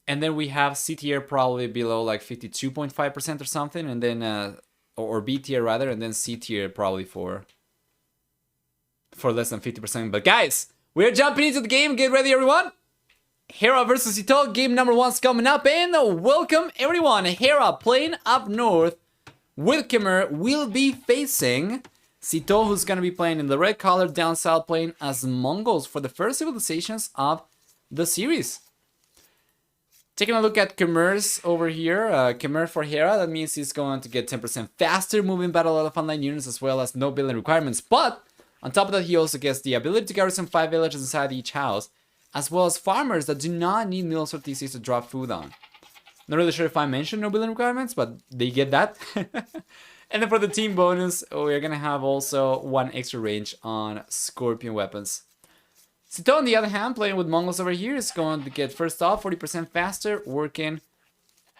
And then we have C tier probably below like 52.5% or something, and then or B tier rather, and then C tier probably for less than 50%. But guys, we're jumping into the game. Get ready, everyone. Hera versus Sito, game number 1's coming up, and welcome everyone. Hera playing up north with Khmer will be facing Sito, who's gonna be playing in the red color, down south playing as Mongols for the first civilizations of the series. Taking a look at Khmer's over here, Khmer for Hera, that means he's going to get 10% faster moving battle elephant line units as well as no building requirements, but on top of that he also gets the ability to garrison 5 villages inside each house, as well as farmers that do not need mills or TCs to drop food on. Not really sure if I mentioned no building requirements, but they get that. And then for the team bonus, we're gonna have also 1 extra range on Scorpion weapons. Sito, on the other hand, playing with Mongols over here, is going to get, first off, 40% faster working...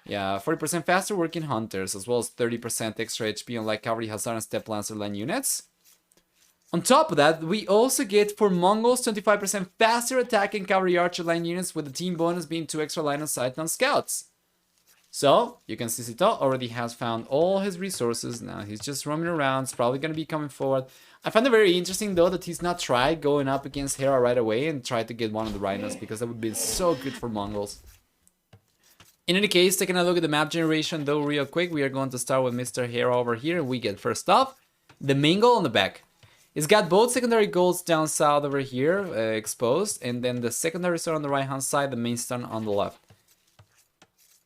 Yeah, 40% faster working Hunters, as well as 30% extra HP on Light Cavalry, Hussar, and Step Lancer line units. On top of that, we also get, for Mongols, 25% faster attacking Cavalry Archer line units, with the team bonus being 2 extra line of sight on Scouts. So, you can see Sito already has found all his resources. Now he's just roaming around. It's probably going to be coming forward. I find it very interesting, though, that he's not tried going up against Hera right away and tried to get one of the rhinos, because that would be so good for Mongols. In any case, taking a look at the map generation, though, real quick, we are going to start with Mr. Hera over here. We get, first off, the main goal on the back. He's got both secondary goals down south over here, exposed, and then the secondary stone on the right-hand side, the main stone on the left.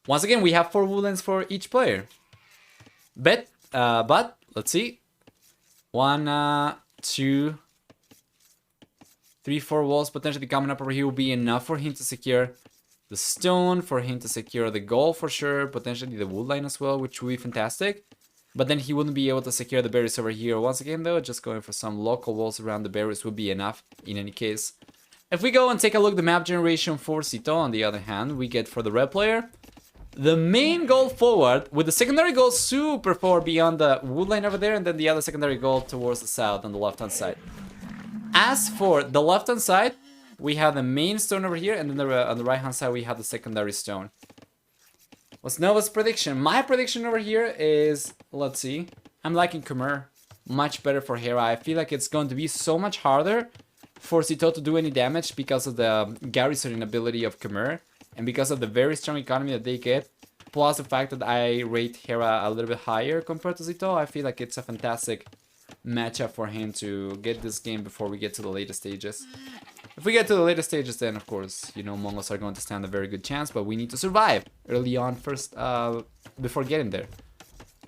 Once again, we have 4 woodlands for each player. But let's see. 1, 2, 3, 4 walls potentially coming up over here will be enough for him to secure the stone, for him to secure the goal for sure, potentially the wood line as well, which would be fantastic. But then he wouldn't be able to secure the berries over here. Once again, though, just going for some local walls around the berries would be enough in any case. If we go and take a look at the map generation for Sito, on the other hand, we get for the red player the main goal forward, with the secondary goal super far beyond the wood line over there, and then the other secondary goal towards the south on the left-hand side. As for the left-hand side, we have the main stone over here, and then on the right-hand side we have the secondary stone. What's Nova's prediction? My prediction over here is, let's see, I'm liking Khmer much better for Hera. I feel like it's going to be so much harder for Sito to do any damage because of the garrisoning ability of Khmer, and because of the very strong economy that they get, plus the fact that I rate Hera a little bit higher compared to Sito. I feel like it's a fantastic matchup for him to get this game before we get to the later stages. If we get to the later stages, then of course, you know, Mongols are going to stand a very good chance, but we need to survive early on first, before getting there.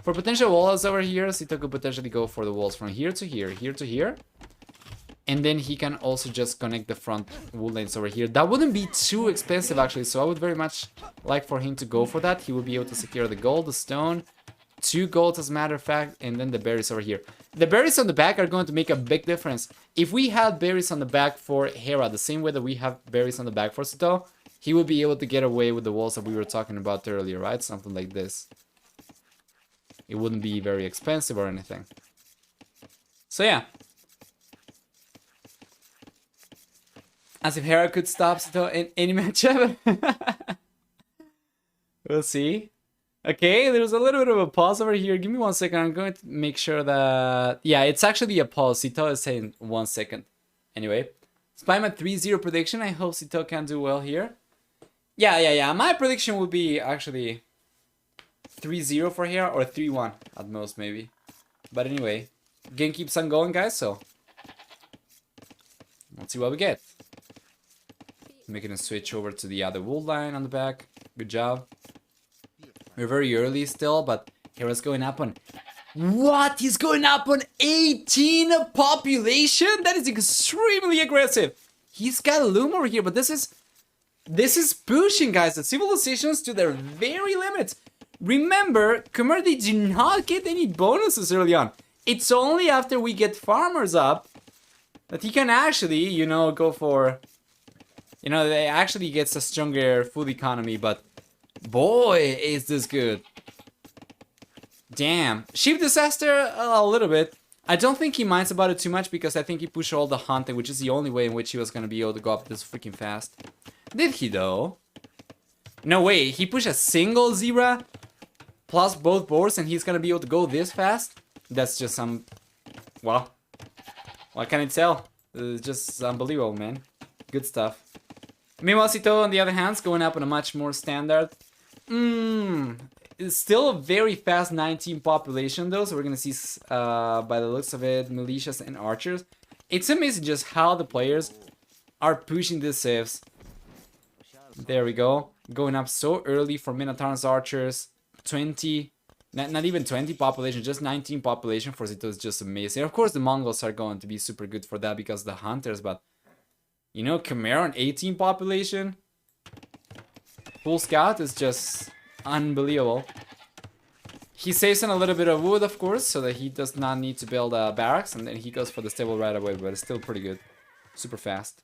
For potential walls over here, Sito could potentially go for the walls from here to here, here to here. And then he can also just connect the front wood lanes over here. That wouldn't be too expensive, actually, so I would very much like for him to go for that. He will be able to secure the gold, the stone, 2 golds as a matter of fact, and then the berries over here. The berries on the back are going to make a big difference. If we had berries on the back for Hera, the same way that we have berries on the back for Sito, he would be able to get away with the walls that we were talking about earlier, right? Something like this. It wouldn't be very expensive or anything. So yeah. As if Hera could stop Sito in any matchup. We'll see. Okay, there's a little bit of a pause over here. Give me 1 second. I'm going to make sure that... Yeah, it's actually a pause. Sito is saying 1 second. Anyway. Spam at 3-0 prediction. I hope Sito can do well here. Yeah. My prediction would be actually 3-0 for Hera, or 3-1 at most, maybe. But anyway, game keeps on going, guys, so... Let's see what we get. Making a switch over to the other wood line on the back. Good job. We're very early still, but Hera's going up on... What? He's going up on 18 population? That is extremely aggressive. He's got a loom over here, but this is pushing, guys, the civilizations to their very limits. Remember, Khmer, they do not get any bonuses early on. It's only after we get farmers up that he can actually, you know, go for... You know, they actually gets a stronger food economy, but boy, is this good. Damn. Sheep disaster a little bit. I don't think he minds about it too much because I think he pushed all the hunting, which is the only way in which he was going to be able to go up this freaking fast. Did he, though? No way, he pushed a single zebra plus both boards and he's gonna be able to go this fast? That's just some... Well, what can I tell? It's just unbelievable, man. Good stuff. Meanwhile, Sito, on the other hand, is going up on a much more standard. It's still a very fast 19 population though, so we're gonna see, by the looks of it, militias and archers. It's amazing just how the players are pushing these civs. There we go. Going up so early for Minotaurs, archers. 20, not even 20 population, just 19 population for Sito is just amazing. Of course, the Mongols are going to be super good for that because of the hunters, but you know, Khmer on 18 population, full scout is just unbelievable. He saves in a little bit of wood, of course, so that he does not need to build barracks, and then he goes for the stable right away, but it's still pretty good. Super fast.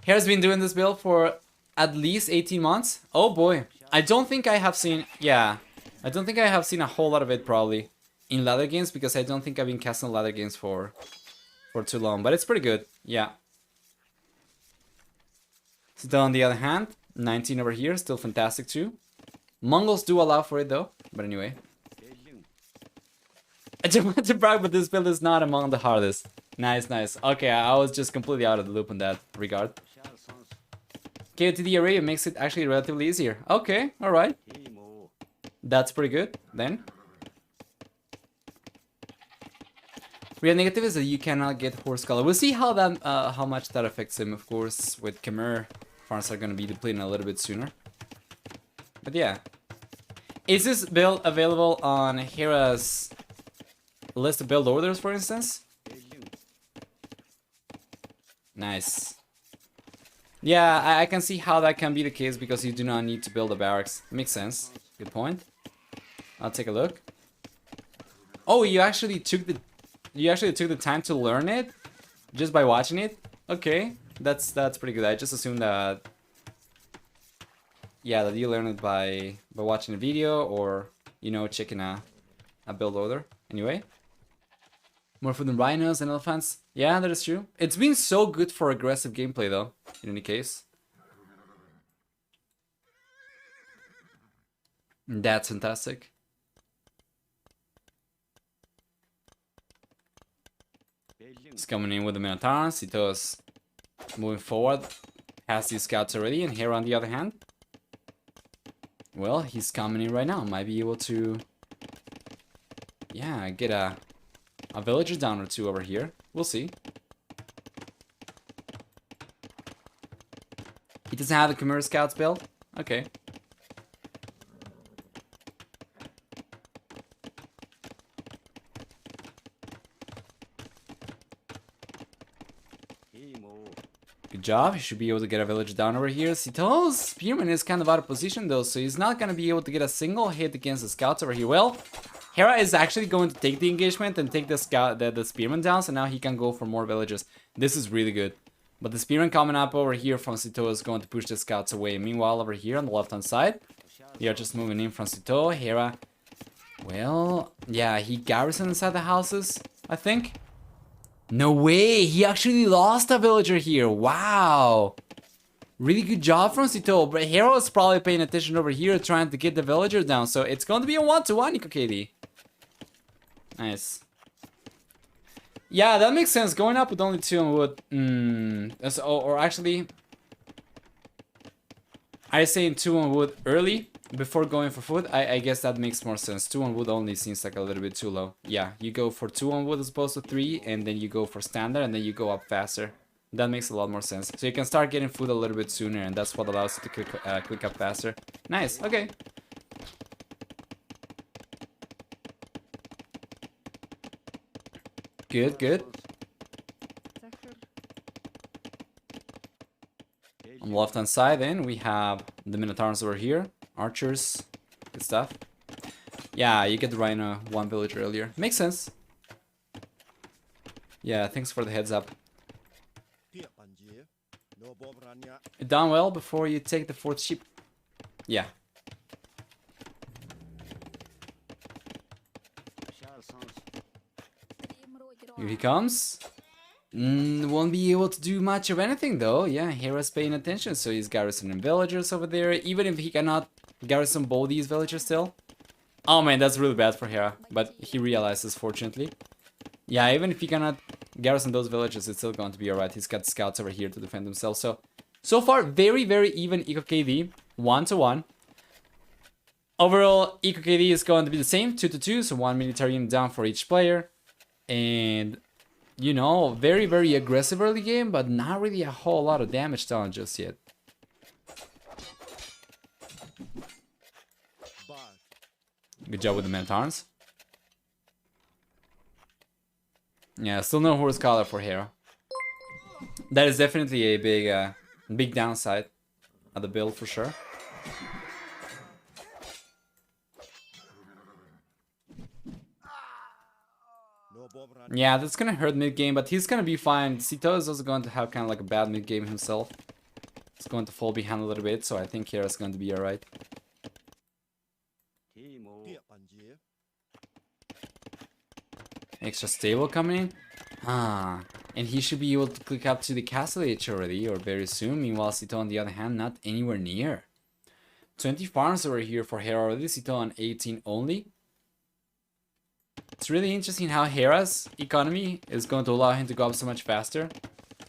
Hera's been doing this build for at least 18 months. Oh boy. I don't think I have seen... Yeah. I don't think I have seen a whole lot of it probably in ladder games because I don't think I've been casting ladder games for too long. But it's pretty good. Yeah. Sito on the other hand, 19 over here. Still fantastic too. Mongols do allow for it though. But anyway. I just want to brag, but this build is not among the hardest. Nice, nice. Okay, I was just completely out of the loop in that regard. KOTD array makes it actually relatively easier. Okay, alright. That's pretty good, then. Real negative is that you cannot get horse color. We'll see how that, how much that affects him, of course. With Khmer, farms are gonna be depleting a little bit sooner. But yeah. Is this build available on Hera's list of build orders, for instance? Nice. Yeah, I can see how that can be the case because you do not need to build a barracks. Makes sense. Good point. I'll take a look. Oh, you actually took the time to learn it just by watching it? Okay, that's pretty good. I just assumed that, yeah, that you learned it by watching a video or, you know, checking a build order. Anyway. More food than rhinos and elephants. Yeah, that is true. It's been so good for aggressive gameplay though, in any case. That's fantastic. He's coming in with the Minotaurs. Sito's moving forward. Has these scouts already, and here on the other hand, well, he's coming in right now. Might be able to, yeah, get a villager down or two over here. We'll see. He doesn't have the Khmer scouts build? Okay. Good job. He should be able to get a village down over here. Sitau's spearman is kind of out of position though, so he's not going to be able to get a single hit against the scouts over here. Well, Hera is actually going to take the engagement and take the scout, the spearman down, so now he can go for more villages. This is really good. But the spearman coming up over here from Sito is going to push the scouts away. Meanwhile, over here on the left-hand side, they are just moving in from Sito. Hera, well, yeah, he garrisoned inside the houses, I think. No way, he actually lost a villager here. Wow. Really good job from Sito, but Hera was probably paying attention over here trying to get the villager down, so it's going to be a 1-to-1, KOTD. Nice. Yeah, that makes sense. Going up with only 2 on wood. Or actually, I saying 2 on wood early before going for food. I guess that makes more sense. 2 on wood only seems like a little bit too low. Yeah, you go for 2 on wood as opposed to 3, and then you go for standard, and then you go up faster. That makes a lot more sense. So you can start getting food a little bit sooner, and that's what allows you to click up faster. Nice. Okay. Good, good. On the left hand side then we have the Minotaurs over here. Archers. Good stuff. Yeah, you get the Rhino 1 village earlier. Makes sense. Yeah, thanks for the heads up. Done well before you take the 4th sheep. Yeah. Here he comes. Won't be able to do much of anything though. Yeah, Hera's paying attention, so he's garrisoning villagers over there. Even if he cannot garrison both these villagers still. Oh man, that's really bad for Hera, but he realizes, fortunately. Yeah, even if he cannot garrison those villages, it's still going to be alright. He's got scouts over here to defend himself. So far, very, very even Eco KD, 1-1. Overall, Eco KD is going to be the same, 2-2, so 1 military unit down for each player. And, you know, very, very aggressive early game, but not really a whole lot of damage done just yet. Good job with the Men-at-Arms. Yeah, still no Horse Collar for Hera. That is definitely a big downside of the build for sure. Yeah, that's gonna hurt mid game, but he's gonna be fine. Sito is also going to have kind of like a bad mid game himself. He's going to fall behind a little bit, so I think Hera's going to be alright. Extra stable coming in. And he should be able to click up to the Castle Age already, or very soon. Meanwhile, Sito on the other hand, not anywhere near. 20 farms over here for Hera already, Sito on 18 only. It's really interesting how Hera's economy is going to allow him to go up so much faster.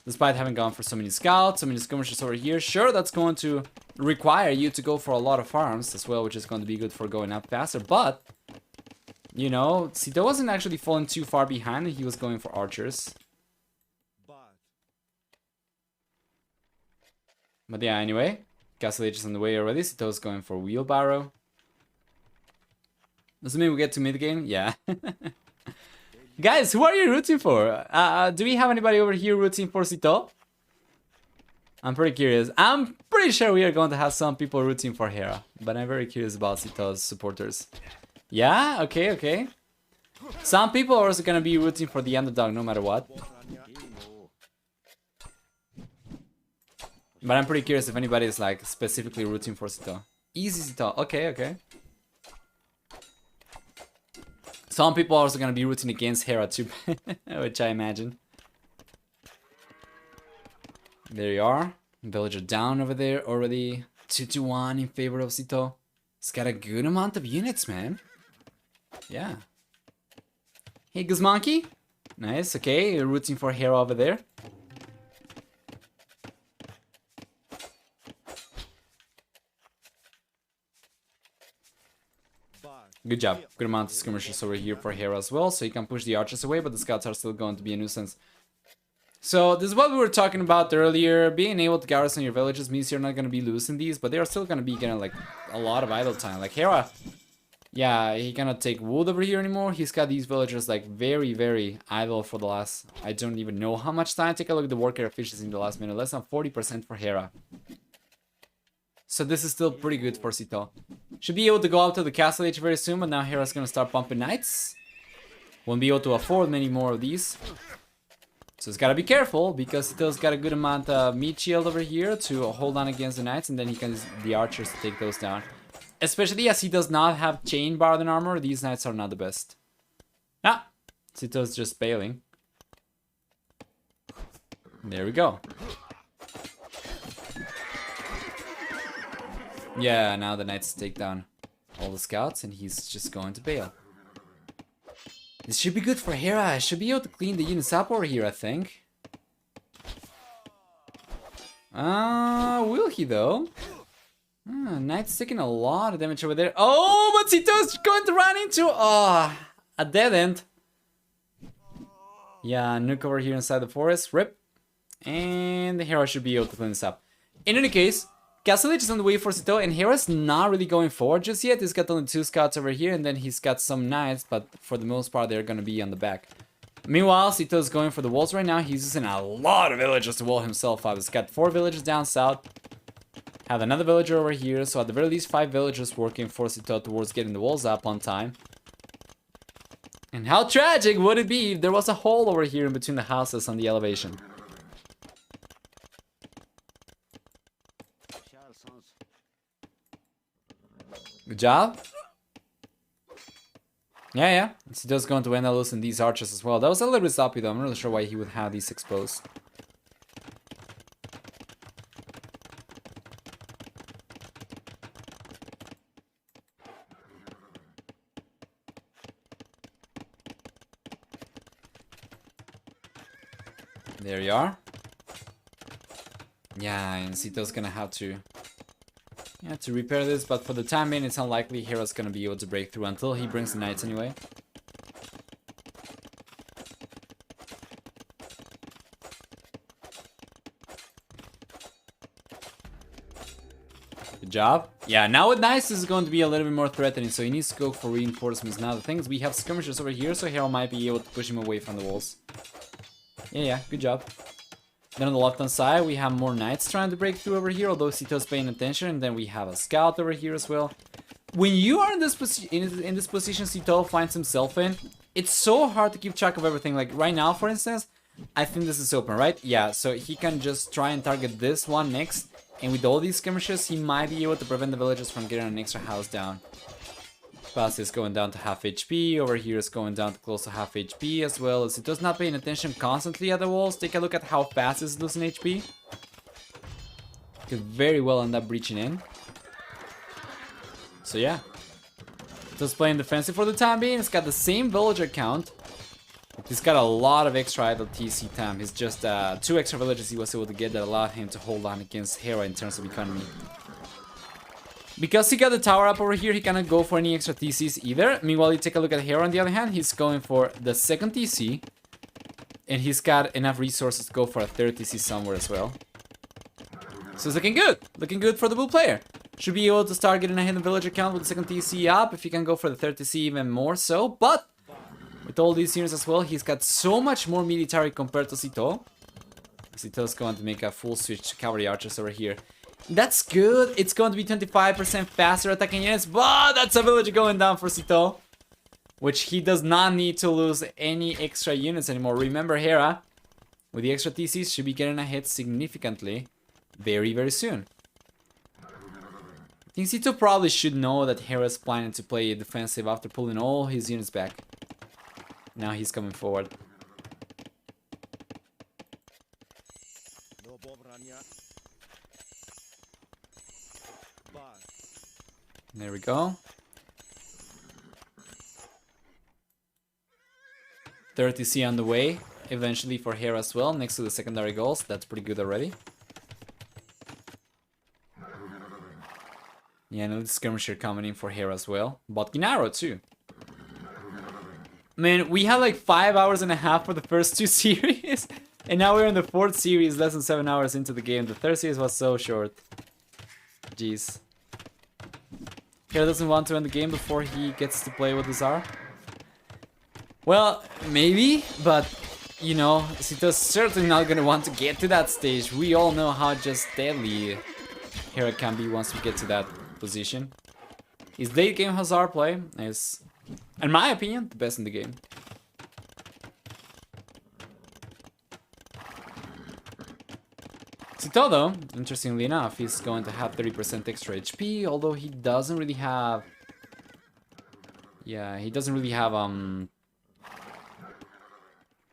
Despite having gone for so many scouts, so many skirmishers over here. Sure, that's going to require you to go for a lot of farms as well, which is going to be good for going up faster, but you know, Sito wasn't actually falling too far behind. He was going for archers. But yeah, anyway. Castle Age is on the way already. Sito's going for wheelbarrow. Does it mean we get to mid game? Yeah. Guys, who are you rooting for? Do we have anybody over here rooting for Sito? I'm pretty curious. I'm pretty sure we are going to have some people rooting for Hera. But I'm very curious about Sito's supporters. Yeah, okay. Some people are also gonna be rooting for the underdog no matter what. But I'm pretty curious if anybody is like specifically rooting for Sito. Easy Sito, okay. Some people are also gonna be rooting against Hera too, which I imagine. There you are. Villager down over there already. 2-1 in favor of Sito. He's got a good amount of units, man. Yeah. Hey, Guzmonkey. Nice, okay. You're rooting for Hera over there. Good job. Good amount of skirmishers over here for Hera as well, so you can push the archers away, but the scouts are still going to be a nuisance. So this is what we were talking about earlier. Being able to garrison your villages means you're not going to be losing these, but they are still going to be getting like a lot of idle time. Like Hera, yeah, he cannot take wood over here anymore. He's got these villagers like very, very idle for the last, I don't even know how much time. Take a look at the worker efficiency in the last minute. Less than 40% for Hera. So this is still pretty good for Sito. Should be able to go up to the Castle Age very soon, but now Hera's gonna start pumping knights. Won't be able to afford many more of these. So it's gotta be careful, because Sito's got a good amount of meat shield over here to hold on against the knights, and then he can use the archers to take those down. Especially as he does not have chain barred and armor, these knights are not the best. Ah! Sito's just bailing. There we go. Yeah, now the knights take down all the scouts, and he's just going to bail. This should be good for Hera. I should be able to clean the units up over here, I think. Will he though? Knight's taking a lot of damage over there. Oh, but Sito's going to run into a dead end. Yeah, nuke over here inside the forest. Rip. And the Hera should be able to clean this up. In any case, Castle Age is on the way for Sito, and Hera's not really going forward just yet. He's got only 2 scouts over here, and then he's got some knights, but for the most part, they're going to be on the back. Meanwhile, Sito's going for the walls right now. He's using a lot of villagers to wall himself up. He's got 4 villagers down south. Have another villager over here, so at the very least 5 villagers working for Sito towards getting the walls up on time. And how tragic would it be if there was a hole over here in between the houses on the elevation? Good job. Yeah. Sito's going to end up losing these archers as well. That was a little bit sloppy though. I'm not really sure why he would have these exposed. There you are. Yeah, and Sito's gonna have to repair this, but for the time being, it's unlikely Hera's gonna be able to break through until he brings the knights anyway. Good job. Yeah, now with knights this is going to be a little bit more threatening, so he needs to go for reinforcements. Now the thing is we have skirmishers over here, so Hera might be able to push him away from the walls. Yeah, good job. Then on the left hand side, we have more knights trying to break through over here, although Sito's paying attention. And then we have a scout over here as well. When you are in this position Sito finds himself in, it's so hard to keep track of everything. Like right now, for instance, I think this is open, right? Yeah, so he can just try and target this one next. And with all these skirmishes, he might be able to prevent the villagers from getting an extra house down. Fast is going down to half HP, over here is going down to close to half HP as well. As it does not paying attention constantly at the walls. Take a look at how fast it's losing HP. Could very well end up breaching in. So yeah. Just playing defensive for the time being. It's got the same villager count. He's got a lot of extra idle TC time. He's just 2 extra villagers he was able to get that allowed him to hold on against Hera in terms of economy. Because he got the tower up over here, he cannot go for any extra TCs either. Meanwhile, you take a look at Hera on the other hand, he's going for the second TC. And he's got enough resources to go for a third TC somewhere as well. So it's looking good. Looking good for the blue player. Should be able to start getting a hidden villager count with the second TC up. If he can go for the third TC even more so. But with all these units as well, he's got so much more military compared to Sito. Sito's going to make a full switch to cavalry archers over here. That's good. It's going to be 25% faster attacking units, but that's a village going down for Sito, which he does not need to lose any extra units anymore. Remember, Hera, with the extra TCs, should be getting a hit significantly very, very soon. I think Sito probably should know that Hera's planning to play defensive after pulling all his units back. Now he's coming forward. There we go. 30C on the way, eventually for Hera as well, next to the secondary goals. That's pretty good already. Yeah, another skirmisher coming in for Hera as well. Botkin arrow too. Man, we had like 5 hours and a half for the first 2 series. And now we're in the 4th series, less than 7 hours into the game. The 3rd series was so short. Jeez. Hera doesn't want to end the game before he gets to play with the Tsar. Well, maybe, but you know, Sito's certainly not gonna want to get to that stage. We all know how just deadly Hera can be once we get to that position. His late game Hussar play is, in my opinion, the best in the game. Sito though, interestingly enough, he's going to have 30% extra HP, although he doesn't really have... Yeah, he doesn't really have,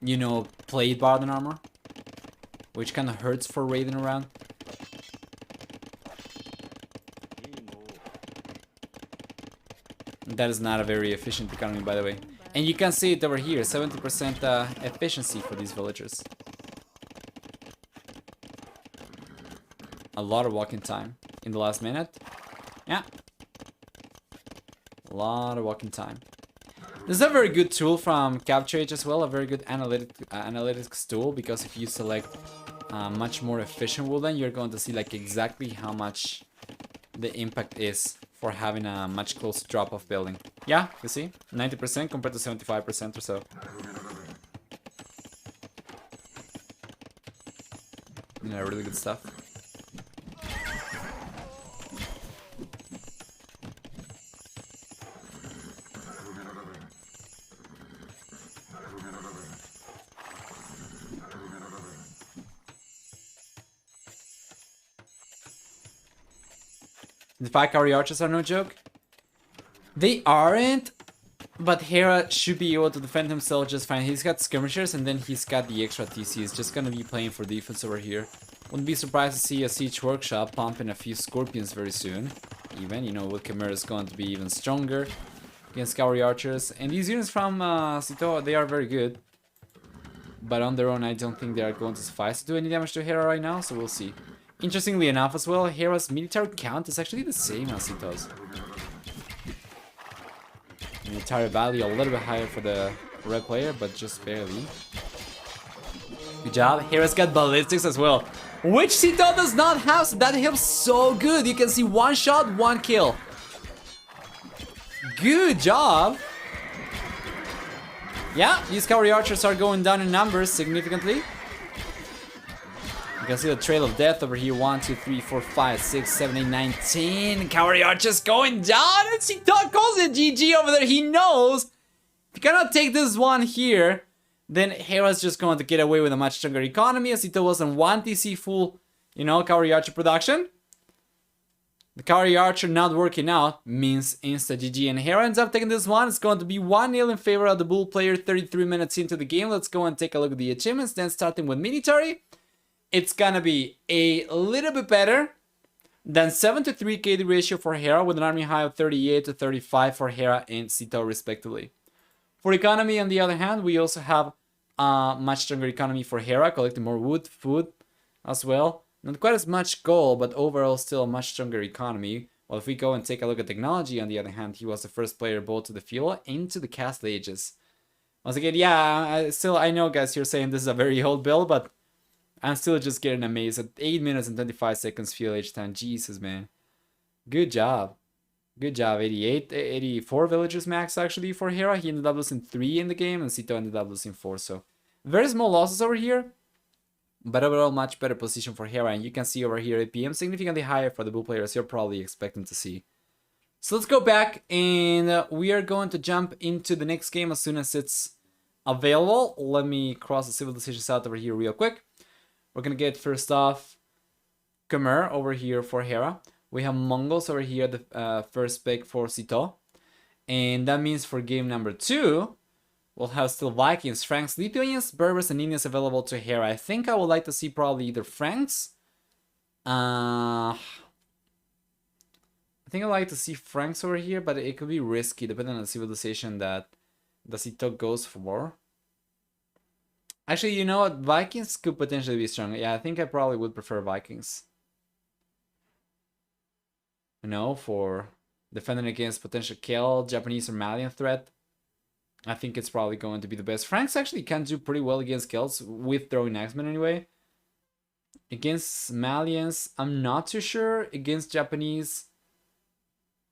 you know, plate Barden armor, which kind of hurts for raiding around. That is not a very efficient economy, by the way. And you can see it over here, 70% efficiency for these villagers. A lot of walking time in the last minute. Yeah. A lot of walking time. This is a very good tool from Capture Age as well, a very good analytics tool, because if you select much more efficient wooden, you're going to see like exactly how much the impact is for having a much closer drop-off building. Yeah, you see? 90% compared to 75% or so. Yeah, really good stuff. The 5 cavalry archers are no joke. They aren't, But Hera should be able to defend himself just fine. He's got skirmishers and then he's got the extra TC. He's just gonna be playing for defense over here. Wouldn't be surprised to see a Siege Workshop pumping a few Scorpions very soon. Even, you know, with Chimera is going to be even stronger against Cavalry Archers. And these units from Sito, they are very good. But on their own, I don't think they are going to suffice to do any damage to Hera right now, so we'll see. Interestingly enough as well, Hera's military count is actually the same as Sito's. Military value a little bit higher for the red player, but just barely. Good job. Hera's got ballistics as well, which Sito does not have, so that helps so good. You can see one shot, one kill. Good job. Yeah, these cavalry archers are going down in numbers significantly. You can see the trail of death over here. 1, 2, 3, 4, 5, 6, 7, 8, 9, 10. Cavalry archers going down. And Sito calls it GG over there. He knows if you cannot take this one here, then Hera's just going to get away with a much stronger economy. As Sito was on 1 TC full, you know, cavalry archer production. The cavalry archer not working out means insta GG, and Hera ends up taking this one. It's going to be 1-0 in favor of the bull player 33 minutes into the game. Let's go and take a look at the achievements. Then starting with military, it's gonna be a little bit better than 7 to 3 KD ratio for Hera, with an army high of 38 to 35 for Hera and Sito respectively. For economy, on the other hand, we also have much stronger economy for Hera, collecting more wood, food as well. Not quite as much gold, but overall still a much stronger economy. Well, if we go and take a look at technology, on the other hand, he was the first player both to the field and to the Castle Ages. Once again, yeah, I know guys, you're saying this is a very old build, but I'm still just getting amazed at 8 minutes and 25 seconds field age time. Jesus, man. Good job. Good job. 84 villagers max actually for Hera. He ended up losing 3 in the game, and Sito ended up losing 4. So very small losses over here, but overall much better position for Hera. And you can see over here APM significantly higher for the bull players you're probably expecting to see. So let's go back, and we are going to jump into the next game as soon as it's available. Let me cross the civil decisions out over here real quick. We're gonna get first off Khmer over here for Hera. We have Mongols over here, the first pick for Sito. And that means for game number 2, we'll have still Vikings, Franks, Lithuanians, Berbers, and Indians available to Hera. I think I would like to see probably either Franks. I think I'd like to see Franks over here, but it could be risky depending on the civilization that the Sito goes for. Actually, you know what? Vikings could potentially be strong. Yeah, I think I probably would prefer Vikings. You know, for defending against potential kill, Japanese or Malian threat. I think it's probably going to be the best. Franks actually can do pretty well against kills with throwing axemen anyway. Against Malians, I'm not too sure. Against Japanese,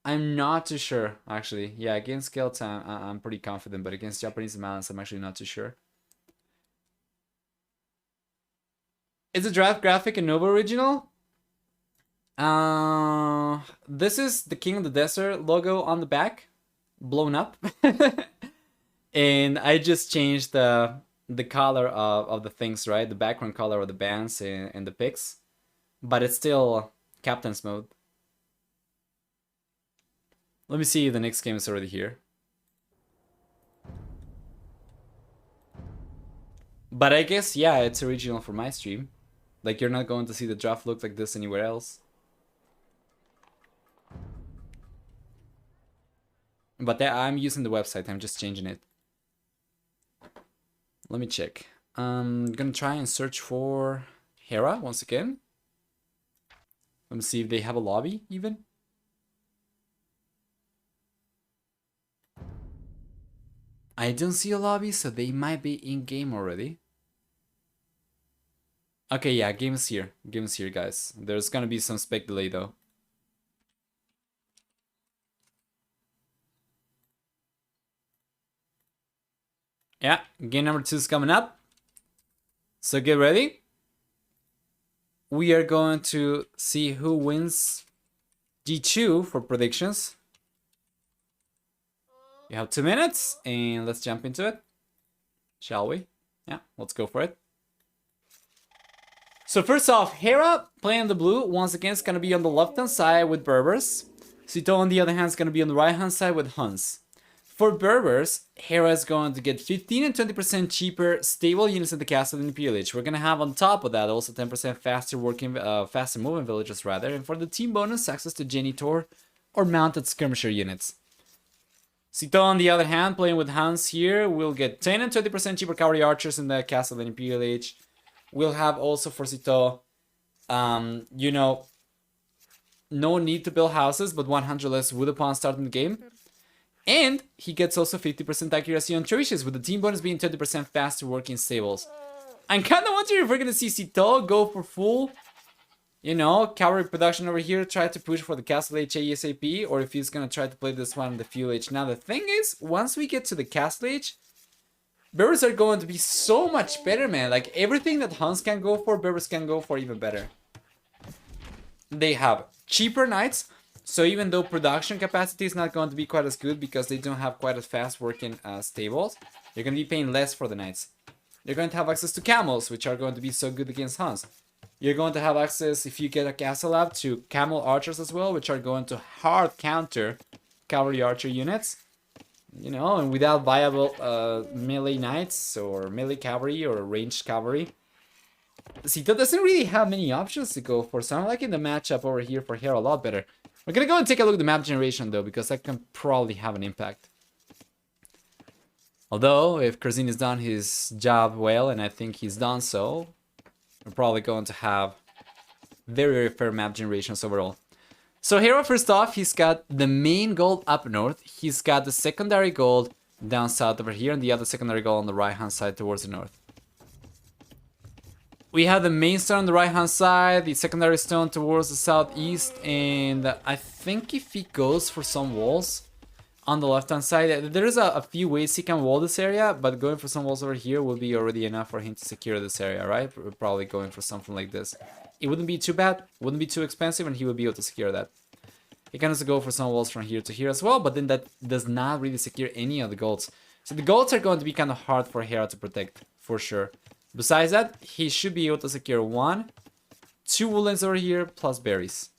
I'm not too sure, actually. Yeah, against kills, I'm pretty confident, but against Japanese and Malians, I'm actually not too sure. Is the draft graphic a Nova original? This is the King of the Desert logo on the back, blown up. And I just changed the color of the things, right? The background color of the bands and the picks. But it's still Captain's mode. Let me see if the next game is already here. But I guess, yeah, it's original for my stream. Like, you're not going to see the draft look like this anywhere else. But I'm using the website, I'm just changing it. Let me check. I'm gonna try and search for Hera once again. Let me see if they have a lobby, even. I don't see a lobby, so they might be in-game already. Okay, yeah, game is here. Game is here, guys. There's gonna be some spec delay, though. Yeah, game number 2 is coming up. So get ready. We are going to see who wins G2 for predictions. You have 2 minutes, and let's jump into it. Shall we? Yeah, let's go for it. So first off, Hera playing the blue, once again, is going to be on the left-hand side with Berbers. Sito, on the other hand, is going to be on the right-hand side with Huns. For Berbers, Hera is going to get 15 and 20% cheaper stable units in the castle than the PLH. We're going to have on top of that also 10% faster faster moving villagers rather. And for the team bonus, access to Genitor or mounted skirmisher units. Sito, on the other hand, playing with Hans here, will get 10 and 20% cheaper cavalry archers in the castle than in PLH. We'll have also for Sito, you know, no need to build houses, but 100 less wood upon starting the game. And he gets also 50% accuracy on trebuchets, with the team bonus being 20% faster working stables. I'm kind of wondering if we're going to see Sito go for full, you know, cavalry production over here, try to push for the Castle H ASAP, or if he's going to try to play this one in the Fuel H. Now, the thing is, once we get to the Castle H, Berbers are going to be so much better, man. Like, everything that Hans can go for, Berbers can go for even better. They have cheaper knights, so even though production capacity is not going to be quite as good because they don't have quite as fast working stables, you're going to be paying less for the knights. You're going to have access to camels, which are going to be so good against Hans. You're going to have access, if you get a castle lab, to camel archers as well, which are going to hard counter cavalry archer units. You know, and without viable melee knights or melee cavalry or ranged cavalry, Sito doesn't really have many options to go for, so I'm liking the matchup over here for Hera a lot better. We're gonna go and take a look at the map generation though, because that can probably have an impact. Although, if Krazin has done his job well, and I think he's done so, we're probably going to have very, very fair map generations overall. So Hera, first off, he's got the main gold up north, he's got the secondary gold down south over here, and the other secondary gold on the right hand side towards the north. We have the main stone on the right hand side, the secondary stone towards the southeast, and I think if he goes for some walls on the left hand side, there's a few ways he can wall this area, but going for some walls over here will be already enough for him to secure this area, right? We're probably going for something like this. It wouldn't be too bad, wouldn't be too expensive, and he would be able to secure that. He can also go for some walls from here to here as well, but then that does not really secure any of the golds. So the golds are going to be kind of hard for Hera to protect, for sure. Besides that, he should be able to secure 1, 2 woolens over here, plus berries.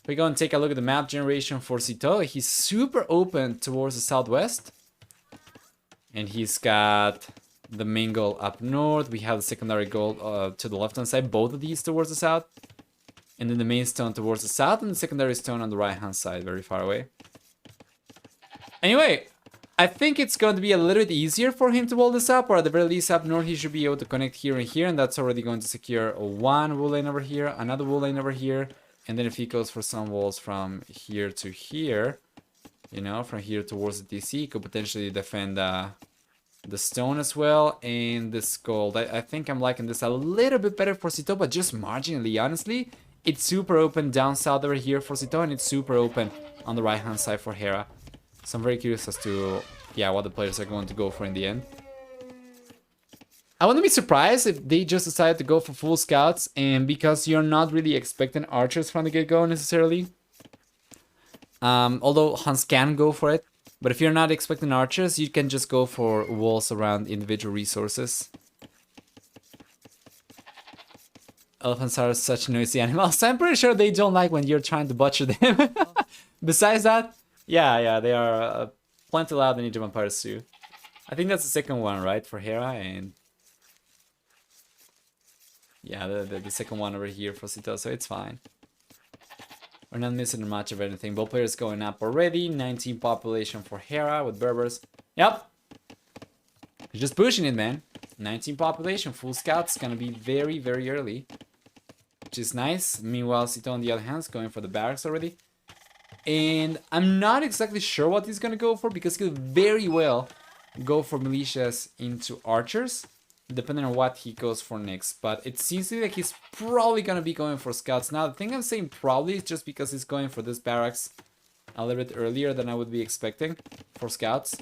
We're going to take a look at the map generation for Sito. He's super open towards the southwest. And he's got the main goal up north. We have the secondary goal to the left-hand side, both of these towards the south. And then the main stone towards the south, and the secondary stone on the right-hand side, very far away. Anyway, I think it's going to be a little bit easier for him to wall this up, or at the very least up north he should be able to connect here and here, and that's already going to secure 1 wool lane over here, another wool lane over here, and then if he goes for some walls from here to here, you know, from here towards the DC, he could potentially defend the stone as well, and this gold. I think I'm liking this a little bit better for Sito, but just marginally, honestly. It's super open down south over here for Sito, and it's super open on the right hand side for Hera. So I'm very curious as to, yeah, what the players are going to go for in the end. I wouldn't be surprised if they just decide to go for full scouts, and because you're not really expecting archers from the get-go necessarily. Although Hans can go for it, but if you're not expecting archers, you can just go for walls around individual resources. Elephants are such noisy animals. I'm pretty sure they don't like when you're trying to butcher them. Besides that, yeah, they are plenty loud than Ninja Vampires too. I think that's the second one, right, for Hera, and yeah, the second one over here for Sito, so it's fine. We're not missing much of anything. Both players going up already. 19 population for Hera with Berbers. Yep. He's just pushing it, man. 19 population, full scouts, gonna be very, very early, which is nice. Meanwhile, Sito on the other hand is going for the barracks already. And I'm not exactly sure what he's gonna go for, because he could very well go for militias into archers, depending on what he goes for next. But it seems like he's probably gonna be going for scouts. Now, the thing I'm saying probably is just because he's going for this barracks a little bit earlier than I would be expecting for scouts.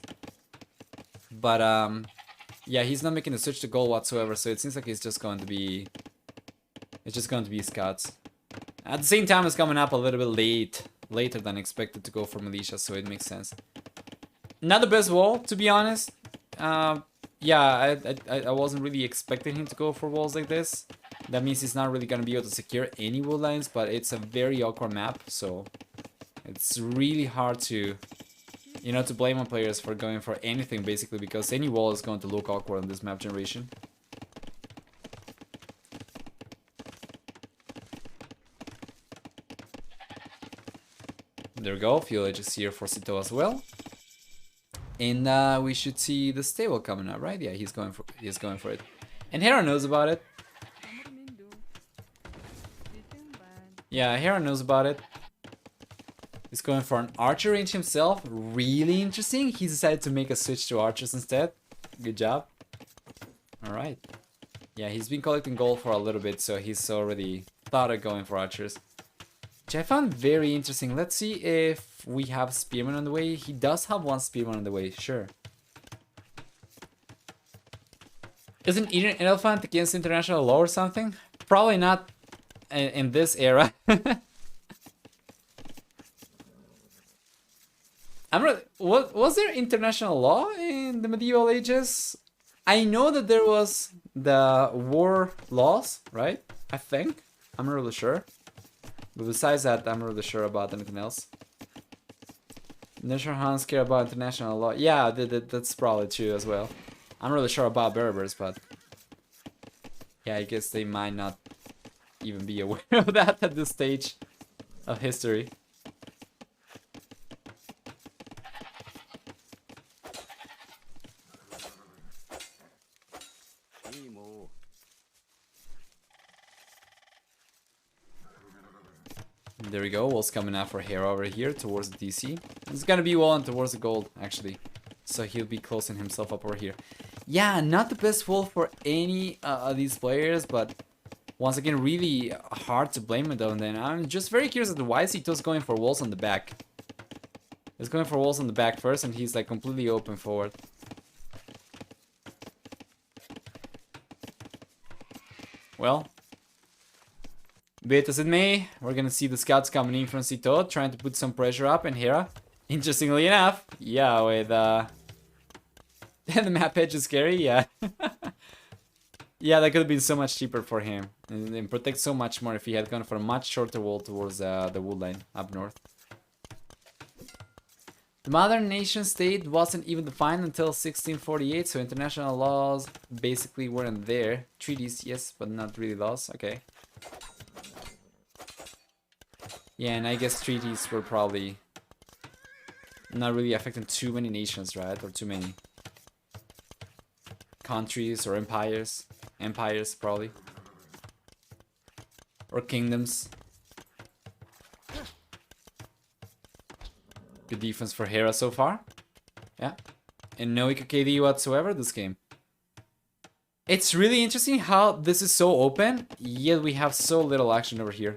But yeah, he's not making a switch to gold whatsoever, so it seems like it's just going to be scouts. At the same time, it's coming up a little bit later than expected to go for militia, so it makes sense. Not the best wall, to be honest. Yeah, I wasn't really expecting him to go for walls like this. That means he's not really gonna be able to secure any wood lines, but it's a very awkward map, so it's really hard to, You know, to blame on players for going for anything, basically, because any wall is going to look awkward in this map generation. There we go, fuel edge is here for Sito as well. And we should see the stable coming up, right? Yeah, he's going for it. And Hera knows about it. Yeah, Hera knows about it. He's going for an archer range himself. Really interesting. He decided to make a switch to archers instead. Good job. Alright. Yeah, he's been collecting gold for a little bit, so he's already thought of going for archers. Which I found very interesting. Let's see if we have spearmen on the way. He does have one spearman on the way, sure. Isn't eating an elephant against international law or something? Probably not in this era. Was there international law in the medieval ages? I know that there was the war laws, right? I think. I'm not really sure. But besides that, I'm not really sure about anything else. National Huns care about international law. Yeah, that's probably true as well. I'm not really sure about Berbers, but yeah, I guess they might not even be aware of that at this stage of history. There we go, wall's coming out for Hera over here towards the DC. It's gonna be wall and towards the gold, actually. So he'll be closing himself up over here. Yeah, not the best wall for any of these players, but once again, really hard to blame it though. And then I'm just very curious as to why Sito's going for walls on the back. He's going for walls on the back first, and he's like completely open forward. Well, be it as it may, we're gonna see the scouts coming in from Sito, trying to put some pressure up, and Hera, interestingly enough, yeah, with the map edge is scary, yeah. Yeah, that could have been so much cheaper for him, and protect so much more if he had gone for a much shorter wall towards the wood line up north. The modern nation state wasn't even defined until 1648, so international laws basically weren't there. Treaties, yes, but not really laws, okay. Yeah, and I guess treaties were probably not really affecting too many nations, right? Or too many countries or empires. Empires, probably. Or kingdoms. Good defense for Hera so far. Yeah. And no KOTD whatsoever this game. It's really interesting how this is so open, yet we have so little action over here.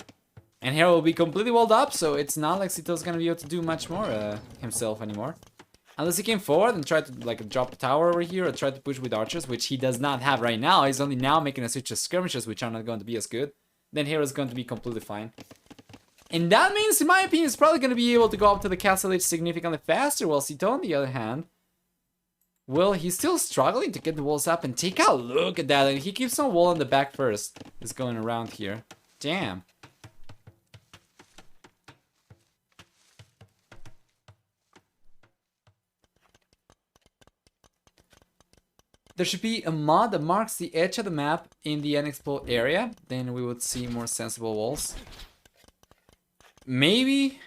And Hera will be completely walled up, so it's not like Sito's gonna be able to do much more himself anymore. Unless he came forward and tried to like drop a tower over here or try to push with archers, which he does not have right now. He's only now making a switch to skirmishes, which are not going to be as good. Then Hera's going to be completely fine. And that means, in my opinion, he's probably going to be able to go up to the castle edge significantly faster, while Sito, on the other hand, well, he's still struggling to get the walls up. And take a look at that, and he keeps on wall on the back first. He's going around here. Damn. There should be a mod that marks the edge of the map in the unexplored area. Then we would see more sensible walls. Maybe?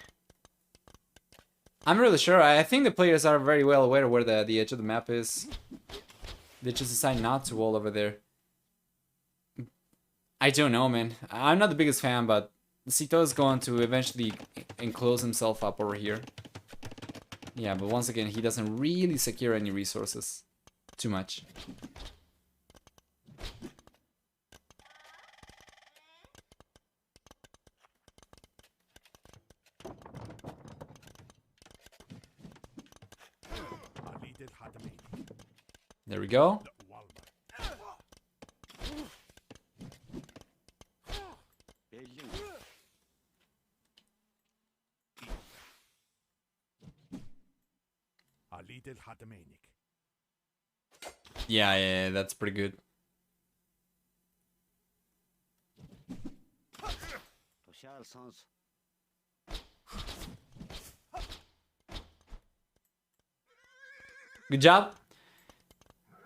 I'm really sure. I think the players are very well aware where the edge of the map is. They just decide not to wall over there. I don't know, man. I'm not the biggest fan, but Sito is going to eventually enclose himself up over here. Yeah, but once again, he doesn't really secure any resources. Too much. There we go. Yeah, that's pretty good. Good job.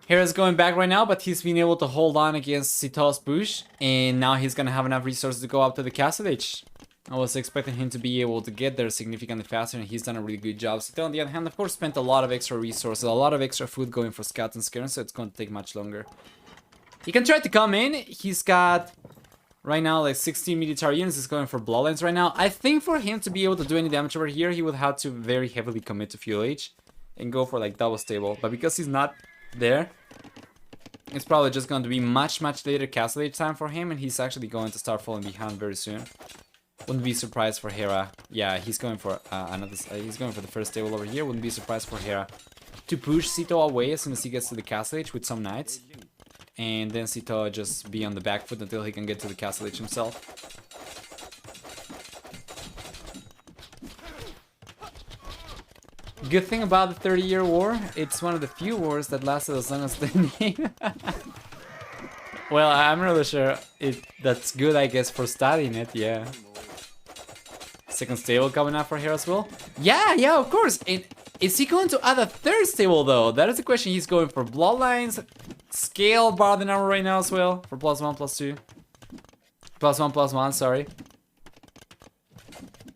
Hera's going back right now, but he's been able to hold on against Sitau's push, and now he's gonna have enough resources to go up to the castle edge. I was expecting him to be able to get there significantly faster, and he's done a really good job. Sito, on the other hand, of course, spent a lot of extra resources, a lot of extra food going for scouts and scares, so it's going to take much longer. He can try to come in. He's got, right now, like 16 military units. He's going for bloodlines right now. I think for him to be able to do any damage over here, he would have to very heavily commit to fuel H and go for like double stable. But because he's not there, it's probably just going to be much later castle age time for him, and he's actually going to start falling behind very soon. Wouldn't be surprised for Hera. Yeah, he's going for he's going for the first stable over here. Wouldn't be surprised for Hera to push Sito away as soon as he gets to the castle age with some knights, and then Sito just be on the back foot until he can get to the castle age himself. Good thing about the 30-year war, it's one of the few wars that lasted as long as the name. Well, I'm really sure that's good, I guess, for studying it, yeah. Second stable coming up for here as well? Yeah, of course. And is he going to add a third stable, though? That is the question. He's going for bloodlines, scale bar the number right now as well, for +1, +2. +1, +1, sorry.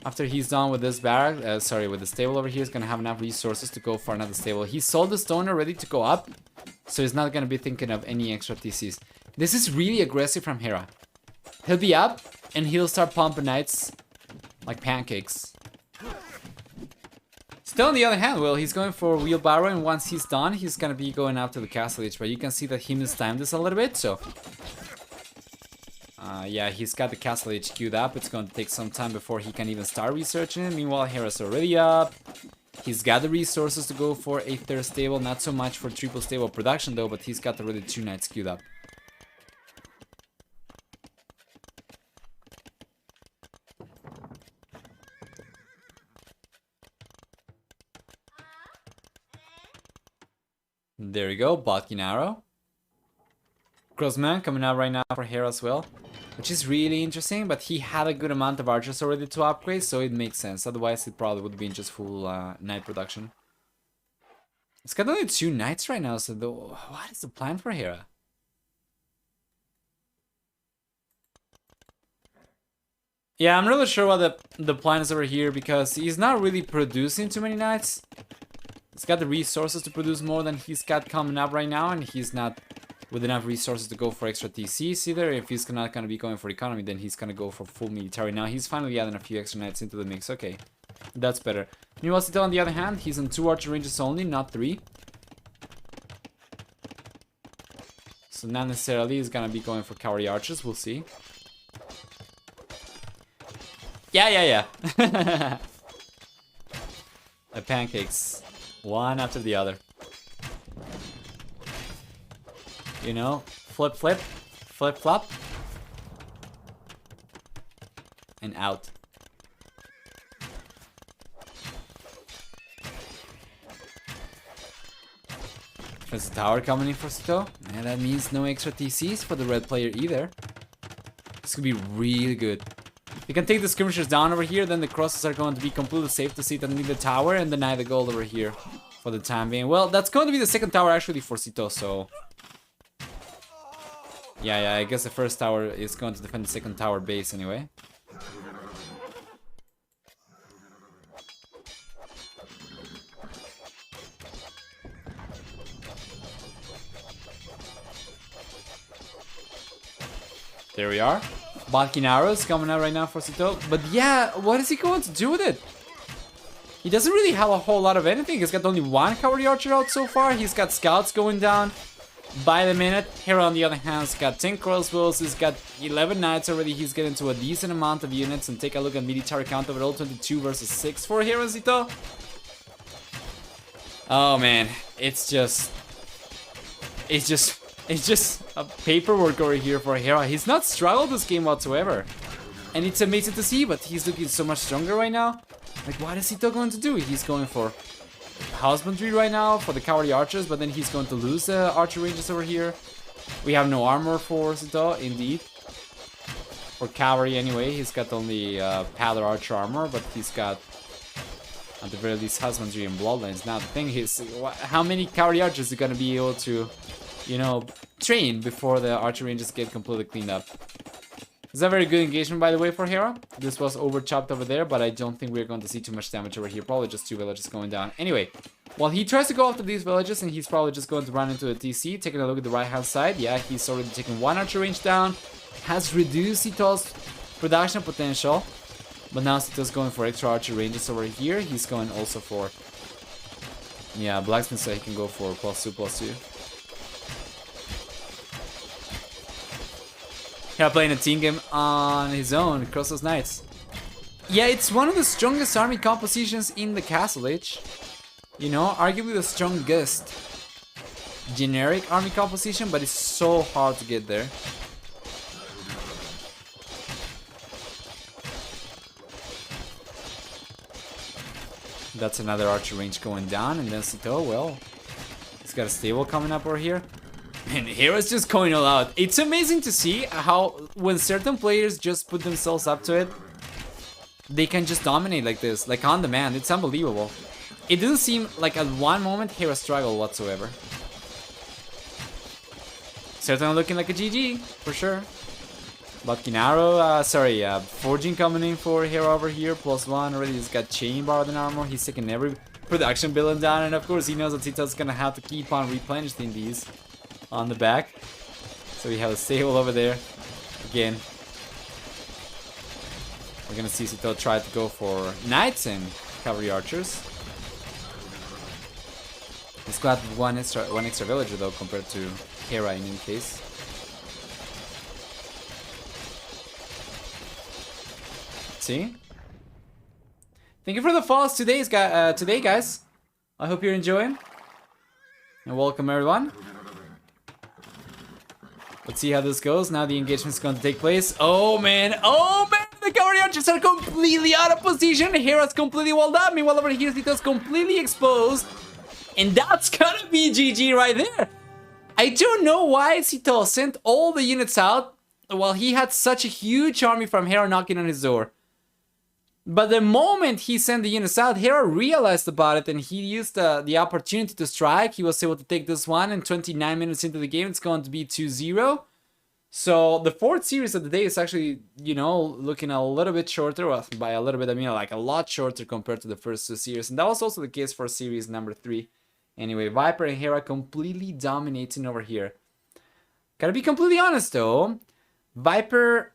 After he's done with this barrack, with the stable over here, he's gonna have enough resources to go for another stable. He sold the stone already to go up, so he's not gonna be thinking of any extra TCs. This is really aggressive from Hera. He'll be up, and he'll start pumping knights like pancakes. Still, on the other hand, well, he's going for wheelbarrow, and once he's done, he's gonna be going up to the castle edge. But you can see that he mistimed this a little bit, so... yeah, he's got the castle edge queued up. It's going to take some time before he can even start researching it. Meanwhile, Hera's already up. He's got the resources to go for a third stable. Not so much for triple stable production, though, but he's got already 2 knights queued up. There we go, Botkin arrow. Crossman coming out right now for Hera as well, which is really interesting, but he had a good amount of archers already to upgrade, so it makes sense. Otherwise, it probably would be in just full knight production. It's got only 2 knights right now, so what is the plan for Hera? Yeah, I'm really sure what the plan is over here, because he's not really producing too many knights. He's got the resources to produce more than he's got coming up right now, and he's not with enough resources to go for extra TCs either. If he's not going to be going for economy, then he's going to go for full military. Now he's finally adding a few extra knights into the mix. Okay, that's better. Meanwhile, Sito, on the other hand, he's on 2 archer ranges only, not 3. So not necessarily he's going to be going for cavalry archers. We'll see. Yeah. The pancakes. One after the other. You know, flip, flop, and out. There's a tower coming in for Sito, and that means no extra TCs for the red player either. This could be really good. You can take the skirmishers down over here, then the crosses are going to be completely safe to sit underneath the tower and deny the gold over here for the time being. Well, that's going to be the second tower actually for Sito, so... Yeah, I guess the first tower is going to defend the second tower base anyway. There we are. Botkin arrows coming out right now for Sito. But yeah, what is he going to do with it? He doesn't really have a whole lot of anything. He's got only 1 cavalry archer out so far. He's got scouts going down by the minute. Hera, on the other hand, has got 10 crossbows, he's got 11 knights already, he's getting to a decent amount of units, and take a look at military count overall, 22 versus 6 for Hera and Sito. Oh man, it's just a paperwork over here for Hera. He's not struggled this game whatsoever, and it's amazing to see, but he's looking so much stronger right now. Like, what is Sito going to do? He's going for husbandry right now for the cavalry archers, but then he's going to lose the archer ranges over here. We have no armor for Sito, indeed. For cavalry anyway, he's got only powder archer armor, but he's got At the very least, husbandry and bloodlines. Now the thing is, how many cavalry archers are gonna be able to, you know, train before the archer ranges get completely cleaned up? It's a very good engagement, by the way, for Hera. This was over-chopped over there, but I don't think we're going to see too much damage over here. Probably just 2 villages going down. Anyway, while he tries to go after these villages, and he's probably just going to run into a TC, taking a look at the right-hand side. Yeah, he's already taken 1 archer range down. Has reduced Sitau's production potential. But now Sitau's going for extra archer ranges over here. He's going also for... yeah, blacksmith, so he can go for +2/+2. Yeah, playing a team game on his own, across those knights. Yeah, it's one of the strongest army compositions in the Castle Age. You know, arguably the strongest generic army composition, but it's so hard to get there. That's another archer range going down, and then Sito, well, he's got a stable coming up over here. And Hera's just going all out. It's amazing to see how, when certain players just put themselves up to it, they can just dominate like this, like on demand. It's unbelievable. It didn't seem like at one moment Hera struggled whatsoever. Certainly looking like a GG, for sure. But Kinaro, forging coming in for Hera over here, +1 already. He's got chain bar than armor. He's taking every production building down, and of course he knows that Sito's gonna have to keep on replenishing these on the back. So we have a stable over there. Again, we're gonna see Sito try to go for knights and cavalry archers. He's got one extra villager though compared to Hera in any case. See? Thank you for the follows today, guys. I hope you're enjoying. And welcome everyone. Let's see how this goes. Now the engagement's going to take place. Oh man, the cavalry archers are completely out of position. Hera's completely walled up. Meanwhile over here, Sito's completely exposed. And that's gonna be GG right there. I don't know why Sito sent all the units out while he had such a huge army from Hera knocking on his door. But the moment he sent the units out, Hera realized about it and he used the opportunity to strike. He was able to take this one, and 29 minutes into the game, it's going to be 2-0. So the 4th series of the day is actually, you know, looking a little bit shorter. Well, by a little bit, I mean like a lot shorter compared to the first 2 series. And that was also the case for series number 3. Anyway, Viper and Hera completely dominating over here. Gotta be completely honest though, Viper,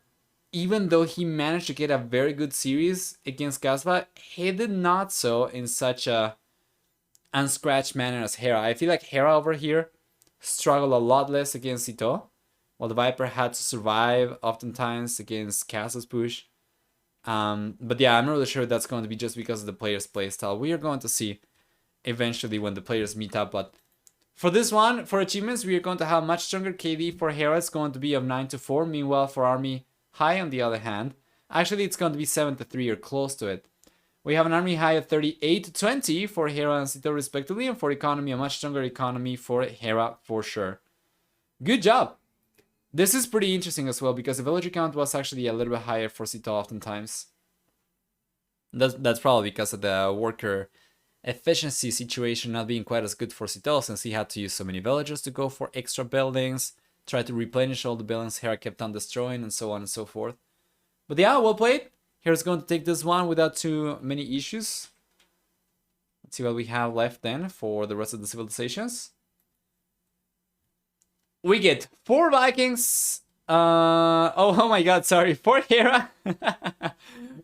even though he managed to get a very good series against Kasva, he did not so in such a unscratched manner as Hera. I feel like Hera over here struggled a lot less against Sito, while the Viper had to survive oftentimes against Kasva's push. But yeah, I'm not really sure that's going to be just because of the player's playstyle. We are going to see eventually when the players meet up, but for this one, for achievements, we are going to have much stronger KD for Hera. It's going to be of 9-4. Meanwhile, for Army High, on the other hand, actually it's going to be 7-3 or close to it. We have an Army High of 38-20 for Hera and Sito respectively, and for economy, a much stronger economy for Hera for sure. Good job. This is pretty interesting as well because the villager count was actually a little bit higher for Sito oftentimes. That's probably because of the worker efficiency situation not being quite as good for Sito, since he had to use so many villagers to go for extra buildings, try to replenish all the buildings Hera kept on destroying, and so on and so forth. But yeah, well played. Hera's going to take this one without too many issues. Let's see what we have left then for the rest of the civilizations. We get 4 Vikings. Oh my god, sorry. 4 Hera.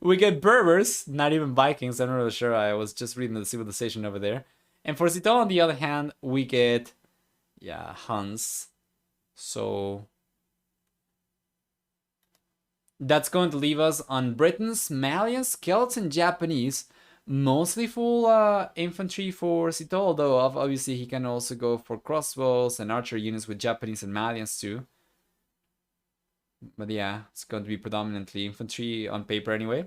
We get Berbers, not even Vikings. I'm not really sure. I was just reading the civilization over there. And for Sito, on the other hand, we get, yeah, Huns. So that's going to leave us on Britons, Malians, Celts, and Japanese. Mostly full infantry for Sito, although obviously he can also go for crossbows and archer units with Japanese and Malians too. But yeah, it's going to be predominantly infantry on paper anyway.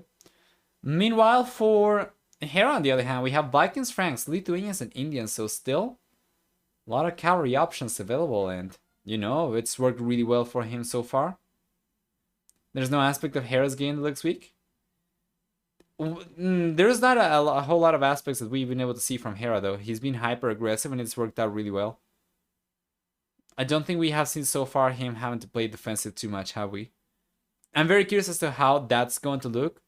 Meanwhile, for Hera, on the other hand, we have Vikings, Franks, Lithuanians, and Indians. So still a lot of cavalry options available. And, you know, it's worked really well for him so far. There's no aspect of Hera's game that looks weak. There's not a whole lot of aspects that we've been able to see from Hera, though. He's been hyper aggressive and it's worked out really well. I don't think we have seen so far him having to play defensive too much, have we? I'm very curious as to how that's going to look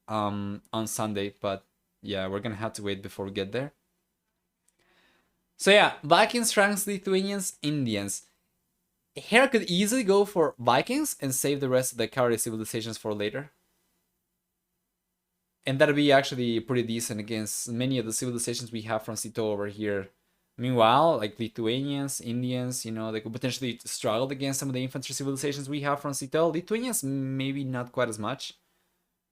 on Sunday, but yeah, we're gonna have to wait before we get there. So yeah, Vikings, Franks, Lithuanians, Indians. Hera could easily go for Vikings and save the rest of the cowardly civilizations for later. And that'd be actually pretty decent against many of the civilizations we have from Sito over here. Meanwhile, like Lithuanians, Indians, you know, they could potentially struggle against some of the infantry civilizations we have from Sito. Lithuanians, maybe not quite as much.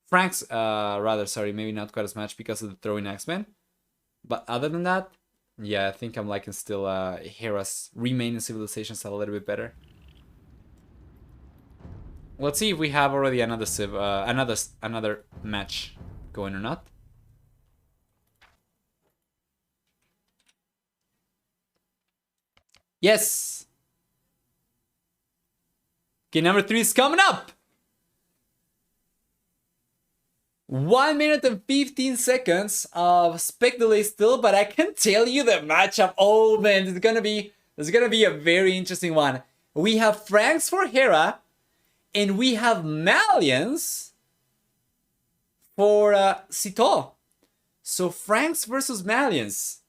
Franks, maybe not quite as much because of the throwing X-Men. But other than that, yeah, I think I'm liking still Hera's remaining civilizations a little bit better. Let's see if we have already another match going or not. Yes. Okay, number 3 is coming up. 1 minute and 15 seconds of spec delay still, but I can tell you the matchup. Oh man, it's gonna be a very interesting one. We have Franks for Hera, and we have Malians for Sito. So Franks versus Malians.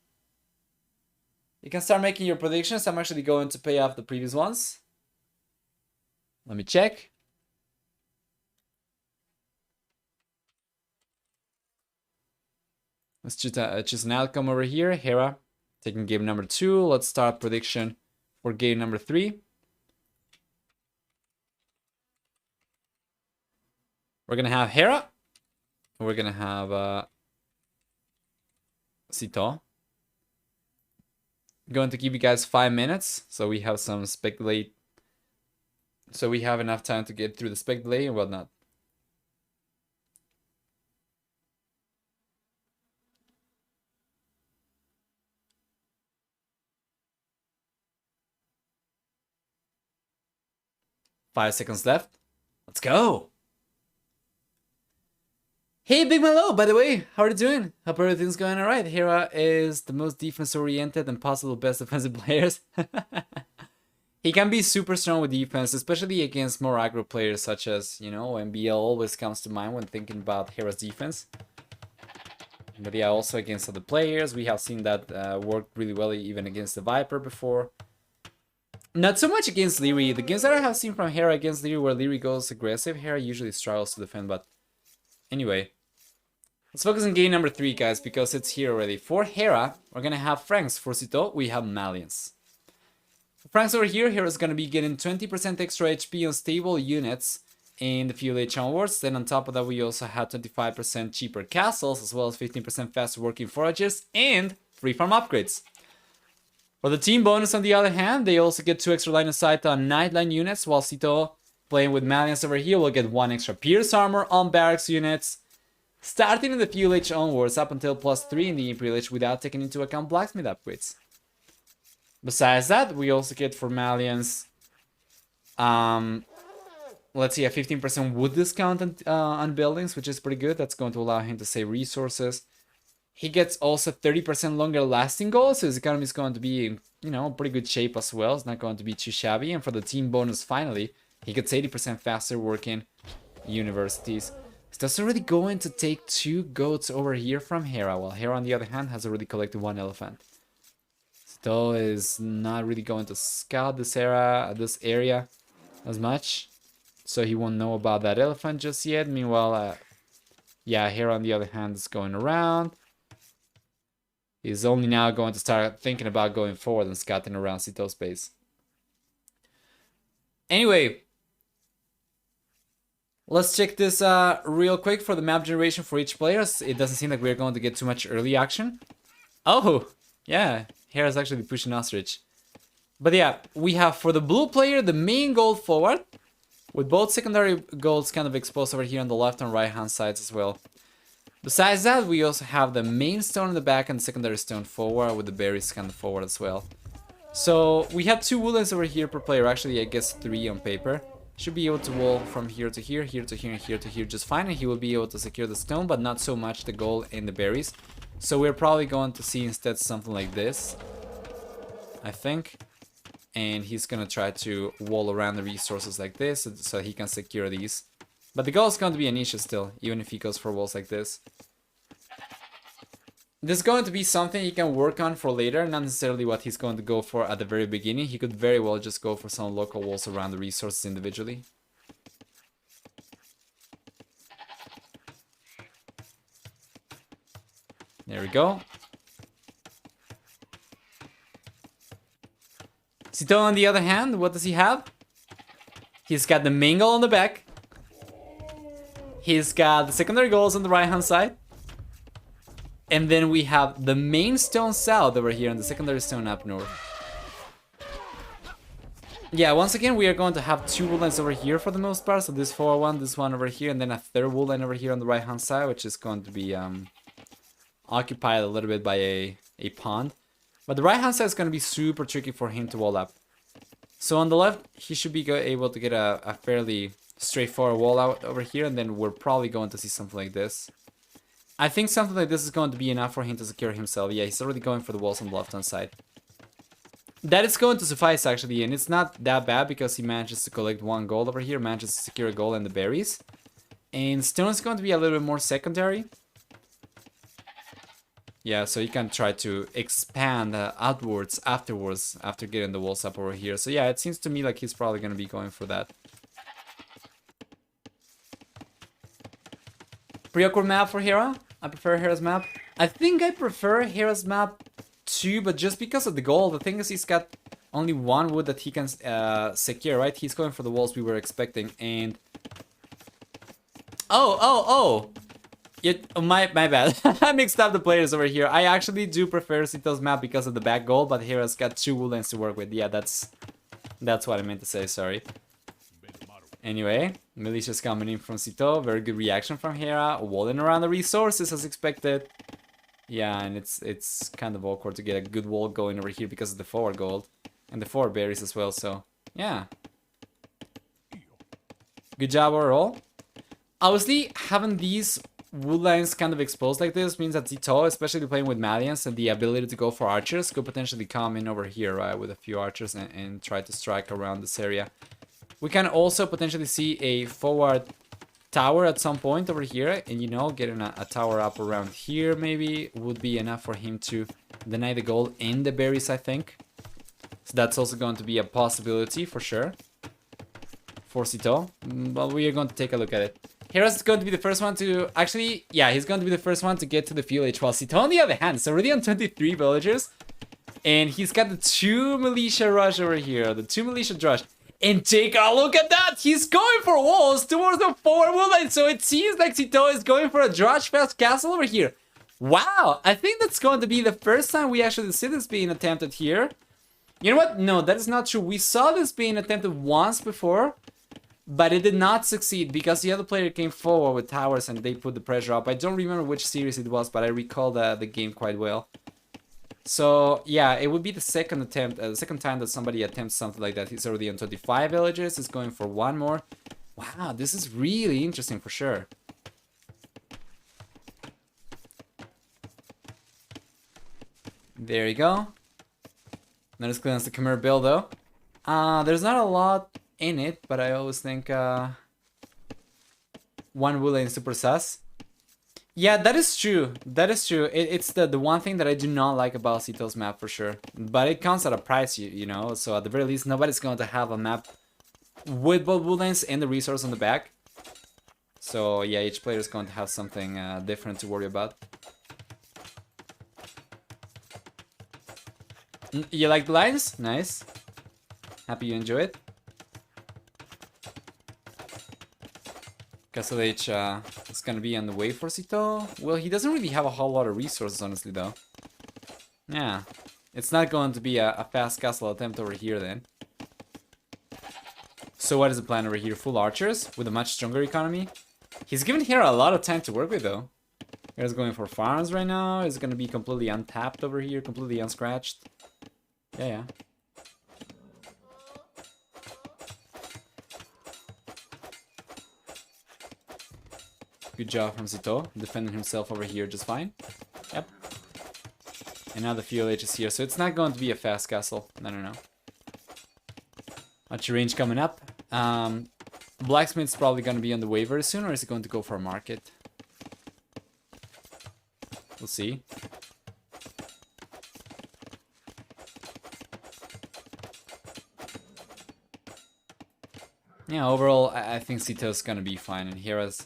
You can start making your predictions. I'm actually going to pay off the previous ones. Let me check. Let's choose an outcome over here. Hera taking game number 2. Let's start prediction for game number 3. We're gonna have Hera. We're gonna have Sito. Going to give you guys 5 minutes, so we have some spec delay. So we have enough time to get through the spec delay and whatnot. Five seconds left. Let's go. Hey, Big Malo, by the way, how are you doing? Hope everything's going alright. Hera is the most defense-oriented and possible best defensive players. He can be super strong with defense, especially against more aggro players such as, you know, MBL always comes to mind when thinking about Hera's defense. But yeah, also against other players. We have seen that work really well even against the Viper before. Not so much against Leary. The games that I have seen from Hera against Leary where Leary goes aggressive, Hera usually struggles to defend, but anyway. Let's focus on game number 3, guys, because it's here already. For Hera, we're gonna have Franks. For Sito, we have Malians. For Franks over here, Hera's gonna be getting 20% extra HP on stable units in the Fuel Age onwards. Then on top of that, we also have 25% cheaper castles, as well as 15% faster working forages, and free farm upgrades. For the team bonus, on the other hand, they also get 2 extra line of sight on Nightline units, while Sito, playing with Malians over here, will get 1 extra Pierce armor on barracks units, starting in the Fuel Age onwards up until +3 in the Imperial Age without taking into account blacksmith upgrades. Besides that, we also get for Malians, let's see, a 15% wood discount on buildings, which is pretty good. That's going to allow him to save resources. He gets also 30% longer lasting goals, so his economy is going to be in, you know, pretty good shape as well. It's not going to be too shabby. And for the team bonus, finally, he gets 80% faster working universities. That's already going to take 2 goats over here from Hera, while Hera, on the other hand, has already collected 1 elephant. Sito is not really going to scout this area as much, so he won't know about that elephant just yet. Meanwhile, yeah, Hera, on the other hand, is going around. He's only now going to start thinking about going forward and scouting around Sito's base. Anyway, let's check this real quick for the map generation for each player. It doesn't seem like we're going to get too much early action. Oh, yeah, Hera's actually pushing Ostrich. But yeah, we have for the blue player the main gold forward, with both secondary golds kind of exposed over here on the left and right hand sides as well. Besides that, we also have the main stone in the back and the secondary stone forward, with the berries kind of forward as well. So we have 2 woodlands over here per player, actually I guess 3 on paper. Should be able to wall from here to here, here to here, and here to here just fine, and he will be able to secure the stone, but not so much the gold and the berries. So we're probably going to see instead something like this, I think. And he's gonna try to wall around the resources like this so he can secure these. But the goal is going to be an issue still, even if he goes for walls like this. This is going to be something he can work on for later, not necessarily what he's going to go for at the very beginning. He could very well just go for some local walls around the resources individually. There we go. Sito, on the other hand, what does he have? He's got the main goal on the back. He's got the secondary goals on the right hand side. And then we have the main stone south over here and the secondary stone up north. Yeah, once again, we are going to have two wood lines over here for the most part. So this forward one, this one over here, and then a third wood line over here on the right hand side, which is going to be occupied a little bit by a pond. But the right hand side is going to be super tricky for him to wall up. So on the left, he should be able to get a fairly straightforward wall out over here, and then we're probably going to see something like this. I think something like this is going to be enough for him to secure himself. Yeah, he's already going for the walls on the left-hand side. That is going to suffice, actually, and it's not that bad because he manages to collect one gold over here, manages to secure a gold and the berries. And stone is going to be a little bit more secondary. Yeah, so you can try to expand outwards afterwards after getting the walls up over here. So yeah, it seems to me like he's probably going to be going for that. Pretty awkward map for Hera. I prefer Hera's map. I think I prefer Hera's map too, but just because of the gold. The thing is he's got only one wood that he can secure, right? He's going for the walls we were expecting, and... Oh! Yeah, my bad. I mixed up the players over here. I actually do prefer Sito's map because of the back gold, but Hera's got two wood lines to work with. Yeah, that's what I meant to say, sorry. Anyway, Militia's coming in from Sito. Very good reaction from Hera. Walling around the resources as expected. Yeah, and it's kind of awkward to get a good wall going over here because of the forward gold. And the forward berries as well, so yeah. Good job overall. Obviously, having these wood lines kind of exposed like this means that Sito, especially playing with Malians and the ability to go for archers, could potentially come in over here, right, with a few archers and try to strike around this area. We can also potentially see a forward tower at some point over here, and you know, getting a tower up around here maybe would be enough for him to deny the gold and the berries, I think. So that's also going to be a possibility for sure for Sito, but we are going to take a look at it. Hera's going to be the first one to... Actually, yeah, he's going to be the first one to get to the village, while Sito, on the other hand, is already on 23 villagers, and he's got the 2 militia rush over here, the 2 militia rush. And take a look at that! He's going for walls towards the forward wood line, so it seems like Sito is going for a Drush Fest castle over here. Wow! I think that's going to be the first time we actually see this being attempted here. You know what? No, that is not true. We saw this being attempted once before, but it did not succeed because the other player came forward with towers and they put the pressure up. I don't remember which series it was, but I recall the game quite well. So yeah, it would be the second attempt, the second time that somebody attempts something like that. He's already on 25 villages. He's going for one more. Wow, this is really interesting for sure. There you go. Not as clean as the Khmer build though. There's not a lot in it, but I always think one wood lane super sus. Yeah, that is true. That is true. It's the one thing that I do not like about Sito's map for sure. But it comes at a price, you know. So at the very least, nobody's going to have a map with both wood lanes and the resource on the back. So yeah, each player is going to have something different to worry about. You like the lines? Nice. Happy you enjoy it. Castle H is gonna be on the way for Sito. Well, he doesn't really have a whole lot of resources, honestly, though. Yeah, it's not going to be a fast castle attempt over here, then. So what is the plan over here? Full archers with a much stronger economy. He's given Hera a lot of time to work with, though. Hera's going for farms right now. He's gonna be completely untapped over here, completely unscratched. Yeah. Good job from Sito, defending himself over here just fine. Yep. And now the FLH is here, so it's not going to be a fast castle. No. Watch your range coming up. Blacksmith's probably going to be on the way very soon, or is it going to go for a market? We'll see. Yeah, overall, I think Sito's gonna be fine, and Hera's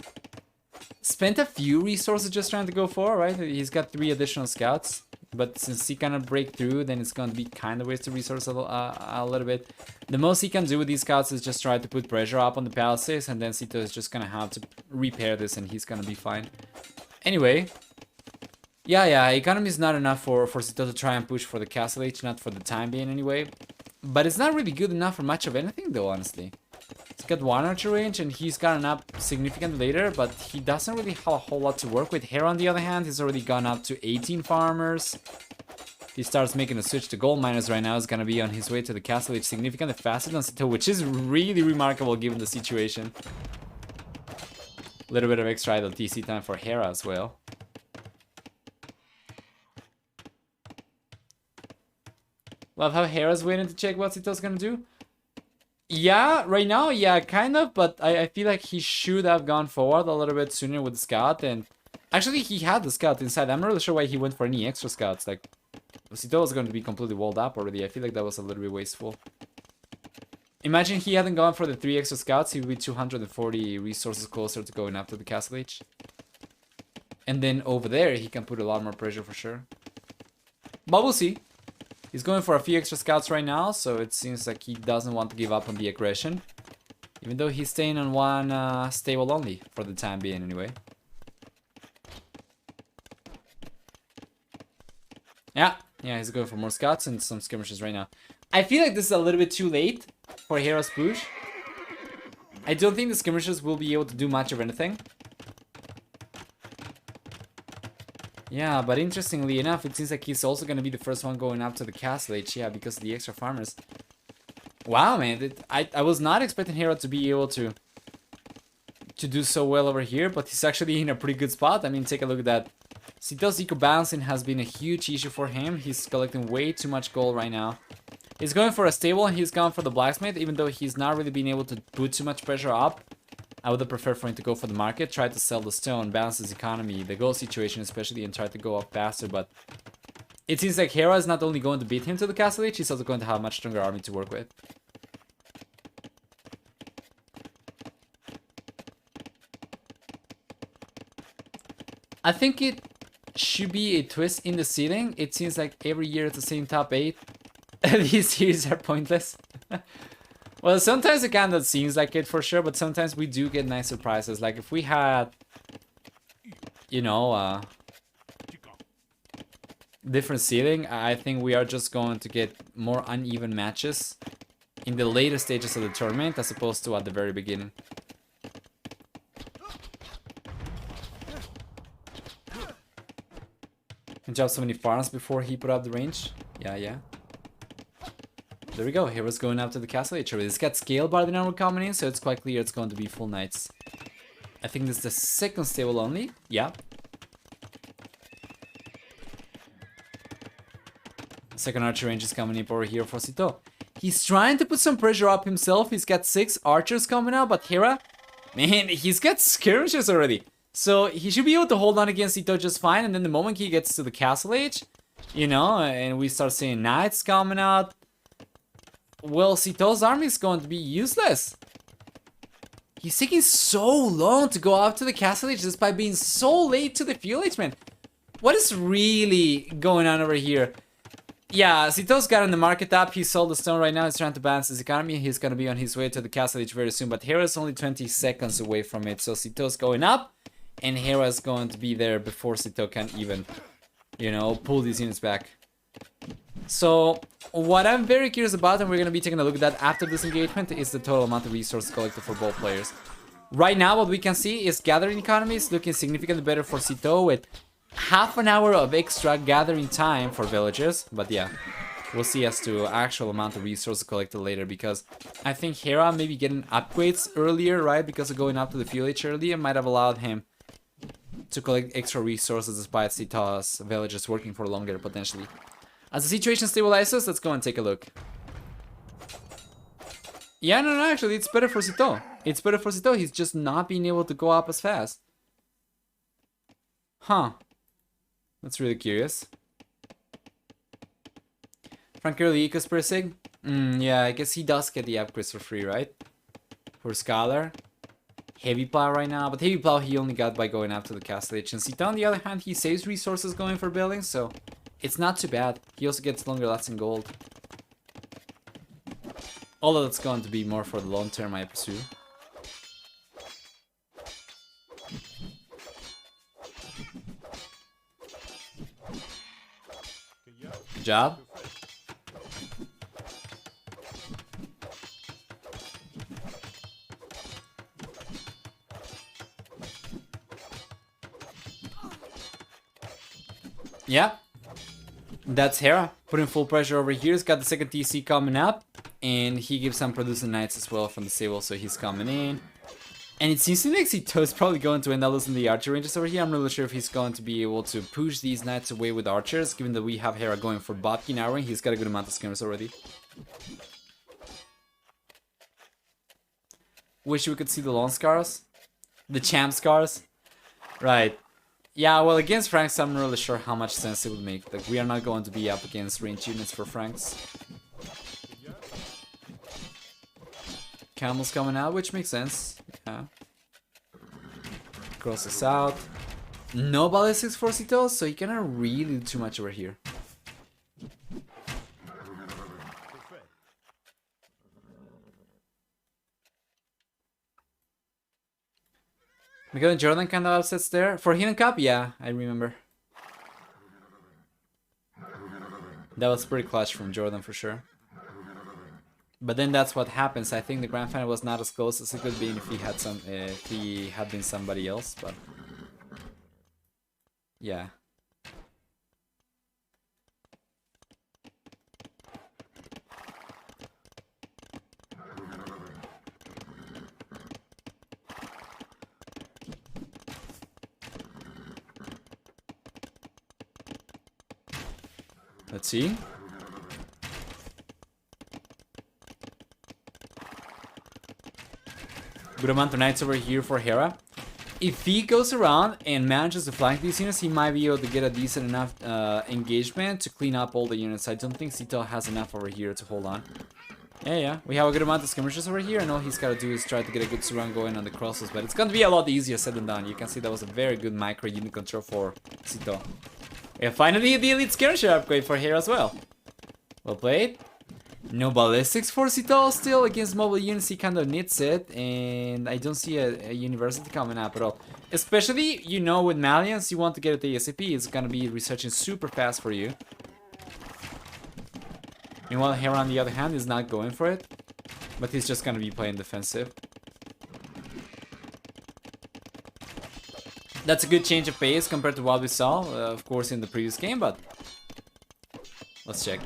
spent a few resources just trying to go for, right? He's got 3 additional scouts, but since he cannot break through, then it's gonna be kind of wasted resource a little bit. The most he can do with these scouts is just try to put pressure up on the palisades, and then Sito is just gonna have to repair this, and he's gonna be fine. Anyway, yeah, economy is not enough for Sito to try and push for the castle age, not for the time being anyway. But it's not really good enough for much of anything though, honestly. He's got 1 archer range and he's gotten up significantly later, but he doesn't really have a whole lot to work with. Hera, on the other hand, he's already gone up to 18 farmers. If he starts making a switch to gold miners right now, he's gonna be on his way to the castle age significantly faster than Sito, which is really remarkable given the situation. A little bit of extra idle TC time for Hera as well. Love how Hera's waiting to check what Sito's gonna do. Yeah, right now, yeah, kind of, but I feel like he should have gone forward a little bit sooner with the scout, and actually he had the scout inside. I'm not really sure why he went for any extra scouts. Like, Sito was going to be completely walled up already. I feel like that was a little bit wasteful. Imagine he hadn't gone for the 3 extra scouts, he would be 240 resources closer to going after the castle age. And then over there, he can put a lot more pressure for sure. But we'll see. He's going for a few extra scouts right now, so it seems like he doesn't want to give up on the aggression. Even though he's staying on 1 stable only, for the time being anyway. Yeah, he's going for more scouts and some skirmishes right now. I feel like this is a little bit too late for Hera's push. I don't think the skirmishes will be able to do much of anything. Yeah, but interestingly enough, it seems like he's also going to be the first one going up to the castle age, yeah, because of the extra farmers. Wow, man, I was not expecting Hera to be able to do so well over here, but he's actually in a pretty good spot. I mean, take a look at that. Sito's eco balancing has been a huge issue for him. He's collecting way too much gold right now. He's going for a stable and he's gone for the blacksmith, even though he's not really been able to put too much pressure up. I would have preferred for him to go for the market, try to sell the stone, balance his economy, the gold situation especially, and try to go up faster, but it seems like Hera is not only going to beat him to the castle age, he's also going to have a much stronger army to work with. I think it should be a twist in the ceiling. It seems like every year it's the same top 8. These series are pointless. Well, sometimes it kind of seems like it for sure, but sometimes we do get nice surprises. Like if we had, you know, different ceiling, I think we are just going to get more uneven matches in the later stages of the tournament as opposed to at the very beginning. Can drop so many farms before he put up the range. Yeah. There we go. Hera's going after the castle age. It's got scale bar the number coming in, so it's quite clear it's going to be full knights. I think this is the second stable only. Yeah. Second archer range is coming in over here for Sito. He's trying to put some pressure up himself. He's got 6 archers coming out, but Hera, man, he's got skirmishes already. So he should be able to hold on against Sito just fine. And then the moment he gets to the castle age, you know, and we start seeing knights coming out, well, Sito's army is going to be useless. He's taking so long to go up to the castle age just by being so late to the field age, man. What is really going on over here? Yeah, Sito's got in the market up. He sold the stone right now. He's trying to balance his economy. He's going to be on his way to the castle age very soon. But Hera's only 20 seconds away from it. So Sito's going up. And Hera's going to be there before Sito can even, you know, pull these units back. So what I'm very curious about, and we're going to be taking a look at that after this engagement, is the total amount of resources collected for both players. Right now, what we can see is gathering economies looking significantly better for Sito with half an hour of extra gathering time for villagers. But yeah, we'll see as to actual amount of resources collected later, because I think Hera maybe getting upgrades earlier, right, because of going up to the field age earlier might have allowed him to collect extra resources despite Sitau's villagers working for longer potentially. As the situation stabilizes, let's go and take a look. Yeah, no, actually, it's better for Sito. It's better for Sito. He's just not being able to go up as fast. Huh. That's really curious. Frankly, Ecos per sig? Yeah, I guess he does get the upgrades for free, right? For Scholar. Heavy Plow right now, but Heavy Plow he only got by going after the Castle Lich. And Sito, on the other hand, he saves resources going for buildings, so it's not too bad. He also gets longer lasting gold. Although that's going to be more for the long term, I presume. Good job. Yeah, that's Hera putting full pressure over here. He's got the second TC coming up, and he gives some producing knights as well from the stable, so he's coming in. And it seems to me like Sito is probably going to end up losing the archer ranges over here. I'm really sure if he's going to be able to push these knights away with archers, given that we have Hera going for Botkin now, and he's got a good amount of skimmers already. Wish we could see the long scars, the champ scars, right? Yeah, well, against Franks, I'm not really sure how much sense it would make. Like, we are not going to be up against ranged units for Franks. Camels coming out, which makes sense. Yeah. Cross this out. No ballistics for Sito, so he cannot really do too much over here. Miguel and Jordan kind of upsets there. For Hidden Cup, yeah, I remember. That was pretty clutch from Jordan for sure. But then that's what happens. I think the grand final was not as close as it could be if he had been somebody else, but yeah. Let's see. Good amount of knights over here for Hera. If he goes around and manages to flank these units, he might be able to get a decent enough engagement to clean up all the units. I don't think Sito has enough over here to hold on. Yeah, we have a good amount of skirmishes over here, and all he's got to do is try to get a good surround going on the crosses, but it's going to be a lot easier said than done. You can see that was a very good micro unit control for Sito. And finally, the elite skirmisher upgrade for Hera as well. Well played. No ballistics for Sitaux still against mobile units. He kind of needs it, and I don't see a university coming up at all. Especially, you know, with Malians, you want to get it ASAP. It's gonna be researching super fast for you. Meanwhile, Hera on the other hand is not going for it, but he's just gonna be playing defensive. That's a good change of pace compared to what we saw, of course, in the previous game, but let's check.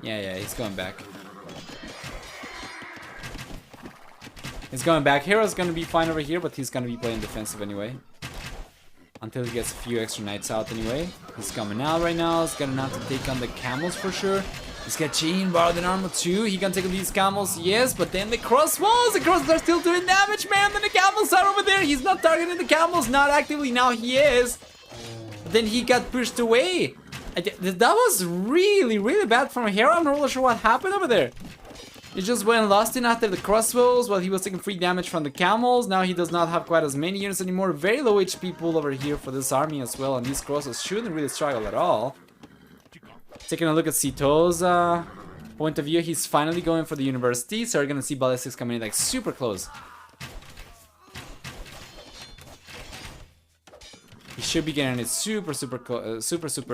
Yeah, he's going back. He's going back. Hera's gonna be fine over here, but he's gonna be playing defensive anyway. Until he gets a few extra knights out anyway. He's coming out right now. He's gonna have to take on the camels for sure. He's got chain, borrowed an armor too. He can take on these camels, yes, but then the crossbows! The crossbows are still doing damage, man! Then the camels are over there! He's not targeting the camels, not actively, now he is! But then he got pushed away! That was really, really bad from Hera. I'm not really sure what happened over there. He just went lost in after the crossbows while he was taking free damage from the camels. Now he does not have quite as many units anymore. Very low HP pool over here for this army as well, and these crossbows shouldn't really struggle at all. Taking a look at Sito's point of view, he's finally going for the university, so we're gonna see ballistics coming in like super close. He should be getting it super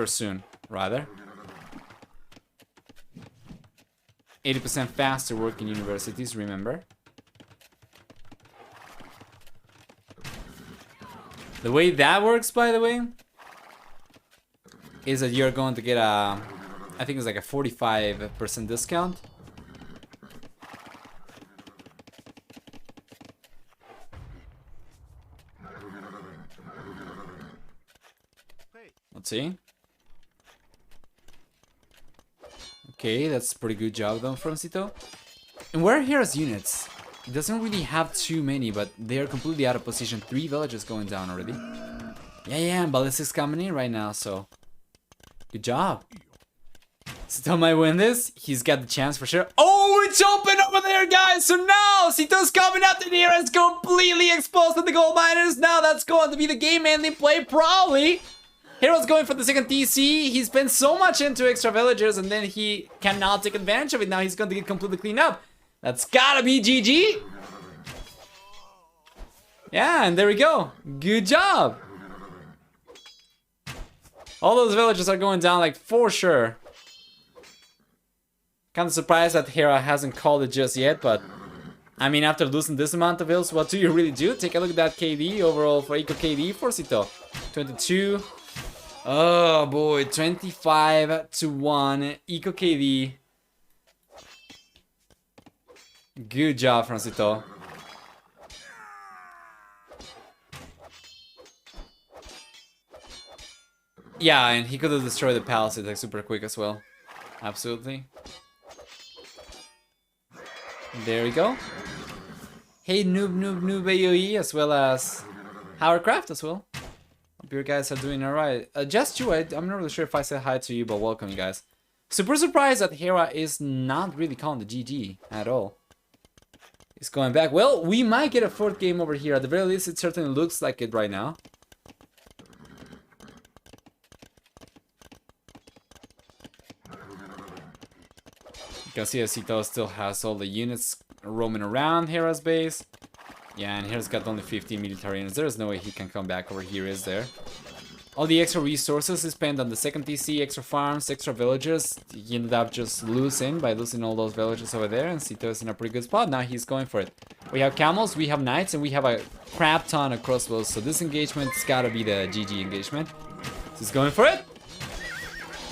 soon, rather. 80% faster working universities, remember. The way that works, by the way, is that you're going to get a, I think it's like a 45% discount Let's see. Okay, that's a pretty good job done from Sito. And where are Hera's units? It doesn't really have too many, but they are completely out of position. 3 villages going down already. Yeah, and Ballistic's coming in right now, so... Good job. Sito might win this. He's got the chance for sure. Oh, it's open over there, guys! So now, Sito's coming out and Hera's completely exposed to the gold miners. Now that's going to be the game-ending play, probably. Hera's going for the second TC. He spent so much into extra villagers and then he cannot take advantage of it. Now he's going to get completely cleaned up. That's gotta be GG. Yeah, and there we go. Good job. All those villagers are going down, like, for sure. Kind of surprised that Hera hasn't called it just yet, but... I mean, after losing this amount of hills, what do you really do? Take a look at that KD overall for Eco KD for Sito. 22. Oh boy, 25 to 1. Eco KD. Good job from Sito. Yeah, and he could have destroyed the palace like super quick as well. Absolutely. There we go. Hey noob AOE as well as Hourcraft as well. Hope you guys are doing alright. Just you, I'm not really sure if I said hi to you, but welcome you guys. Super surprised that Hera is not really calling the GG at all. He's going back. Well, we might get a 4th game over here. At the very least, it certainly looks like it right now. You can see that Sito still has all the units roaming around Hera's base. Yeah, and Hera's got only 15 military units. There's no way he can come back over here, is there? All the extra resources he spent on the second TC, extra farms, extra villagers. He ended up just losing by losing all those villagers over there. And Sito is in a pretty good spot. Now he's going for it. We have camels, we have knights, and we have a crap ton of crossbows. So this engagement's gotta be the GG engagement. So he's going for it.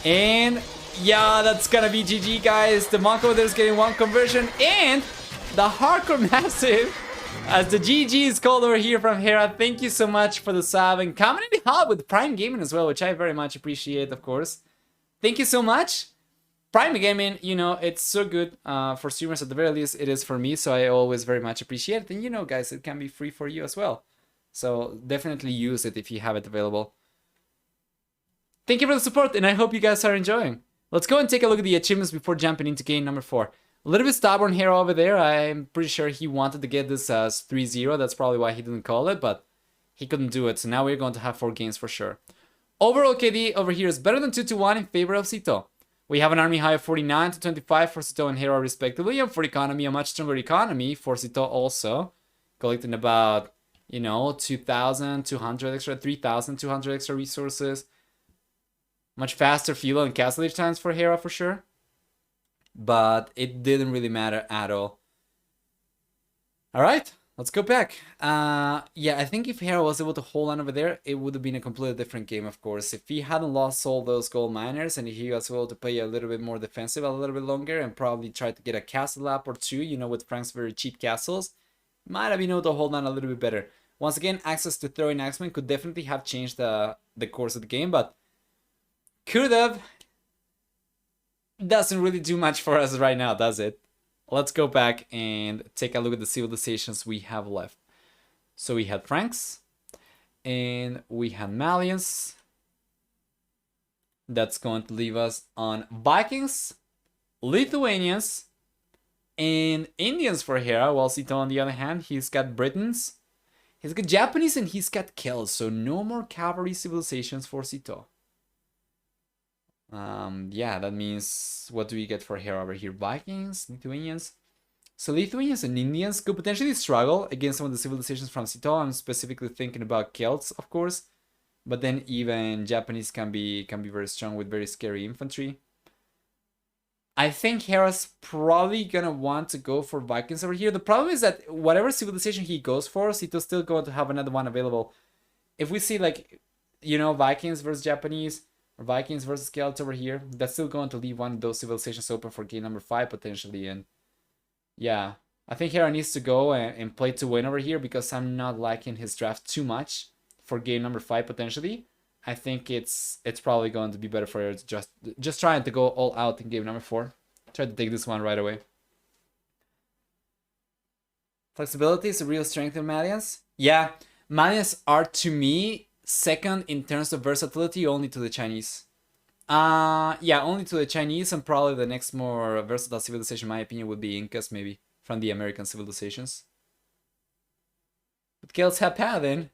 And yeah, that's gonna be GG, guys. The monk over there is getting 1 conversion. And the hardcore massive, as the GG is called over here from Hera. Thank you so much for the sub and commenting hot with Prime Gaming as well, which I very much appreciate, of course. Thank you so much. Prime Gaming, you know, it's so good for streamers. At the very least, it is for me, so I always very much appreciate it. And you know, guys, it can be free for you as well. So definitely use it if you have it available. Thank you for the support, and I hope you guys are enjoying. Let's go and take a look at the achievements before jumping into game number 4. A little bit stubborn Hera over there. I'm pretty sure he wanted to get this as 3-0. That's probably why he didn't call it, but he couldn't do it. So now we're going to have 4 games for sure. Overall KD over here is better than 2-1 in favor of Sito. We have an army high of 49 to 25 for Sito and Hera respectively. And for economy, a much stronger economy for Sito also. Collecting about, you know, 2,200 extra, 3,200 extra resources. Much faster fuel and castle lead times for Hera for sure. But it didn't really matter at all. Alright, let's go back. Yeah, I think if Hera was able to hold on over there, it would have been a completely different game, of course. If he hadn't lost all those gold miners and he was able to play a little bit more defensive a little bit longer and probably try to get a castle up or 2, you know, with Frank's very cheap castles, might have been able to hold on a little bit better. Once again, access to throwing axemen could definitely have changed the course of the game, but could have. Doesn't really do much for us right now, does it? Let's go back and take a look at the civilizations we have left. So we had Franks, and we had Malians. That's going to leave us on Vikings, Lithuanians, and Indians for Hera, while Sito on the other hand, he's got Britons, he's got Japanese, and he's got Celts, so no more cavalry civilizations for Sito. Yeah, that means, what do we get for Hera over here? Vikings, Lithuanians. So Lithuanians and Indians could potentially struggle against some of the civilizations from Sito. I'm specifically thinking about Celts, of course. But then even Japanese can be very strong with very scary infantry. I think Hera's probably gonna want to go for Vikings over here. The problem is that whatever civilization he goes for, Sito's still going to have another one available. If we see, like, you know, Vikings versus Japanese, or Vikings versus Celts over here, that's still going to leave one of those civilizations open for game number 5 potentially. And yeah, I think Hera needs to go and play to win over here, because I'm not liking his draft too much for game number 5 potentially. I think it's probably going to be better for her to just trying to go all out in game number 4. Try to take this one right away. Flexibility is a real strength in Malians. Yeah, Malians are to me second in terms of versatility only to the Chinese. Yeah, only to the Chinese, and probably the next more versatile civilization, in my opinion, would be Incas, maybe, from the American civilizations. But Kells have Paladin.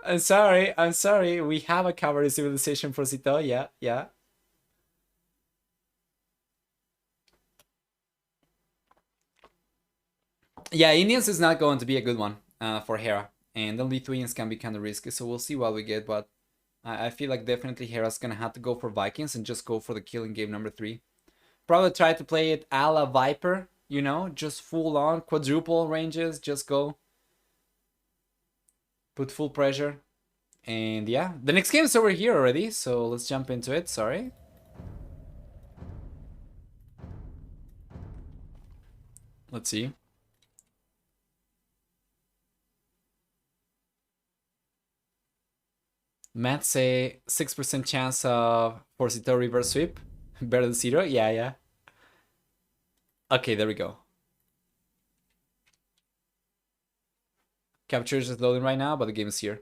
I'm sorry. We have a cavalry civilization for Sito, yeah. Yeah, Indians is not going to be a good one for Hera. And the Lithuanians can be kind of risky, so we'll see what we get, but I feel like definitely Hera's gonna have to go for Vikings and just go for the kill in game number 3. Probably try to play it a la Viper, you know, just full on, quadruple ranges, just go. Put full pressure. And yeah, the next game is over here already, so let's jump into it, sorry. Let's see. Matt say 6% chance of for Sito reverse sweep. Better than Sito? Yeah. Okay, there we go. Capture is just loading right now, but the game is here.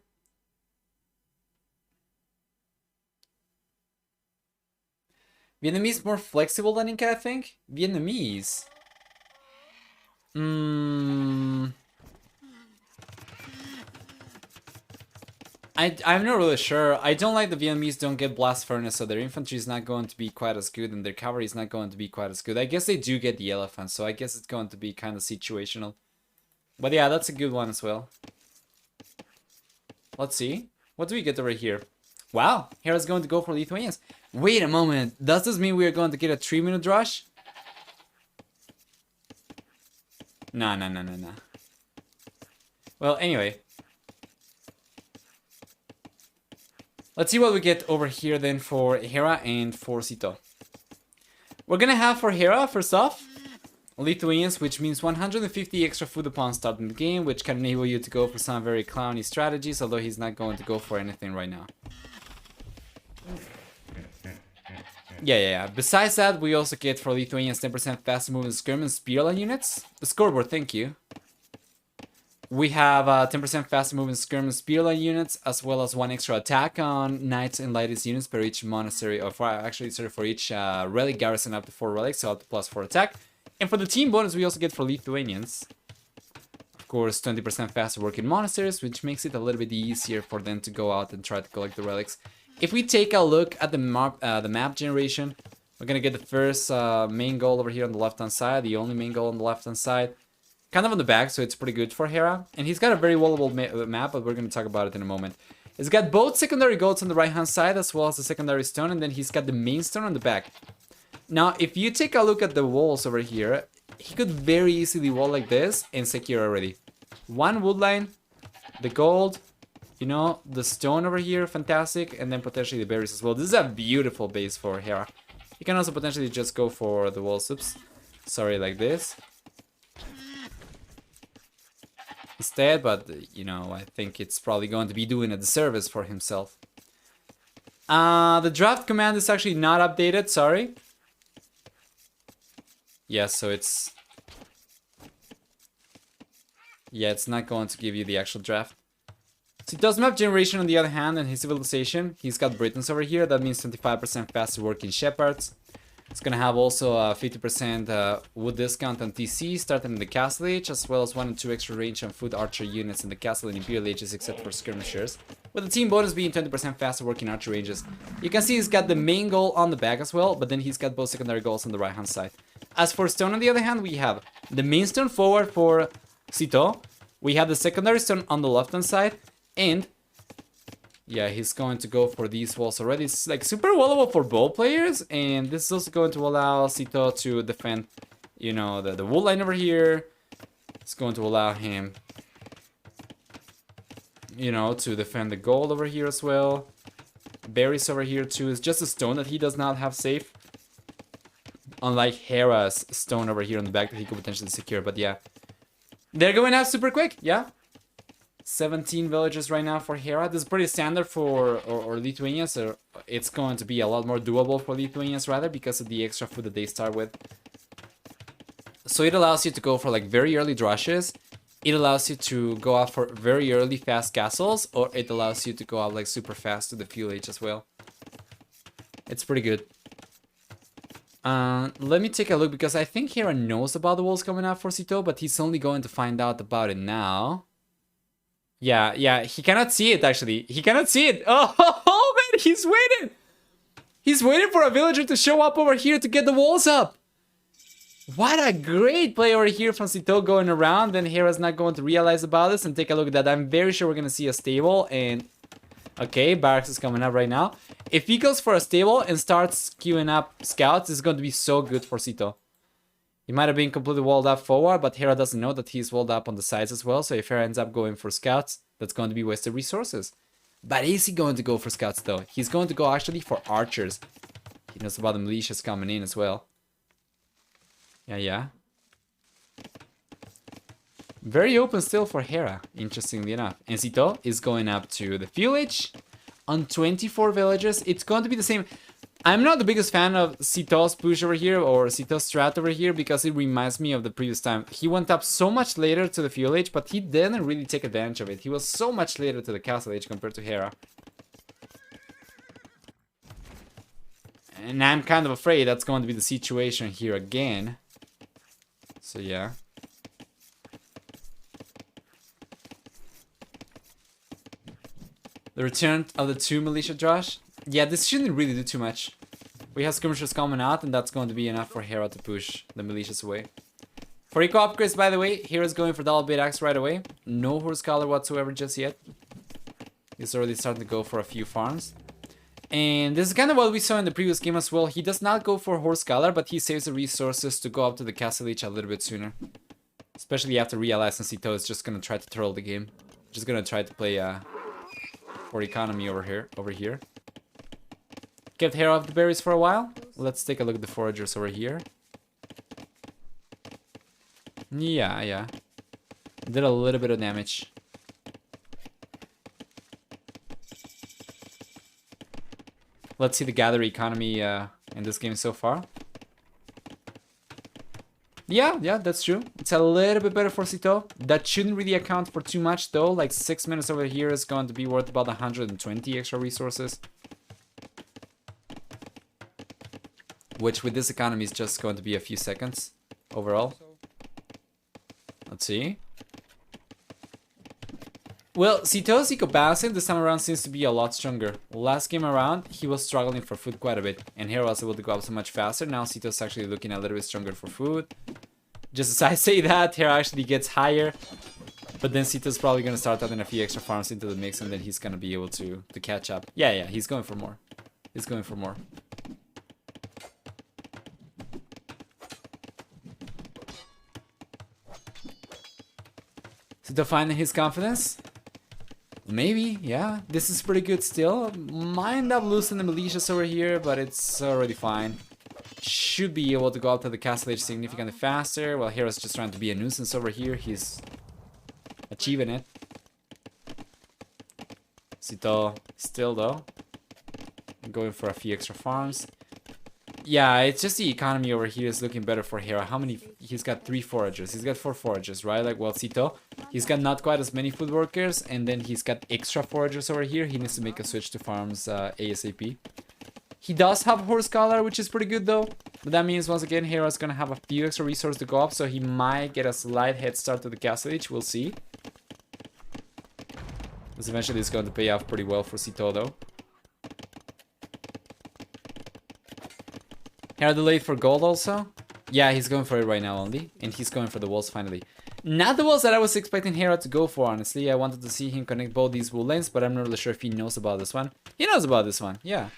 Vietnamese more flexible than Inca, I think? Vietnamese? I'm not really sure. I don't like the Vietnamese don't get Blast Furnace, so their infantry is not going to be quite as good, and their cavalry is not going to be quite as good. I guess they do get the elephant, so I guess it's going to be kind of situational. But yeah, that's a good one as well. Let's see. What do we get over here? Wow, Hera's going to go for Lithuanians. Wait a moment. Does this mean we are going to get a 3-minute rush? No. Well, anyway. Let's see what we get over here then for Hera and for Sito. We're gonna have for Hera, first off, Lithuanians, which means 150 extra food upon starting the game, which can enable you to go for some very clowny strategies, although he's not going to go for anything right now. Yeah. Besides that, we also get for Lithuanians 10% faster moving skirm and spearline units. The scoreboard, thank you. We have 10% faster moving skirm and spearline units, as well as 1 extra attack on knights and lightest units per each monastery, or for each relic garrison up to 4 relics, so up to +4 attack. And for the team bonus, we also get for Lithuanians, of course, 20% faster work in monasteries, which makes it a little bit easier for them to go out and try to collect the relics. If we take a look at the map generation, we're gonna get the first main goal over here on the left-hand side, the only main goal on the left-hand side. Kind of on the back, so it's pretty good for Hera. And he's got a very wallable map, but we're going to talk about it in a moment. He's got both secondary goals on the right-hand side, as well as the secondary stone, and then he's got the main stone on the back. Now, if you take a look at the walls over here, he could very easily wall like this and secure already. 1 wood line, the gold, you know, the stone over here, fantastic, and then potentially the berries as well. This is a beautiful base for Hera. You can also potentially just go for the walls, sorry, like this. Instead, but you know, I think it's probably going to be doing a disservice for himself. The draft command is actually not updated, sorry. Yeah, so it's not going to give you the actual draft. So it does map generation on the other hand, and his civilization. He's got Britons over here, that means 25% faster working shepherds. It's gonna have also a 50% wood discount on TC starting in the Castle Age, as well as 1 and 2 extra range on foot archer units in the Castle and Imperial Ages, except for skirmishers. With the team bonus being 20% faster working archer ranges. You can see he's got the main goal on the back as well, but then he's got both secondary goals on the right hand side. As for stone on the other hand, we have the main stone forward for Sito. We have the secondary stone on the left hand side, and yeah, he's going to go for these walls already. It's like super wallable for both players, and this is also going to allow Sito to defend, you know, the wood line over here. It's going to allow him, you know, to defend the gold over here as well. Berries over here too. It's just a stone that he does not have safe. Unlike Hera's stone over here on the back that he could potentially secure, but yeah. They're going out super quick, yeah. 17 villagers right now for Hera. This is pretty standard for or Lithuania, so it's going to be a lot more doable for Lithuanians rather because of the extra food that they start with. So it allows you to go for like very early drushes. It allows you to go out for very early fast castles, or it allows you to go out like super fast to the fuel age as well. It's pretty good. Let me take a look because I think Hera knows about the walls coming out for Sito, but he's only going to find out about it now. Yeah, he cannot see it actually. He cannot see it. Oh man, he's waiting. He's waiting for a villager to show up over here to get the walls up. What a great play over here from Sito going around. Then Hera's not going to realize about this and take a look at that. I'm very sure we're going to see a stable and... Okay, barracks is coming up right now. If he goes for a stable and starts queuing up scouts, it's going to be so good for Sito. He might have been completely walled up forward, but Hera doesn't know that he's walled up on the sides as well. So if Hera ends up going for scouts, that's going to be wasted resources. But is he going to go for scouts though? He's going to go actually for archers. He knows about the militias coming in as well. Yeah. Very open still for Hera, interestingly enough. And Sito is going up to the village on 24 villages. It's going to be the same. I'm not the biggest fan of Sito's push over here or Sito's strat over here because it reminds me of the previous time. He went up so much later to the fuel age, but he didn't really take advantage of it. He was so much later to the castle age compared to Hera. And I'm kind of afraid that's going to be the situation here again. So yeah. The return of the 2 militia Josh. Yeah, this shouldn't really do too much. We have skirmishers coming out, and that's going to be enough for Hera to push the militias away. For eco upgrades, by the way, Hera's going for double bait axe right away. No horse scholar whatsoever just yet. He's already starting to go for a few farms. And this is kind of what we saw in the previous game as well. He does not go for horse scholar, but he saves the resources to go up to the castle age a little bit sooner. Especially after realizing Sito is just going to try to troll the game. Just going to try to play for economy over here. Kept Hera off the berries for a while. Let's take a look at the foragers over here. Yeah. Did a little bit of damage. Let's see the gather economy in this game so far. Yeah, that's true. It's a little bit better for Sito. That shouldn't really account for too much though. Like 6 minutes over here is going to be worth about 120 extra resources. Which with this economy is just going to be a few seconds overall. Let's see. Well, Sito's eco balancing this time around seems to be a lot stronger. Last game around, he was struggling for food quite a bit. And Hera was able to go up so much faster. Now Sito's actually looking a little bit stronger for food. Just as I say that, Hera actually gets higher. But then Sito's probably going to start adding a few extra farms into the mix. And then he's going to be able to catch up. Yeah, he's going for more. He's going for more. Sito finding his confidence? Maybe, yeah. This is pretty good still. Might end up losing the militias over here, but it's already fine. Should be able to go up to the castle age significantly faster. While Hera's just trying to be a nuisance over here. He's achieving it. Sito still though. Going for a few extra farms. Yeah, it's just the economy over here is looking better for Hera. How many? He's got 3 foragers. He's got 4 foragers, right? Like, well, Sito, he's got not quite as many food workers, and then he's got extra foragers over here. He needs to make a switch to farms ASAP. He does have horse collar, which is pretty good though. But that means once again, Hera's gonna have a few extra resources to go up, so he might get a slight head start to the castle age. We'll see. Because eventually it's going to pay off pretty well for Sito though. Hera delayed for gold also. Yeah, he's going for it right now only. And he's going for the walls finally. Not the walls that I was expecting Hera to go for, honestly. I wanted to see him connect both these wool lanes, but I'm not really sure if he knows about this one. He knows about this one, yeah.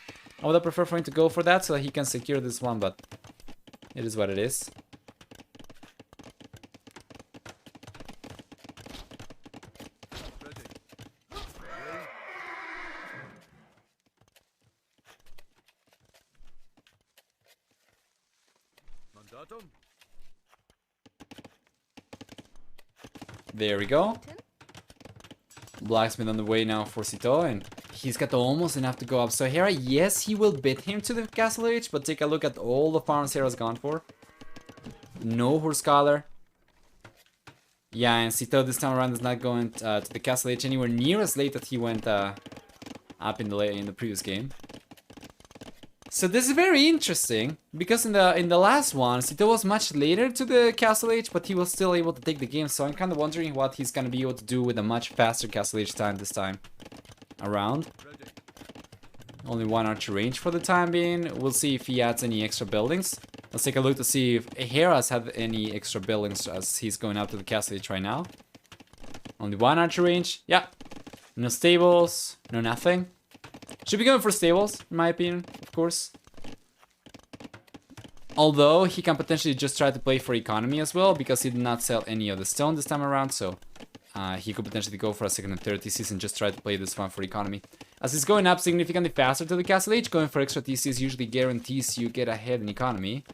I would have preferred for him to go for that so that he can secure this one, but it is what it is. There we go. Blacksmith on the way now for Sito, and he's got almost enough to go up. So Hera, yes, he will bid him to the Castle Age, but take a look at all the farms Hera's gone for. No Horse Scholar. Yeah, and Sito this time around is not going to the Castle Age anywhere near as late as he went up in the previous game. So this is very interesting, because in the last one, Sito was much later to the Castle Age, but he was still able to take the game. So I'm kind of wondering what he's gonna be able to do with a much faster Castle Age time this time around. Only one archer range for the time being. We'll see if he adds any extra buildings. Let's take a look to see if Hera's have any extra buildings as he's going out to the Castle Age right now. Only one archer range. Yeah. No stables. No nothing. Should be going for stables, in my opinion, of course. Although, he can potentially just try to play for economy as well, because he did not sell any of the stone this time around, so he could potentially go for a second and third TCs and just try to play this one for economy. As he's going up significantly faster to the Castle Age, going for extra TCs usually guarantees you get ahead in economy.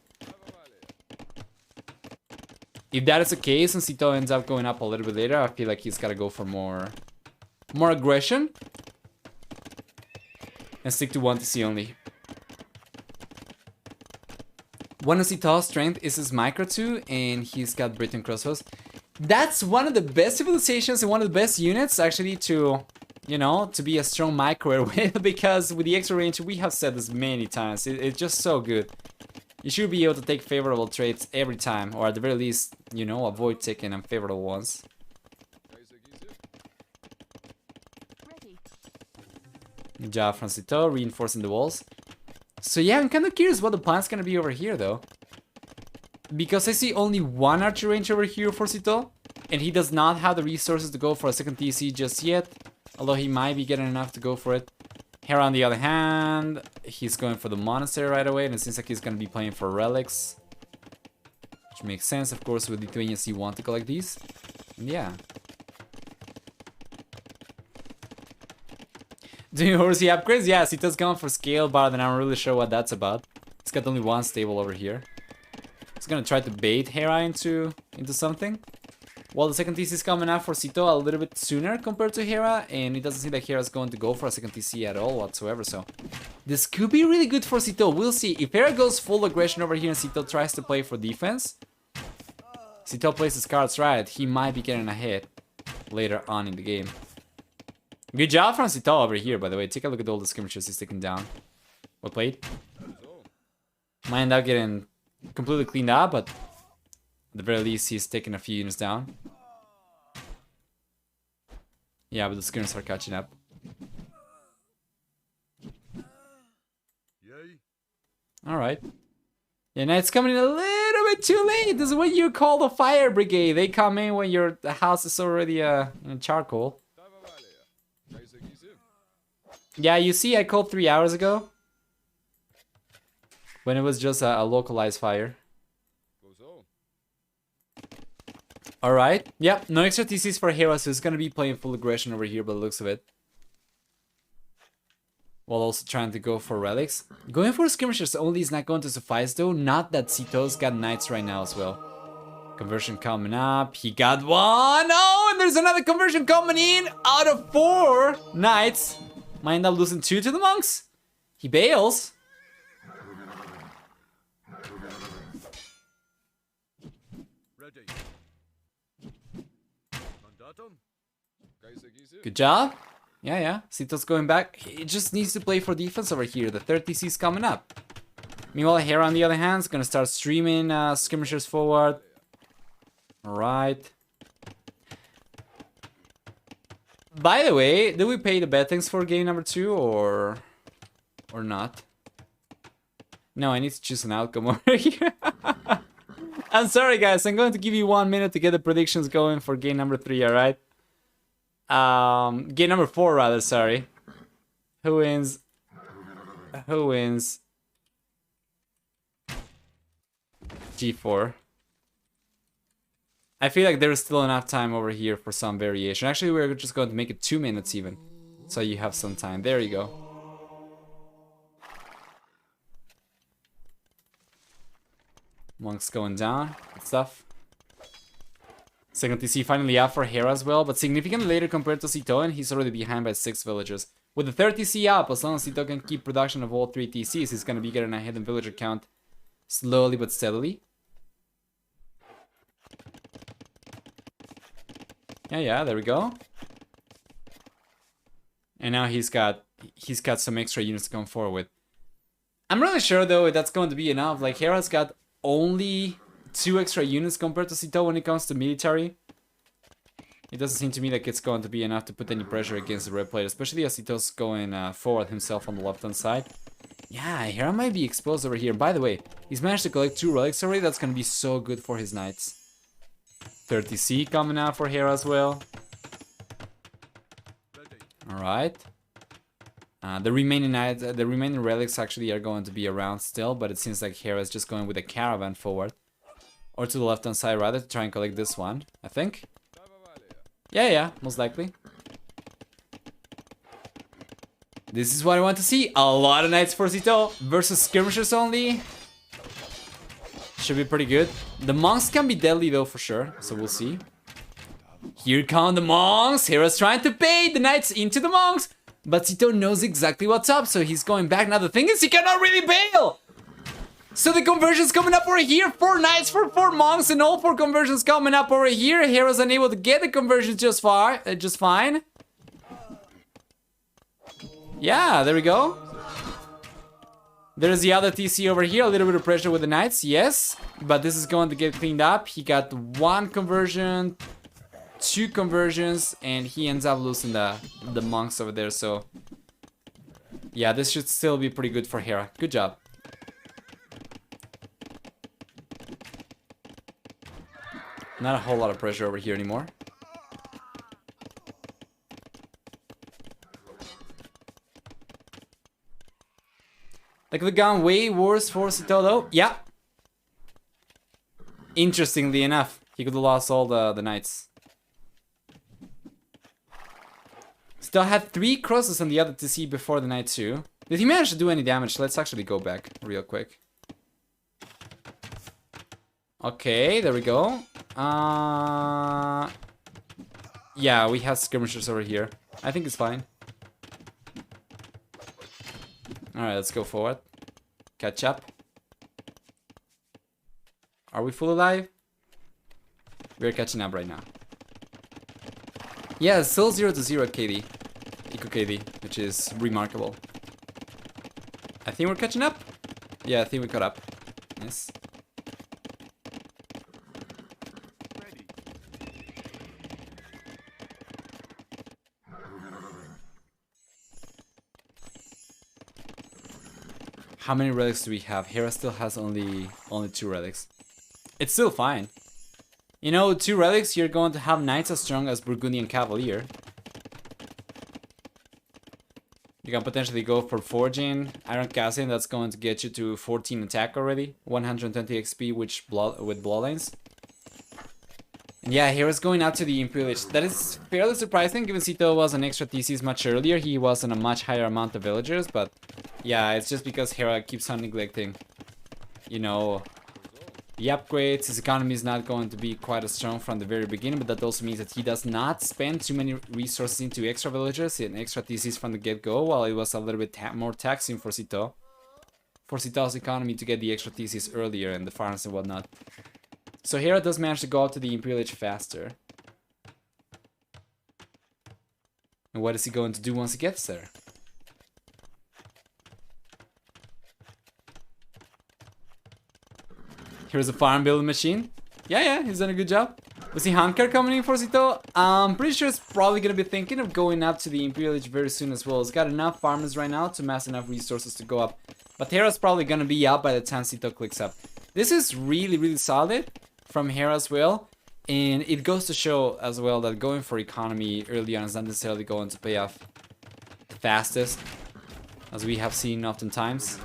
If that is the case and Sito ends up going up a little bit later, I feel like he's got to go for more aggression. And stick to 1 TC only. One of Sito's strength is his micro 2, and he's got Britain crossbows. That's one of the best civilizations and one of the best units actually to, you know, to be a strong micro with, because with the extra range, we have said this many times, it's just so good. You should be able to take favorable traits every time, or at the very least, you know, avoid taking unfavorable ones. Good job from Sito, reinforcing the walls. So yeah, I'm kind of curious what the plan's gonna be over here though. Because I see only one archer range over here for Sito, and he does not have the resources to go for a second TC just yet. Although he might be getting enough to go for it. Hera on the other hand, he's going for the monastery right away, and it seems like he's gonna be playing for relics. Which makes sense, of course, with Lithuanians you want to collect these. And yeah. Doing horsey upgrades? Yeah, Sito's gone for scale bar, and I'm really sure what that's about. He's got only one stable over here. He's gonna try to bait Hera into something. Well, the second TC is coming up for Sito a little bit sooner compared to Hera, and it doesn't seem like Hera's going to go for a second TC at all whatsoever, so this could be really good for Sito. We'll see. If Hera goes full aggression over here and Sito tries to play for defense, Sito plays his cards right, he might be getting ahead later on in the game. Good job from Sito over here, by the way. Take a look at all the skirmishers he's taking down. Well played. Might end up getting completely cleaned up, but at the very least, he's taking a few units down. Yeah, but the skirmishers are catching up. Alright. Yeah, now it's coming in a little bit too late. This is what you call the fire brigade. They come in when the house is already in charcoal. Yeah, you see, I called 3 hours ago. When it was just a localized fire. Alright. Yep, no extra TCs for Hera, so he's gonna be playing full aggression over here by the looks of it. While also trying to go for relics. Going for skirmishers only is not going to suffice though. Not that Sito's got knights right now as well. Conversion coming up. He got one. Oh, and there's another conversion coming in out of 4 knights. Might end up losing 2 to the monks. He bails. Good job. Yeah. Sito's going back. He just needs to play for defense over here. The third TC is coming up. Meanwhile, Hera on the other hand is going to start streaming skirmishers forward. Alright. By the way, did we pay the bettings for game number 2 or not? No, I need to choose an outcome over here. I'm sorry guys, I'm going to give you 1 minute to get the predictions going for game number 3, alright? Game number 4 rather, sorry. Who wins? Who wins? G4. I feel like there's still enough time over here for some variation. Actually, we're just going to make it 2 minutes even. So you have some time. There you go. Monks going down. Good stuff. Second TC finally up for Hera as well, but significantly later compared to Sito, and he's already behind by 6 villagers. With the third TC up, as long as Sito can keep production of all 3 TCs, he's gonna be getting a hidden villager count slowly but steadily. Yeah, there we go. And now he's got some extra units to come forward with. I'm really sure though that's going to be enough. Like Hera's got only 2 extra units compared to Sito when it comes to military. It doesn't seem to me like it's going to be enough to put any pressure against the red player, especially as Sito's going forward himself on the left-hand side. Yeah, Hera might be exposed over here. By the way, he's managed to collect 2 relics already. That's going to be so good for his knights. 30C coming out for Hera as well. Alright. The remaining relics actually are going to be around still, but it seems like Hera is just going with a caravan forward. Or to the left-hand side rather, to try and collect this one, I think. Yeah, most likely. This is what I want to see. A lot of knights for Sito versus skirmishers only. Should be pretty good. The monks can be deadly though for sure, so we'll see. Here come the monks. Hera's trying to bait the knights into the monks, but Sito knows exactly what's up, so he's going back. Now the thing is, he cannot really bail. So the conversion's coming up over here. 4 knights for 4 monks, and all 4 conversions coming up over here. Hera's unable to get the conversions just fine. Yeah, there we go. There's the other TC over here. A little bit of pressure with the knights, yes, but this is going to get cleaned up. He got 1 conversion, 2 conversions, and he ends up losing the monks over there. So yeah, this should still be pretty good for Hera. Good job. Not a whole lot of pressure over here anymore. That could have gone way worse for Sito though. Yeah. Interestingly enough, he could have lost all the knights. Still had 3 crosses on the other TC before the knight too. Did he manage to do any damage? Let's actually go back real quick. Okay, there we go. Yeah, we have skirmishers over here. I think it's fine. Alright, let's go forward. Catch up. Are we full alive? We're catching up right now. Yeah, still 0 to 0 KD. Eco KD, which is remarkable. I think we're catching up. Yeah, I think we caught up. Nice. How many relics do we have? Hera still has only 2 relics. It's still fine. You know, 2 relics, you're going to have knights as strong as Burgundian Cavalier. You can potentially go for Forging, Iron Casting, that's going to get you to 14 attack already. 120 XP with Bloodlines. And yeah, Hera's going out to the Imperial Age. That is fairly surprising, given Sito was an extra TCs much earlier. He was on a much higher amount of villagers, but yeah, it's just because Hera keeps on neglecting, you know, the upgrades. His economy is not going to be quite as strong from the very beginning, but that also means that he does not spend too many resources into extra villagers and extra TCs from the get-go, while it was a little bit more taxing for Sito. For Sito's economy to get the extra TCs earlier and the farms and whatnot. So Hera does manage to go out to the Imperial Age faster. And what is he going to do once he gets there? Here's a farm building machine. Yeah, he's done a good job. We see Hankar coming in for Sito. I'm pretty sure it's probably going to be thinking of going up to the Imperial Age very soon as well. It's got enough farmers right now to amass enough resources to go up. But Hera's probably going to be up by the time Sito clicks up. This is really solid from Hera as well. And it goes to show as well that going for economy early on is not necessarily going to pay off fastest, as we have seen oftentimes.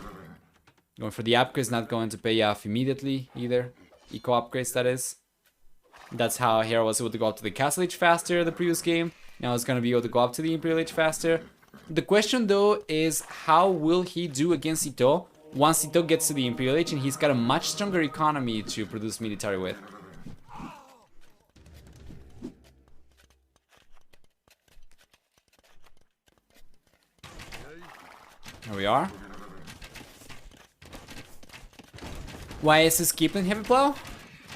Going for the upgrades not going to pay off immediately either. Eco upgrades, that is. That's how Hera was able to go up to the Castle Age faster the previous game. Now it's going to be able to go up to the Imperial Age faster. The question though is, how will he do against Sito once Sito gets to the Imperial Age and he's got a much stronger economy to produce military with? Here we are. Why is he skipping Heavy Plow?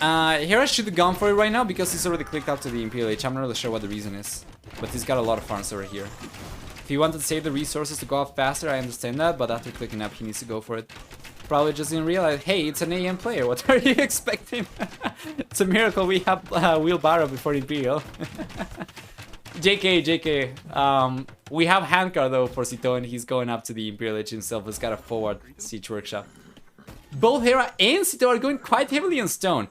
Hera should have gone for it right now because he's already clicked up to the Imperial Age. I'm not really sure what the reason is. But he's got a lot of farms over here. If he wanted to save the resources to go up faster, I understand that. But after clicking up, he needs to go for it. Probably just didn't realize, hey, it's an AM player. What are you expecting? It's a miracle we have wheelbarrow before Imperial. JK. We have handcar though for Sito, and he's going up to the Imperial Age himself. He's got a forward siege workshop. Both Hera and Sito are going quite heavily on stone.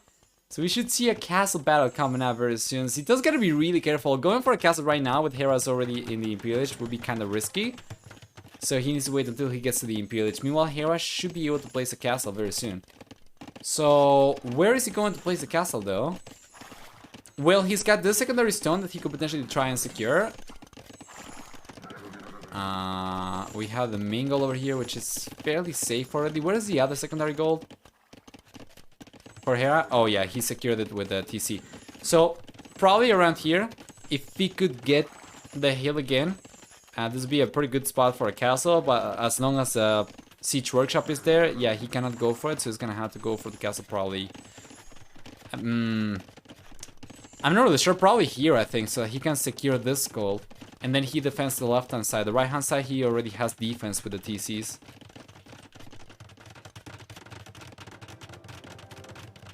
So we should see a castle battle coming up very soon. Sito's gotta be really careful. Going for a castle right now with Hera's already in the Imperial Age would be kind of risky. So he needs to wait until he gets to the Imperial Age. Meanwhile, Hera should be able to place a castle very soon. So where is he going to place the castle though? Well, he's got this secondary stone that he could potentially try and secure. We have the main gold over here, which is fairly safe already. Where is the other secondary gold? For Hera? Oh yeah, he secured it with the TC. So, probably around here, if he could get the hill again, this would be a pretty good spot for a castle, but as long as a siege workshop is there, yeah, he cannot go for it, so he's gonna have to go for the castle probably. I'm not really sure, probably here I think, so he can secure this gold. And then he defends the left hand side. The right hand side he already has defense with the TCs.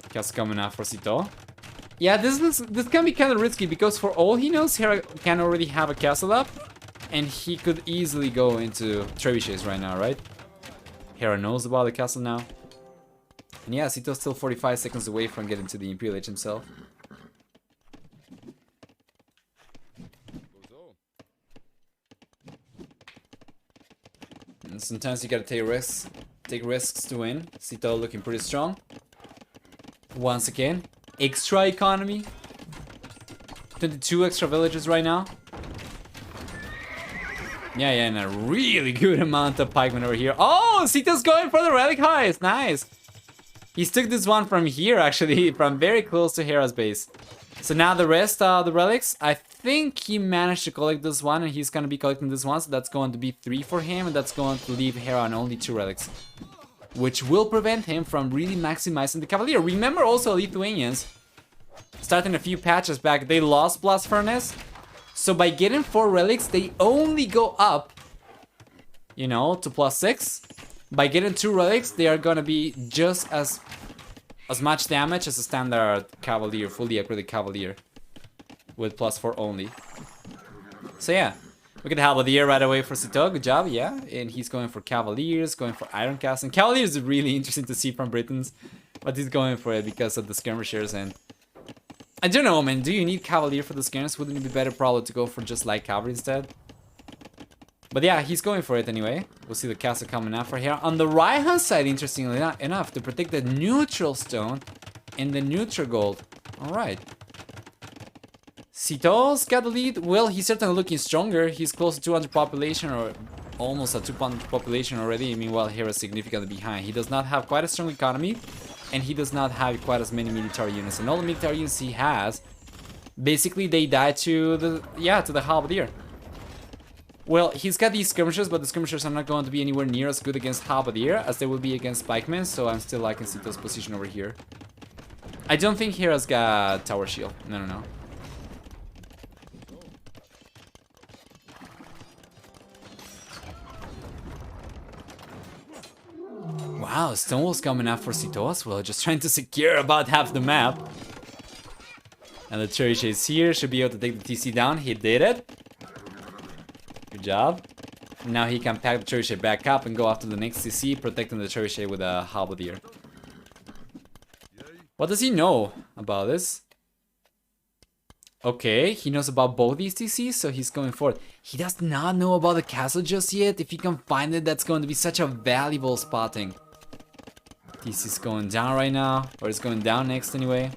Castle coming out for Sito. Yeah, this can be kind of risky because for all he knows, Hera can already have a castle up. And he could easily go into trebuchets right now, right? Hera knows about the castle now. And yeah, Sito's still 45 seconds away from getting to the Imperial Age himself. And sometimes you gotta take risks to win. Sito looking pretty strong. Once again, extra economy. 22 extra villages right now. Yeah, and a really good amount of pikemen over here. Oh, Sito's going for the relic highs. Nice. He took this one from here, actually, from very close to Hera's base. So now the rest of the relics, I think he managed to collect this one, and he's going to be collecting this one. So that's going to be 3 for him, and that's going to leave Hera on only 2 relics. Which will prevent him from really maximizing the Cavalier. Remember also Lithuanians, starting a few patches back, they lost Blast Furnace. So by getting 4 relics, they only go up, you know, to +6. By getting 2 relics, they are gonna be just as much damage as a standard Cavalier, fully upgraded Cavalier, with +4 only. So yeah, we get Halberdier right away for Sito. Good job, yeah. And he's going for Cavaliers, going for Iron Cast. And Cavaliers is really interesting to see from Britons, but he's going for it because of the skirmishers. And I don't know, man. Do you need Cavalier for the skirmishers? Wouldn't it be better probably to go for just light cavalry instead? But yeah, he's going for it anyway. We'll see the castle coming out for here. On the right hand side, interestingly enough, to protect the neutral stone and the neutral gold. Alright. Sito's got the lead. Well, he's certainly looking stronger. He's close to 200 population, or almost at 200 population already. Meanwhile, Hera's significantly behind. He does not have quite a strong economy, and he does not have quite as many military units. And all the military units he has, basically they die to the Halberdier. Well, he's got these skirmishers, but the skirmishers are not going to be anywhere near as good against Halberdier as they will be against pikemen, so I'm still liking Sito's position over here. I don't think Hera's got tower shield. No. Wow, Stonewall's coming out for Sito as well, just trying to secure about half the map. And the trebuchet is here, should be able to take the TC down. He did it. Good job. Now he can pack the trebuchet back up and go after the next TC, protecting the trebuchet with a halberdier. What does he know about this? Okay, he knows about both these TCs, so he's going for it. He does not know about the castle just yet. If he can find it, that's going to be such a valuable spotting. TC's going down right now, or it's going down next anyway.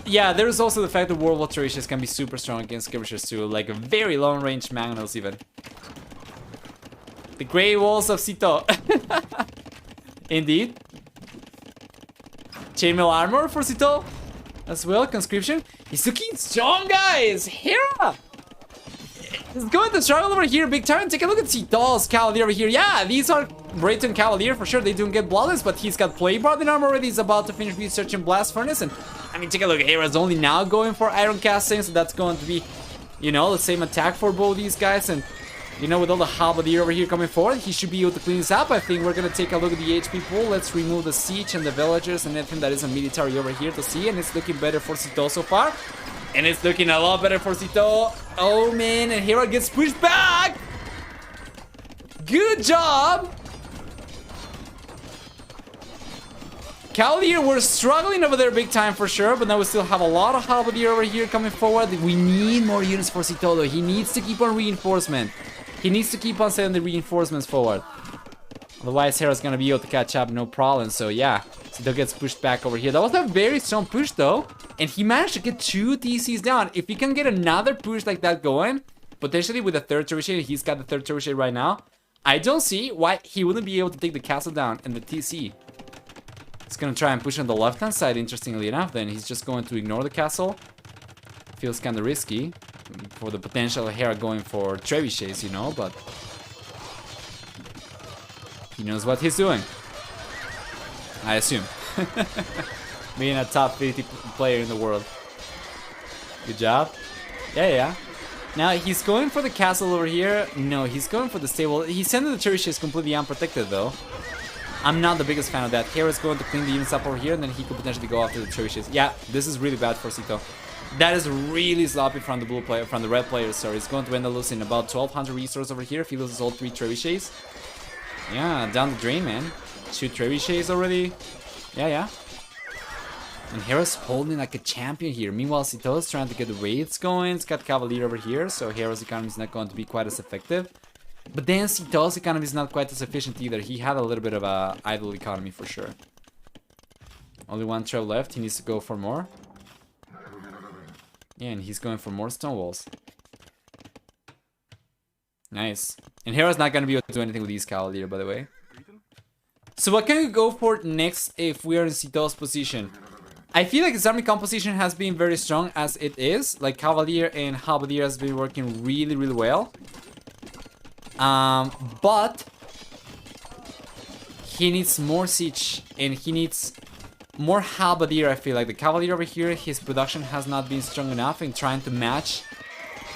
Yeah, there's also the fact that Warlord trebuchets can be super strong against skirmishers too, like very long range magnals even. The Grey Walls of Sito. Indeed. Chainmail armor for Sito as well, conscription. He's looking strong, guys! Hera! He's going to struggle over here big time. Take a look at Sitau's Cavalier over here. Yeah, these are Brayton Cavalier for sure. They don't get bloodless, but he's got play brought in armor already. He's about to finish research in Blast Furnace. And I mean, take a look. Hera's only now going for Iron Casting, so that's going to be, you know, the same attack for both these guys. And you know, with all the Halberdier over here coming forward, he should be able to clean this up. I think we're gonna take a look at the HP pool. Let's remove the siege and the villagers and anything that isn't military over here to see. And it's looking better for Sito so far. And it's looking a lot better for Sito. Oh man, and Hera gets pushed back. Good job. Cavalier, we're struggling over there big time for sure, but now we still have a lot of Halberdier over here coming forward. We need more units for Sito though. He needs to keep on reinforcement. He needs to keep on sending the reinforcements forward. Otherwise, Hera's gonna be able to catch up, no problem. So yeah, Sito gets pushed back over here. That was a very strong push though. And he managed to get 2 TCs down. If he can get another push like that going, potentially with the 3rd trebuchet, he's got the 3rd trebuchet right now. I don't see why he wouldn't be able to take the castle down and the TC. He's gonna try and push on the left-hand side, interestingly enough. Then he's just going to ignore the castle. Feels kind of risky for the potential of Hera going for trebuchets, you know, but he knows what he's doing, I assume. Being a top 50 player in the world. Good job. Yeah. Now he's going for the castle over here. No, he's going for the stable. He's sending the trebuchets completely unprotected though. I'm not the biggest fan of that. Hera's going to clean the units up over here, and then he could potentially go after the trebuchets. Yeah, this is really bad for Sito. That is really sloppy from the blue player, from the red player. Sorry, he's going to end up losing about 1,200 resources over here if he loses all 3 trebuchets. Yeah, down the drain, man. 2 trebuchets already. Yeah. And Hera's holding like a champion here. Meanwhile, Sito is trying to get the raids going. It's got Cavalier over here, so Hera's economy is not going to be quite as effective. But then Sito's economy is not quite as efficient either. He had a little bit of a idle economy for sure. Only 1 trap left. He needs to go for more. Yeah, and he's going for more stone walls. Nice. And Hera's not going to be able to do anything with these Cavalier, by the way. So what can we go for next if we are in Sito's position? I feel like his army composition has been very strong as it is. Like Cavalier and Halberdier has been working really, really well. But he needs more siege and he needs more Halberdier. I feel like the Cavalier over here, his production has not been strong enough in trying to match,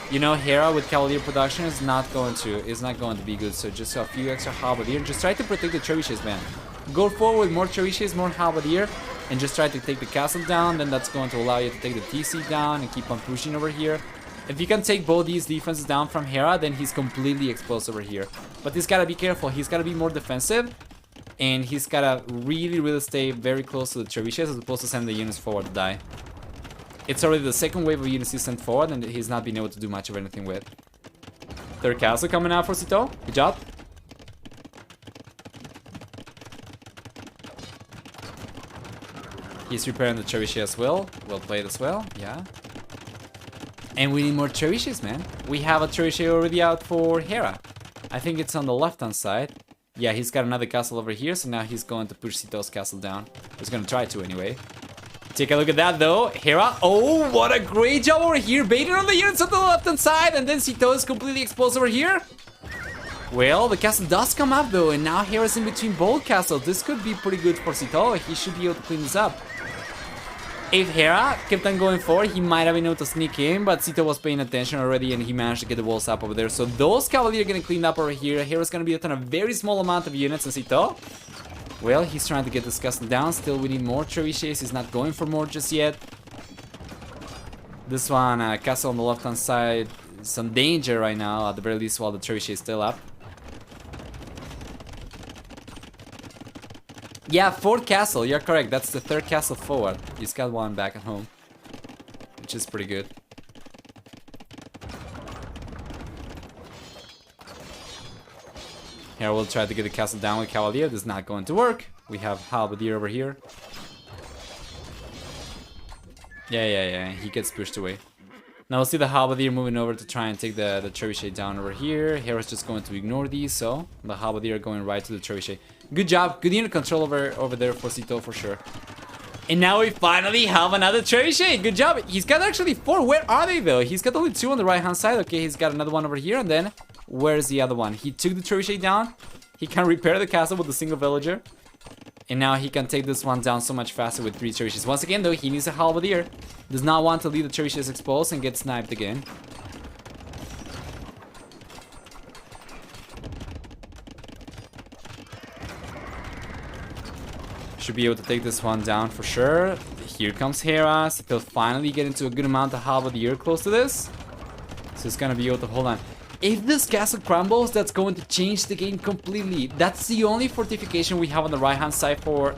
you know, Hera with Cavalier production is not going to be good. So just a few extra Halberdier and just try to protect the trebuchets, man. Go forward with more trebuchets, more Halberdier, and just try to take the castle down. Then that's going to allow you to take the TC down and keep on pushing over here. If you can take both these defenses down from Hera, then he's completely exposed over here. But he's gotta be careful. He's gotta be more defensive. And he's gotta really, really stay very close to the trebuchets as opposed to send the units forward to die. It's already the 2nd wave of units he sent forward and he's not been able to do much of anything with. 3rd castle coming out for Sito. Good job. He's repairing the trebuchet as well. Well played as well. Yeah. And we need more trebuchets, man. We have a trebuchet already out for Hera. I think it's on the left-hand side. Yeah, he's got another castle over here, so now he's going to push Sito's castle down. He's going to try to anyway. Take a look at that, though. Hera, oh, what a great job over here. Baiting on the units on the left-hand side, and then Sito is completely exposed over here. Well, the castle does come up, though, and now Hera's in between both castles. This could be pretty good for Sito. He should be able to clean this up. If Hera kept on going forward, he might have been able to sneak in, but Sito was paying attention already and he managed to get the walls up over there. So those Cavalier are getting cleaned up over here. Hera's gonna be on a very small amount of units, and Sito, well, he's trying to get this castle down. Still, we need more trebuchets. He's not going for more just yet. This one, castle on the left-hand side, some danger right now, at the very least, while the trebuchet is still up. Yeah, 4th castle, you're correct. That's the 3rd castle forward. He's got 1 back at home, which is pretty good. Here we'll try to get the castle down with Cavalier. This is not going to work. We have Halberdier over here. Yeah. He gets pushed away. Now we'll see the Halberdier moving over to try and take the trebuchet down over here. Hera's just going to ignore these, so the Halberdier are going right to the trebuchet. Good job. Good unit control over there for Sito for sure. And now we finally have another trebuchet. Good job. He's got actually 4. Where are they though? He's got only 2 on the right hand side. Okay, he's got another one over here. And then where's the other one? He took the trebuchet down. He can repair the castle with a single villager. And now he can take this one down so much faster with 3 trebuchets. Once again though, he needs a halberdier. Does not want to leave the trebuchets exposed and get sniped again. Should be able to take this one down for sure. Here comes Hera. Sitaux finally get into a good amount of halberdier close to this. So he's gonna be able to hold on. If this castle crumbles, that's going to change the game completely. That's the only fortification we have on the right hand side for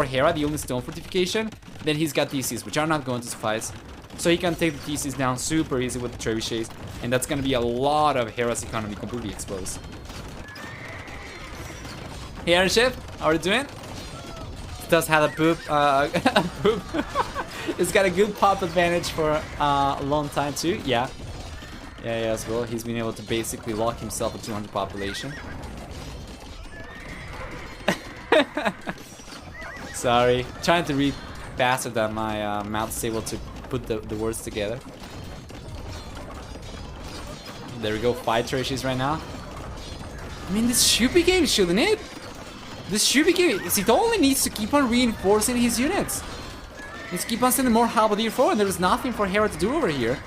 Hera, the only stone fortification. Then he's got DCs, which are not going to suffice. So he can take the DCs down super easy with the trebuchets. And that's gonna be a lot of Hera's economy completely exposed. Hey Iron Chef, how are you doing? Does have a poop, poop. It's got a good pop advantage for a long time too. Yeah, as well. He's been able to basically lock himself a 200 population. Sorry, trying to read faster than my mouth's able to put the words together. There we go, 5 trebuchets right now. I mean, this should be game, shouldn't it? This should be good. Sito only needs to keep on reinforcing his units. Let's keep on sending more halberdier forward. There is nothing for Hera to do over here.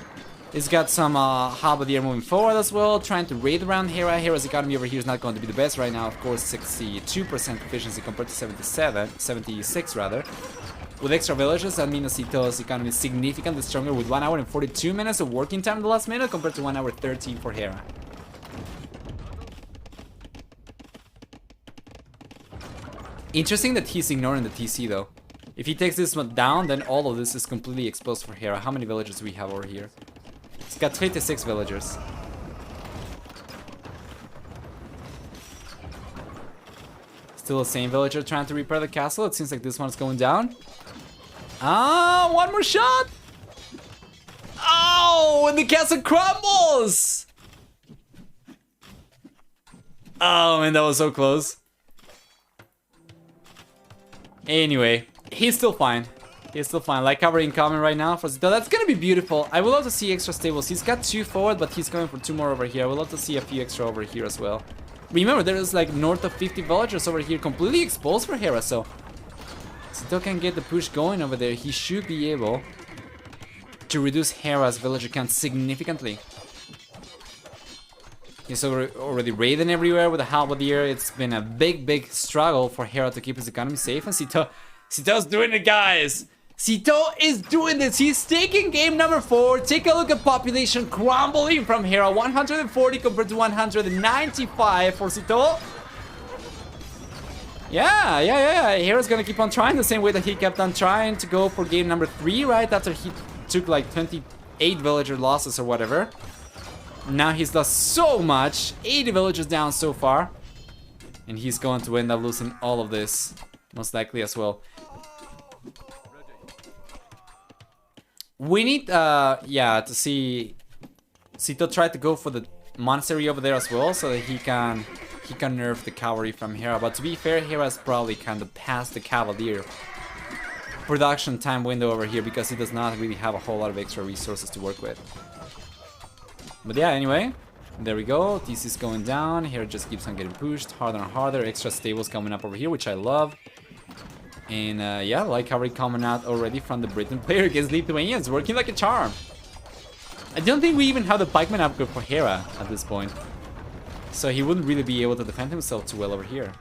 He's got some halberdier moving forward as well, trying to raid around Hera. Hera's economy over here is not going to be the best right now. Of course, 62% proficiency compared to 76 rather. With extra villages, that means Sito's economy is significantly stronger with 1 hour and 42 minutes of working time in the last minute compared to 1 hour 13 for Hera. Interesting that he's ignoring the TC though. If he takes this one down, then all of this is completely exposed for Hera. How many villagers do we have over here? He's got 56 villagers. Still the same villager trying to repair the castle. It seems like this one's going down. Ah, one more shot! Oh, and the castle crumbles! Oh, man, that was so close. Anyway, he's still fine. He's still fine. Light cover incoming right now for Sito. That's gonna be beautiful. I would love to see extra stables. He's got 2 forward, but he's going for 2 more over here. I would love to see a few extra over here as well. Remember, there is like north of 50 villagers over here completely exposed for Hera, so Sito can get the push going over there. He should be able to reduce Hera's villager count significantly. He's already raiding everywhere with a halberdier. It's been a big struggle for Hera to keep his economy safe, and Sito's doing it, guys. Sito is doing this. He's taking game number 4. Take a look at population crumbling from Hera. 140 compared to 195 for Sito. Yeah. Hera's gonna keep on trying the same way that he kept on trying to go for game number 3, right? After he took like 28 villager losses or whatever. Now he's lost so much. 80 villagers down so far. And he's going to end up losing all of this. Most likely as well. We need, to see Sito try to go for the monastery over there as well, so that he can nerf the cavalry from Hera. But to be fair, Hera's probably kind of past the cavalier production time window over here because he does not really have a whole lot of extra resources to work with. But yeah, anyway, there we go. TC is going down. Hera just keeps on getting pushed harder and harder. Extra stables coming up over here, which I love. And yeah, light cavalry coming out already from the Britain player against Lithuanians, working like a charm. I don't think we even have the pikeman upgrade for Hera at this point, so he wouldn't really be able to defend himself too well over here.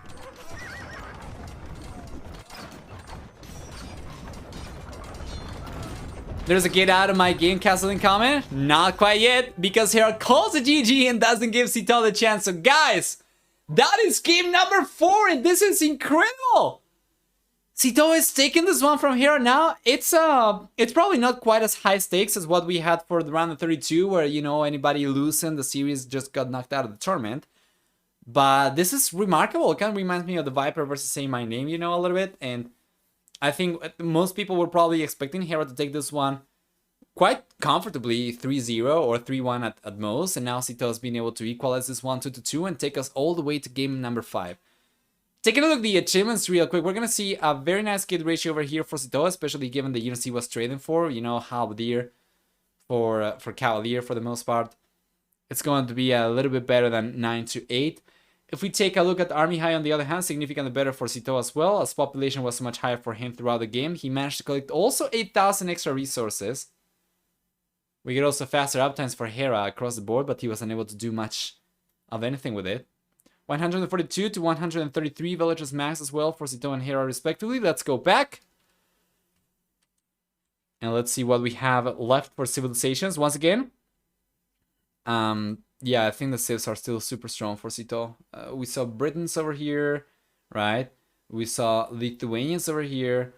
There's a get out of my game castle in comment. Not quite yet, because Hera calls a GG and doesn't give Sito the chance. So guys, that is game number 4 and this is incredible. Sito is taking this one from Hera now. It's probably not quite as high stakes as what we had for the round of 32, where, you know, anybody losing the series just got knocked out of the tournament. But this is remarkable. It kind of reminds me of the Viper versus Say My Name, you know, a little bit. And I think most people were probably expecting Hera to take this one quite comfortably 3-0 or 3-1 at most. And now Sito has been able to equalize this one 2-2 and take us all the way to game number 5. Taking a look at the achievements real quick, we're going to see a very nice kit ratio over here for Sitaux, especially given the units he was trading for. You know, Halberdier for Cavalier for the most part. It's going to be a little bit better than 9 to 8. If we take a look at Army High, on the other hand, significantly better for Sito as well, as population was much higher for him throughout the game. He managed to collect also 8,000 extra resources. We get also faster uptimes for Hera across the board, but he was unable to do much of anything with it. 142 to 133 villagers max as well for Sito and Hera respectively. Let's go back. And let's see what we have left for civilizations once again. Yeah, I think the civs are still super strong for Sito. We saw Britons over here, right? We saw Lithuanians over here.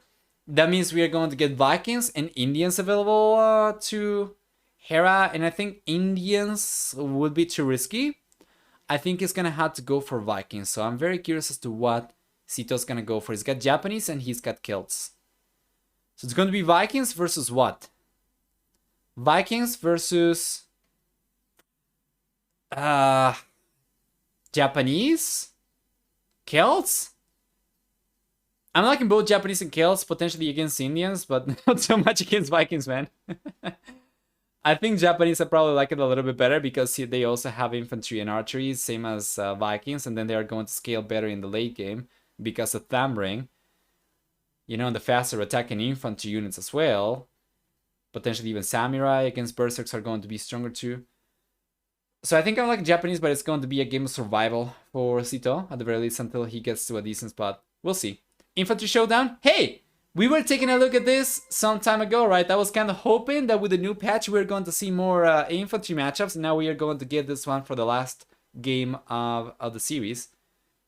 That means we are going to get Vikings and Indians available to Hera. And I think Indians would be too risky. I think he's going to have to go for Vikings. So I'm very curious as to what Sito's going to go for. He's got Japanese and he's got Celts. So it's going to be Vikings versus what? Vikings versus... Japanese? Celts? I'm liking both Japanese and Celts, potentially against Indians, but not so much against Vikings, man. I think Japanese, I probably like it a little bit better because they also have infantry and archery, same as Vikings, and then they are going to scale better in the late game because of Thambring. You know, and the faster attacking infantry units as well. Potentially even Samurai against Berserks are going to be stronger too. So I think I like Japanese, but it's going to be a game of survival for Sito, at the very least, until he gets to a decent spot. We'll see. Infantry Showdown? Hey! We were taking a look at this some time ago, right? I was kind of hoping that with the new patch we were going to see more infantry matchups, and now we are going to get this one for the last game of the series.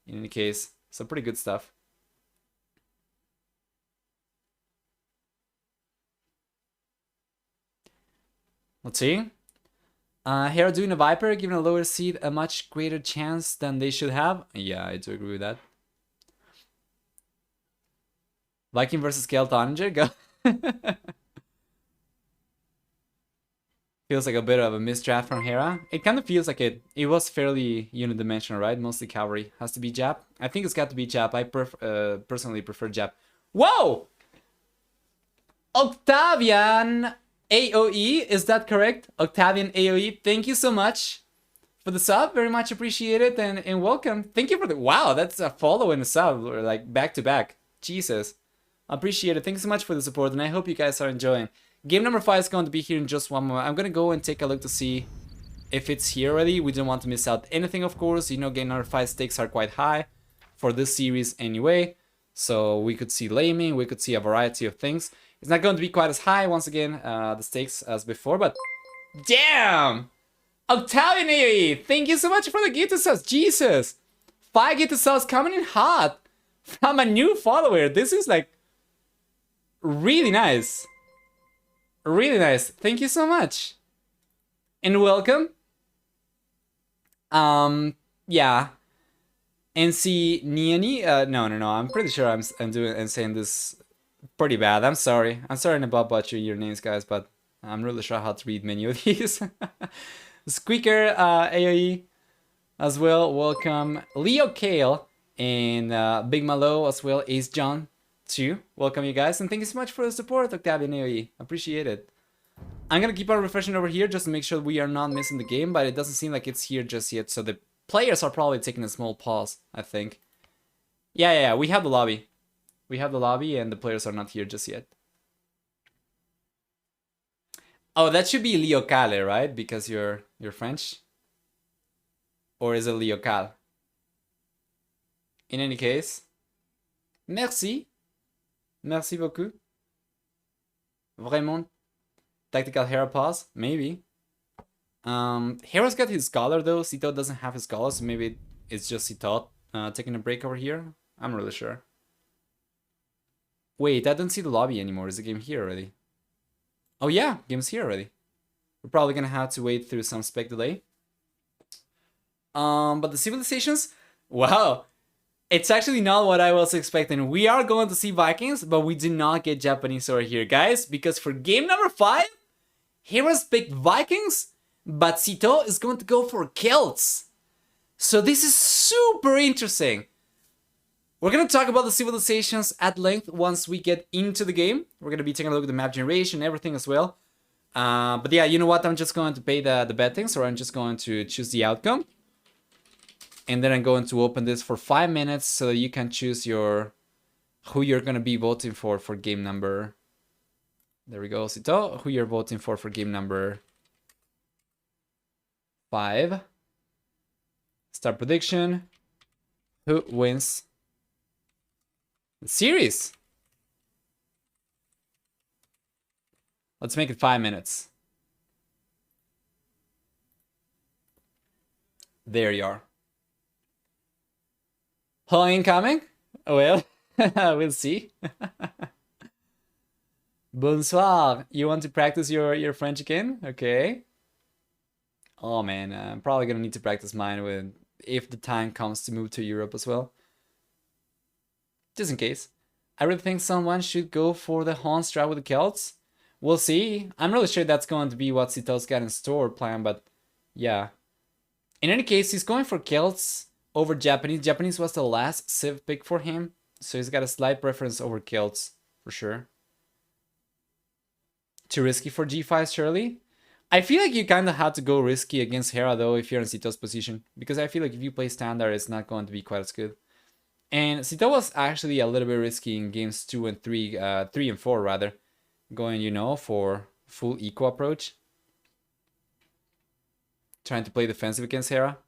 In any case, some pretty good stuff. Let's see. Hera doing a Viper, giving a lower seed a much greater chance than they should have. Yeah, I do agree with that. Viking versus Celt Onager, go. Feels like a bit of a misdraft from Hera. It kind of feels like it was fairly unidimensional, right? Mostly cavalry. Has to be Jap. I think it's got to be Jap. I personally prefer Jap. Whoa! Octavian AOE, is that correct? Octavian AOE, thank you so much for the sub. Very much appreciated and welcome. Thank you for the... Wow, that's a follow and a sub, like back to back. Jesus. Appreciate it. Thank you so much for the support, and I hope you guys are enjoying. Game number 5 is going to be here in just one moment. I'm going to go and take a look to see if it's here already. We don't want to miss out anything, of course. You know, game number 5 stakes are quite high for this series anyway. So we could see laming, we could see a variety of things. It's not going to be quite as high, once again, the stakes as before, but damn! Octavian AOE, thank you so much for the gift subs, Jesus! 5 gift subs coming in hot from a new follower. This is like really nice. Really nice. Thank you so much. And welcome. Yeah. NC Niani? No. I'm pretty sure I'm saying this pretty bad. I'm sorry about butchering your names, guys, but I'm really sure how to read many of these. Squeaker AOE as well. Welcome. Leo Kale and Big Malo as well. Ace John too. Welcome you guys, and thank you so much for the support, Octavian AOE. Appreciate it. I'm gonna keep on refreshing over here just to make sure we are not missing the game, but it doesn't seem like it's here just yet, so the players are probably taking a small pause, I think. Yeah, we have the lobby. We have the lobby and the players are not here just yet. Oh, that should be Leo Cale, right? Because you're French? Or is it Leo Cal? In any case, merci. Merci beaucoup. Vraiment. Tactical Hera pause? Maybe. Hera's got his scholar though. Sito doesn't have his scholar, so maybe it's just Sito taking a break over here. I'm really sure. Wait, I don't see the lobby anymore. Is the game here already? Oh yeah, game's here already. We're probably gonna have to wait through some spec delay. But the civilizations, wow. It's actually not what I was expecting. We are going to see Vikings, but we do not get Japanese over here, guys. Because for game number 5, Hera's picked Vikings, but Sito is going to go for Celts. So this is super interesting. We're going to talk about the civilizations at length once we get into the game. We're going to be taking a look at the map generation, everything as well. But yeah, you know what? I'm just going to pay the bettings, or I'm just going to choose the outcome. And then I'm going to open this for 5 minutes so that you can choose who you're going to be voting for game number. There we go, Sito. Who you're voting for game number 5. Start prediction. Who wins the series? Let's make it 5 minutes. There you are. Hello, incoming? Well, we'll see. Bonsoir. You want to practice your French again? Okay. Oh man, I'm probably gonna need to practice mine if the time comes to move to Europe as well. Just in case. I really think someone should go for the Hun strat with the Celts. We'll see. I'm really sure that's going to be what Sitau's got in store plan, but yeah. In any case, he's going for Celts over Japanese. Japanese was the last Civ pick for him, so he's got a slight preference over Celts for sure. Too risky for G5, surely? I feel like you kind of had to go risky against Hera though if you're in Sitau's position, because I feel like if you play standard, it's not going to be quite as good. And Sito was actually a little bit risky in games 2 and 3, 3 and 4 rather, going, you know, for full eco approach. Trying to play defensive against Hera.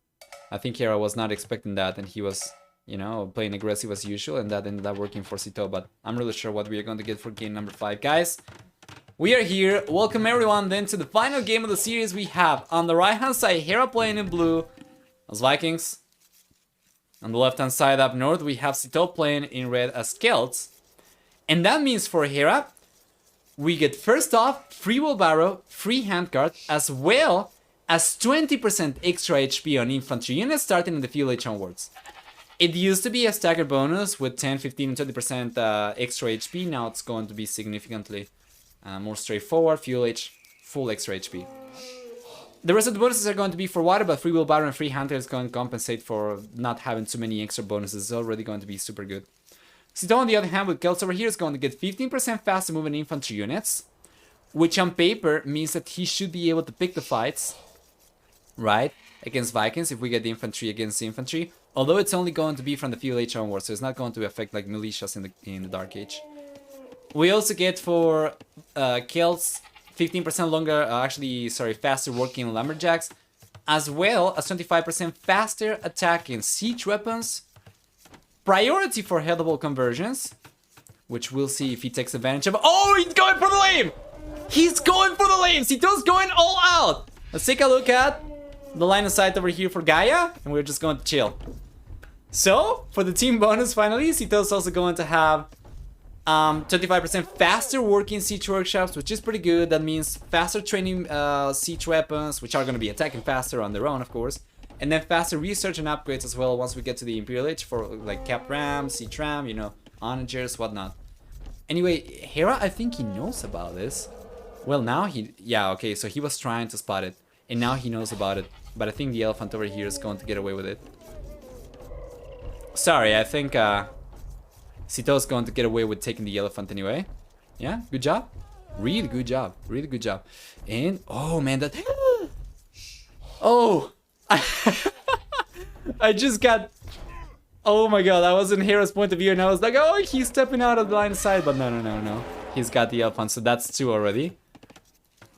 I think Hera was not expecting that, and he was, you know, playing aggressive as usual, and that ended up working for Sito, but I'm really sure what we are going to get for game number 5. Guys, we are here. Welcome everyone then to the final game of the series. We have on the right hand side Hera playing in blue as Vikings. On the left hand side up north we have Sito playing in red as Celts. And that means for Hera we get first off free wheelbarrow, free handcart, as well as 20% extra HP on infantry units starting in the fuel H onwards. It used to be a staggered bonus with 10, 15 and 20% extra HP. Now it's going to be significantly more straightforward. Fuel H, full extra HP. The rest of the bonuses are going to be for water, but free wheelbarrow and free hunter is going to compensate for not having too many extra bonuses. It's already going to be super good. Sito, on the other hand, with Celts over here, is going to get 15% faster moving infantry units, which on paper means that he should be able to pick the fights, right, against Vikings if we get the infantry against the infantry. Although it's only going to be from the fuel H onwards, so it's not going to affect like militias in the Dark Age. We also get for Celts 15% longer, faster working lumberjacks, as well as 25% faster attacking siege weapons, priority for headable conversions, which we'll see if he takes advantage of. Oh, he's going for the lane! He's going for the lane! Sito's going all out! Let's take a look at the line of sight over here for Gaia, and we're just going to chill. So, for the team bonus finally, Sito's also going to have 25% faster working siege workshops, which is pretty good. That means faster training siege weapons, which are going to be attacking faster on their own, of course. And then faster research and upgrades as well once we get to the Imperial Age for like Cap Ram, Siege Ram, you know, onagers, whatnot. Anyway, Hera, I think he knows about this. Well, now yeah, okay, so he was trying to spot it, and now he knows about it. But I think the elephant over here is going to get away with it. Sorry, I think Sito's going to get away with taking the elephant anyway. Yeah, good job. Really good job. Really good job. And, oh man, that... Oh! I just got... Oh my god, I was in Hera's point of view and I was like, oh, he's stepping out of the line of sight. But no. He's got the elephant, so that's 2 already.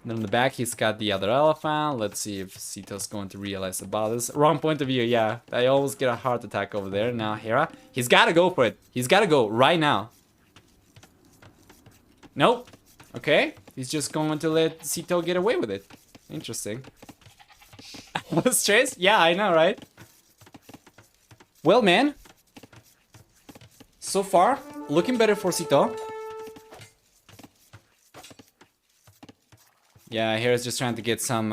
Then in the back, he's got the other elephant. Let's see if Sito's going to realize about this. Wrong point of view, yeah. I almost get a heart attack over there. Now, Hera, he's got to go for it. He's got to go right now. Nope. Okay. He's just going to let Sito get away with it. Interesting. Stress? Yeah, I know, right? Well, man. So far, looking better for Sito. Yeah, Hera's just trying to get some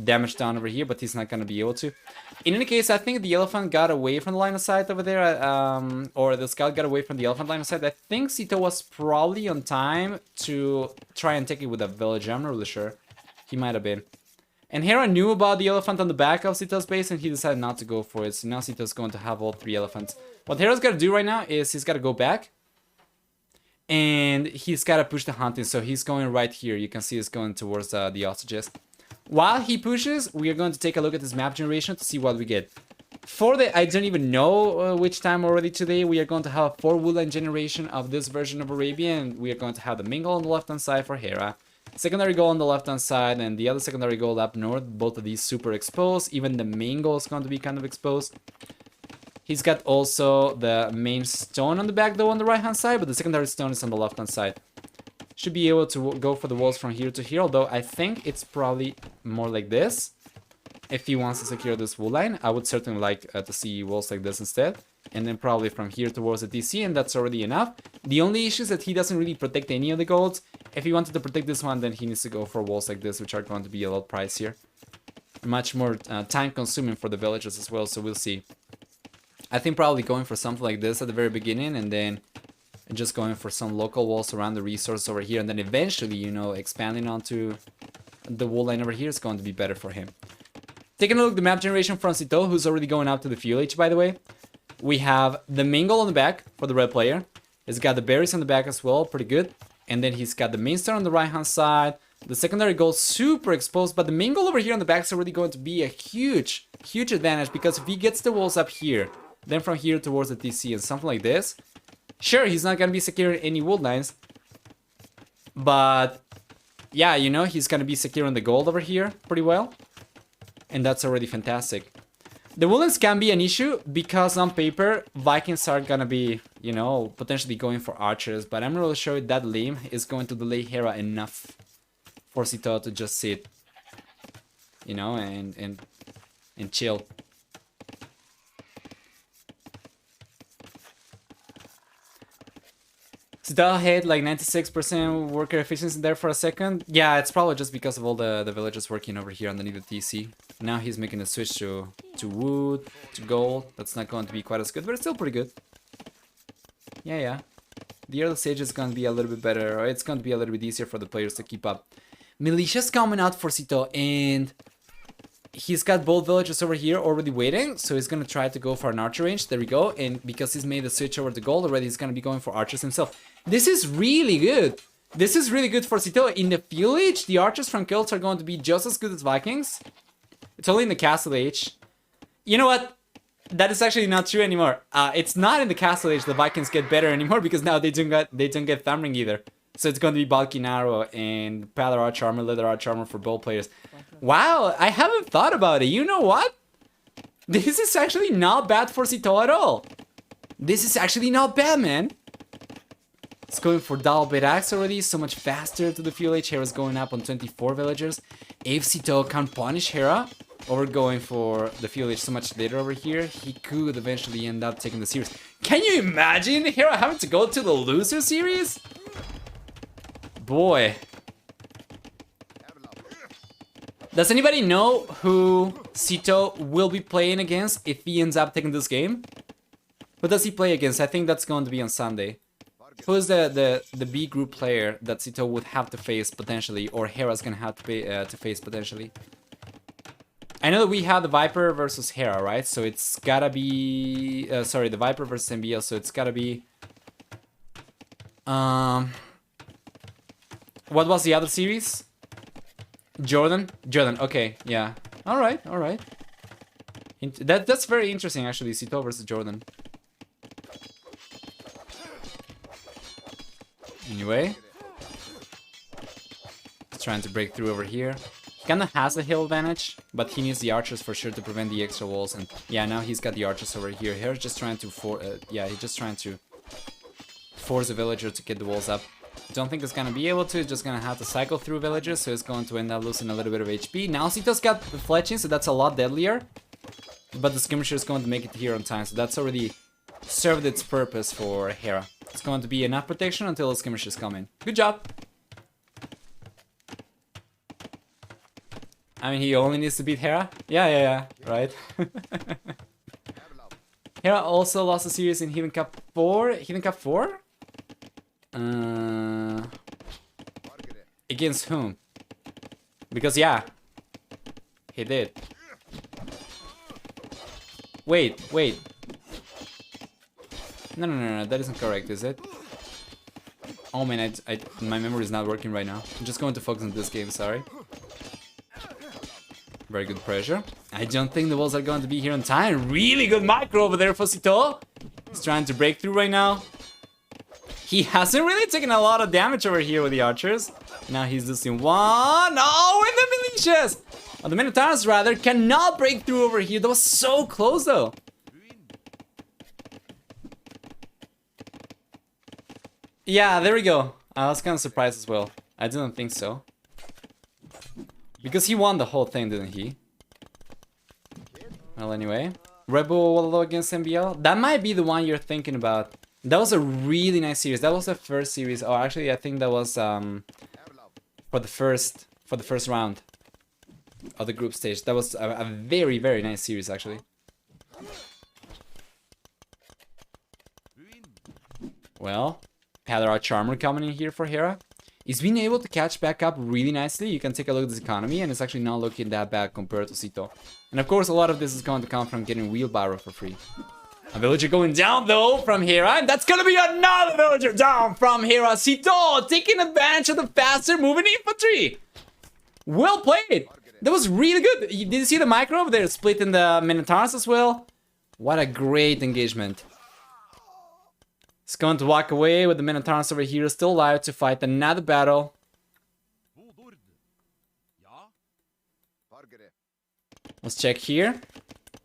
damage down over here, but he's not going to be able to. In any case, I think the elephant got away from the line of sight over there, or the scout got away from the elephant line of sight. I think Sito was probably on time to try and take it with a village. I'm not really sure. He might have been. And Hera knew about the elephant on the back of Sitau's base and he decided not to go for it. So now Sitau's going to have all 3 elephants. What Hera's got to do right now is he's got to go back. And he's got to push the hunting. So he's going right here. You can see he's going towards the ostriches. While he pushes, we are going to take a look at this map generation to see what we get. For the, I don't even know which time already today, we are going to have a 4 woodline generation of this version of Arabia. And we are going to have the main goal on the left hand side for Hera. Secondary goal on the left hand side and the other secondary goal up north. Both of these super exposed. Even the main goal is going to be kind of exposed. He's got also the main stone on the back though on the right hand side, but the secondary stone is on the left hand side. Should be able to go for the walls from here to here, although I think it's probably more like this. If he wants to secure this wool line, I would certainly like to see walls like this instead. And then probably from here towards the DC, and that's already enough. The only issue is that he doesn't really protect any of the golds. If he wanted to protect this one, then he needs to go for walls like this, which are going to be a lot pricier. Much more time consuming for the villagers as well, so we'll see. I think probably going for something like this at the very beginning, and then just going for some local walls around the resource over here, and then eventually, you know, expanding onto the wool line over here is going to be better for him. Taking a look at the map generation from Sito, who's already going out to the fuel H, by the way. We have the main goal on the back for the red player. He's got the berries on the back as well, pretty good. And then he's got the main star on the right hand side. The secondary goal super exposed, but the main goal over here on the back is already going to be a huge advantage, because if he gets the walls up here, then from here towards the TC and something like this, sure, he's not going to be securing any wood lines, but yeah, you know, he's going to be securing the gold over here pretty well, and that's already fantastic. The woodlands can be an issue because on paper, Vikings are gonna be, you know, potentially going for archers, but I'm really sure that limb is going to delay Hera enough for Sito to just sit, you know, and chill. Sito had like 96% worker efficiency there for a second. Yeah, it's probably just because of all the villagers working over here underneath the TC. Now he's making a switch to wood, to gold. That's not going to be quite as good, but it's still pretty good. Yeah. The early stage is going to be a little bit better, or it's going to be a little bit easier for the players to keep up. Militia's coming out for Sito, and he's got both villagers over here already waiting, so he's going to try to go for an archer range. There we go, and because he's made the switch over to gold already, he's going to be going for archers himself. This is really good. This is really good for Sito. In the field age, the archers from Celts are going to be just as good as Vikings. It's only in the castle age. You know what? That is actually not true anymore. It's not in the castle age the Vikings get better anymore, because now they don't get thumb ring either. So it's going to be bulky narrow and paddle arch armor, leather arch armor for both players. Wow, I haven't thought about it. You know what? This is actually not bad for Sito at all. This is actually not bad, man. It's going for double bit axe already, so much faster to the fuel age. Hera's going up on 24 villagers. If Sito can punish Hera over going for the fuel age so much later over here, he could eventually end up taking the series. Can you imagine Hera having to go to the loser series? Boy. Does anybody know who Sito will be playing against if he ends up taking this game? Who does he play against? I think that's going to be on Sunday. Who is the B group player that Sito would have to face potentially, or Hera's gonna have to face potentially? I know that we have the Viper versus Hera, right? So it's gotta be... sorry, the Viper versus MBL, so it's gotta be... what was the other series? Jordan? Jordan, okay, yeah. Alright. That's very interesting, actually, Sito versus Jordan. Anyway. He's trying to break through over here. He kinda has a hill advantage, but he needs the archers for sure to prevent the extra walls. And yeah, now he's got the archers over here. Here's just trying to he's just trying to force a villager to get the walls up. Don't think it's gonna be able to. It's just gonna have to cycle through villagers, so it's going to end up losing a little bit of HP. Now Sito's got the fletching, so that's a lot deadlier. But the skirmisher is going to make it here on time, so that's already served its purpose for Hera. It's going to be enough protection until the skirmishers come in. Good job! I mean, he only needs to beat Hera? Yeah, right. Hera also lost a series in Heathen Cup 4. Heathen Cup 4? Against whom? Because yeah, He did. Wait, wait. No, that isn't correct, is it? Oh man, my memory is not working right now. I'm just going to focus on this game, sorry. Very good pressure. I don't think the walls are going to be here on time. Really good micro over there for Sito. He's trying to break through right now. He hasn't really taken a lot of damage over here with the archers. Now he's losing one. Oh, and the militias! Oh, the Minotaurs, rather, cannot break through over here. That was so close, though. Yeah, there we go. I was kind of surprised as well. I didn't think so. Because he won the whole thing, didn't he? Well, anyway. Rebel against MBL. That might be the one you're thinking about. That was a really nice series. That was the first series. Oh, actually, I think that was for the first round of the group stage. That was a very, very nice series, actually. Well, had our Charmer coming in here for Hera. He's been able to catch back up really nicely. You can take a look at this economy, and it's actually not looking that bad compared to Sito. And of course, a lot of this is going to come from getting wheelbarrow for free. A villager going down though from Hera, and that's gonna be another villager down from Hera. Sito taking advantage of the faster moving infantry. Well played. That was really good. Did you see the micro over there splitting the Minotaurs as well? What a great engagement. He's going to walk away with the Minotaurs over here still alive to fight another battle. Let's check here.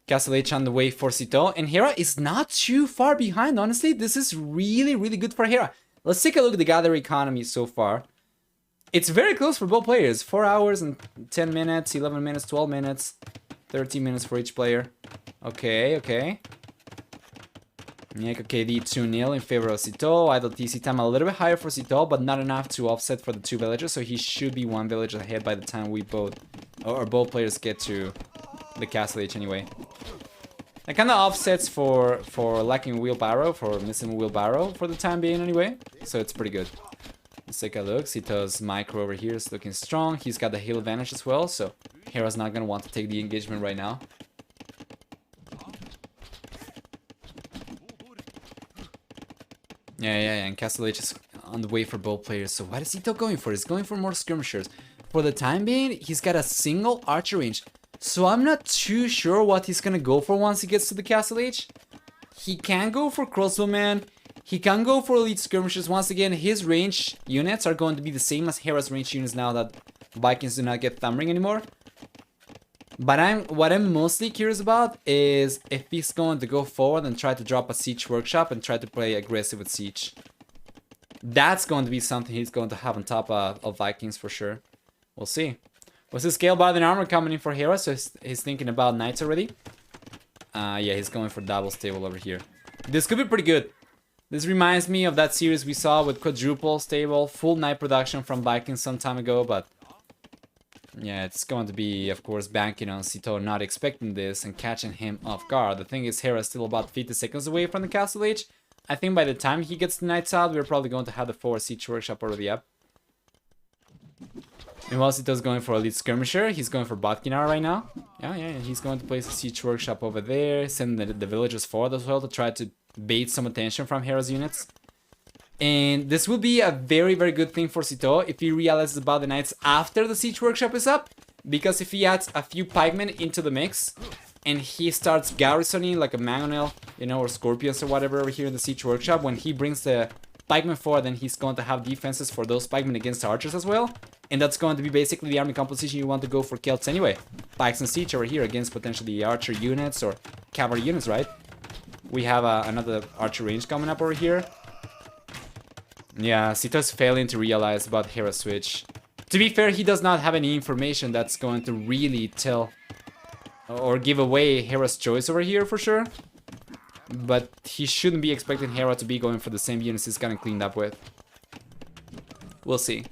Castle H on the way for Sito, and Hera is not too far behind, honestly. This is really, really good for Hera. Let's take a look at the gather economy so far. It's very close for both players. 4 hours and 10 minutes, 11 minutes, 12 minutes, 13 minutes for each player. Okay, okay. KOTD 2-0 in favor of Sito. Idle TC time a little bit higher for Sito, but not enough to offset for the two villagers, so he should be one villager ahead by the time we both players get to the Castle H anyway. That kind of offsets for lacking wheelbarrow, for missing wheelbarrow for the time being anyway. So it's pretty good. Let's take a look. Sito's micro over here is looking strong. He's got the heal advantage as well, so Hera's not going to want to take the engagement right now. Yeah, and Castle H is on the way for both players. So what is Sito going for? He's going for more skirmishers. For the time being, he's got a single archer range. So I'm not too sure what he's gonna go for once he gets to the Castle H. He can go for crossbowman. He can go for elite skirmishers. Once again, his range units are going to be the same as Hera's range units now that Vikings do not get Thumbring anymore. But what I'm mostly curious about is if he's going to go forward and try to drop a siege workshop and try to play aggressive with siege. That's going to be something he's going to have on top of Vikings for sure. We'll see. Was his scale bar than armor coming in for Hera? So he's thinking about knights already. Yeah, he's going for double stable over here. This could be pretty good. This reminds me of that series we saw with quadruple stable, full knight production from Vikings some time ago, but yeah, it's going to be, of course, banking on Sito not expecting this and catching him off guard. The thing is, Hera's still about 50 seconds away from the Castle H. I think by the time he gets the knights out, we're probably going to have the 4 siege workshop already up. Meanwhile, Sito's going for elite skirmisher. He's going for Botkinar right now. Yeah, he's going to place a siege workshop over there, send the villagers forward as well to try to bait some attention from Hera's units. And this will be a very, very good thing for Sito if he realizes about the knights after the siege workshop is up. Because if he adds a few pikemen into the mix and he starts garrisoning like a mangonel, you know, or scorpions or whatever over here in the siege workshop, when he brings the pikemen forward, then he's going to have defenses for those pikemen against archers as well. And that's going to be basically the army composition you want to go for Celts anyway. Pikes and siege over here against potentially archer units or cavalry units, right? We have another archer range coming up over here. Yeah, Sito's failing to realize about Hera switch. To be fair, he does not have any information that's going to really tell or give away Hera's choice over here for sure. But he shouldn't be expecting Hera to be going for the same units he's gotten cleaned up with. We'll see.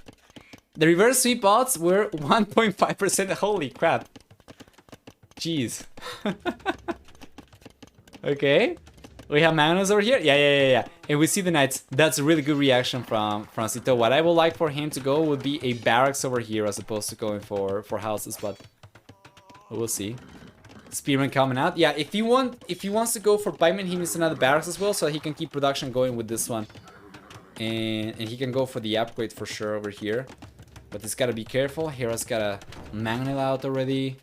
The reverse sweep bots were 1.5%. Holy crap. Jeez. Okay. We have Magnus over here. Yeah. And we see the knights. That's a really good reaction from Sito. What I would like for him to go would be a barracks over here as opposed to going for houses. But We'll see. Spearman coming out. Yeah, if he wants to go for pikeman, he needs another barracks as well, so he can keep production going with this one. And he can go for the upgrade for sure over here. But he's got to be careful. Hera's got a mangonel out already.